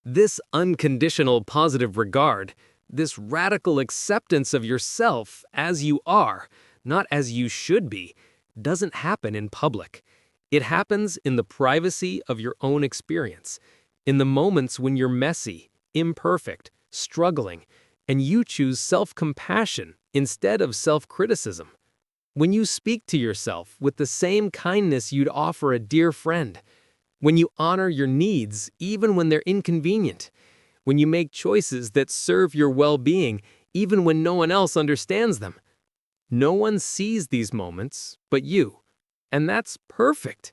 This unconditional positive regard, this radical acceptance of yourself as you are, not as you should be, doesn't happen in public. It happens in the privacy of your own experience, in the moments when you're messy, imperfect, struggling, and you choose self-compassion instead of self-criticism. When you speak to yourself with the same kindness you'd offer a dear friend, when you honor your needs even when they're inconvenient, when you make choices that serve your well-being even when no one else understands them. No one sees these moments but you, and that's perfect,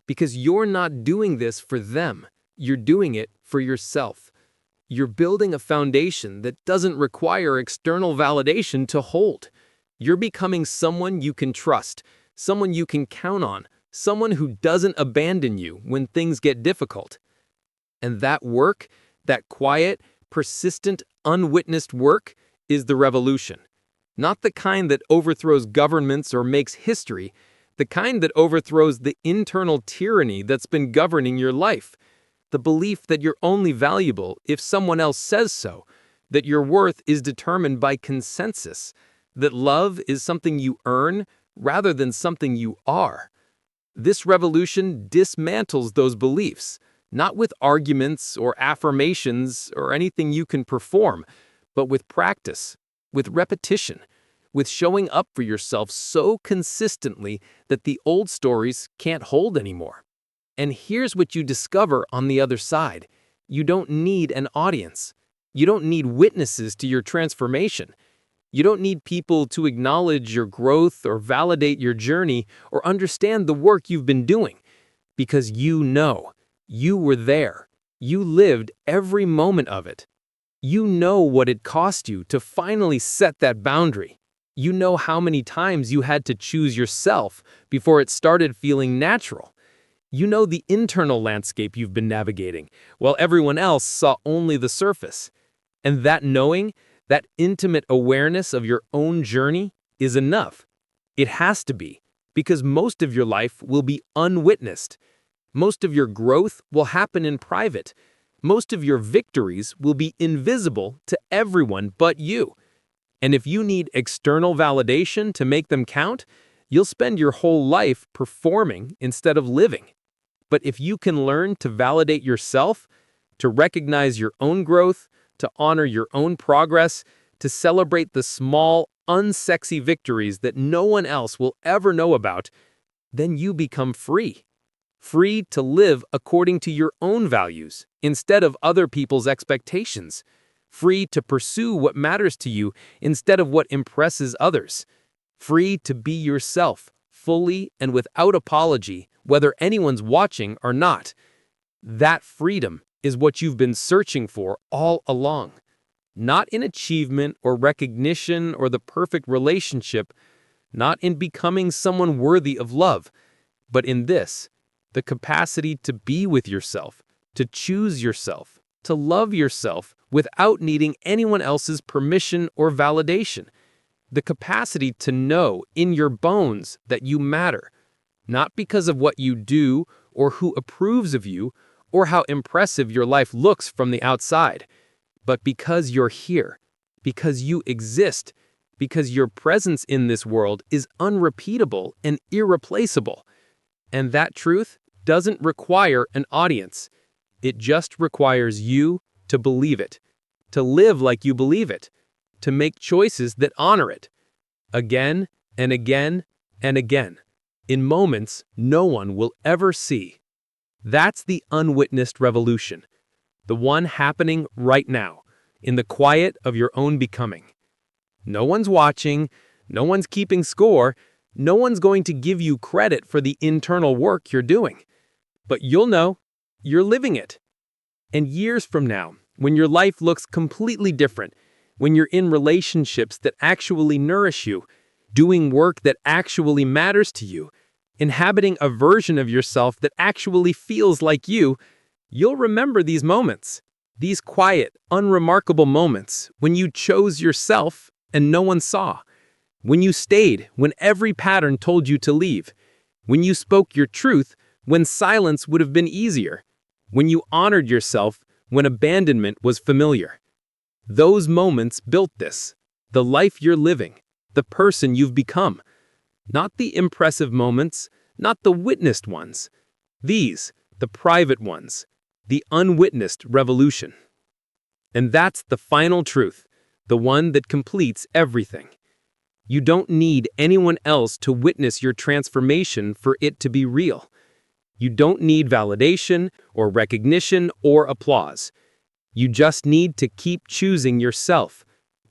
because you're not doing this for them, you're doing it for yourself. You're building a foundation that doesn't require external validation to hold. You're becoming someone you can trust, someone you can count on, someone who doesn't abandon you when things get difficult. And that work, that quiet, persistent, unwitnessed work, is the revolution. Not the kind that overthrows governments or makes history, the kind that overthrows the internal tyranny that's been governing your life. The belief that you're only valuable if someone else says so, that your worth is determined by consensus, that love is something you earn rather than something you are. This revolution dismantles those beliefs, not with arguments or affirmations or anything you can perform, but with practice, with repetition, with showing up for yourself so consistently that the old stories can't hold anymore. And here's what you discover on the other side. You don't need an audience. You don't need witnesses to your transformation. You don't need people to acknowledge your growth or validate your journey or understand the work you've been doing. Because you know, you were there. You lived every moment of it. You know what it cost you to finally set that boundary. You know how many times you had to choose yourself before it started feeling natural. You know the internal landscape you've been navigating, while everyone else saw only the surface. And that knowing, that intimate awareness of your own journey is enough. It has to be, because most of your life will be unwitnessed. Most of your growth will happen in private. Most of your victories will be invisible to everyone but you. And if you need external validation to make them count, you'll spend your whole life performing instead of living. But if you can learn to validate yourself, to recognize your own growth, to honor your own progress, to celebrate the small, unsexy victories that no one else will ever know about, then you become free. Free to live according to your own values instead of other people's expectations. Free to pursue what matters to you instead of what impresses others. Free to be yourself, fully and without apology, whether anyone's watching or not. That freedom is what you've been searching for all along. Not in achievement or recognition or the perfect relationship, not in becoming someone worthy of love, but in this, the capacity to be with yourself, to choose yourself, to love yourself without needing anyone else's permission or validation. The capacity to know in your bones that you matter, not because of what you do or who approves of you or how impressive your life looks from the outside, but because you're here, because you exist, because your presence in this world is unrepeatable and irreplaceable. And that truth doesn't require an audience. It just requires you to believe it, to live like you believe it, to make choices that honor it, again and again and again, in moments no one will ever see. That's the unwitnessed revolution, the one happening right now, in the quiet of your own becoming. No one's watching, no one's keeping score, No one's going to give you credit for the internal work you're doing. But you'll know you're living it. And years from now, when your life looks completely different, when you're in relationships that actually nourish you, doing work that actually matters to you, inhabiting a version of yourself that actually feels like you, you'll remember these moments, these quiet, unremarkable moments when you chose yourself and no one saw, when you stayed when every pattern told you to leave, when you spoke your truth when silence would have been easier, when you honored yourself when abandonment was familiar. Those moments built this, the life you're living, the person you've become. Not the impressive moments, not the witnessed ones. These, the private ones, the unwitnessed revolution. And that's the final truth, the one that completes everything. You don't need anyone else to witness your transformation for it to be real. You don't need validation or recognition or applause. You just need to keep choosing yourself,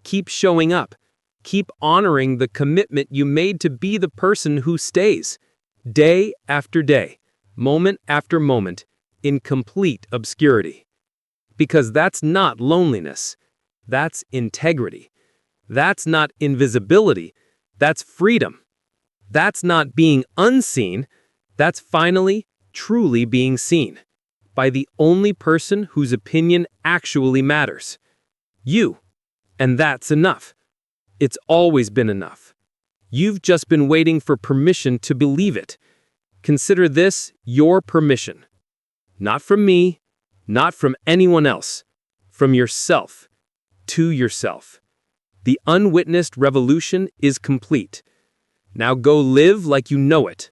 keep showing up, keep honoring the commitment you made to be the person who stays, day after day, moment after moment, in complete obscurity. Because that's not loneliness, that's integrity. That's not invisibility, that's freedom. That's not being unseen, that's finally, truly being seen by the only person whose opinion actually matters. You. And that's enough. It's always been enough. You've just been waiting for permission to believe it. Consider this your permission. Not from me, not from anyone else. From yourself, to yourself. The unwitnessed revolution is complete. Now go live like you know it.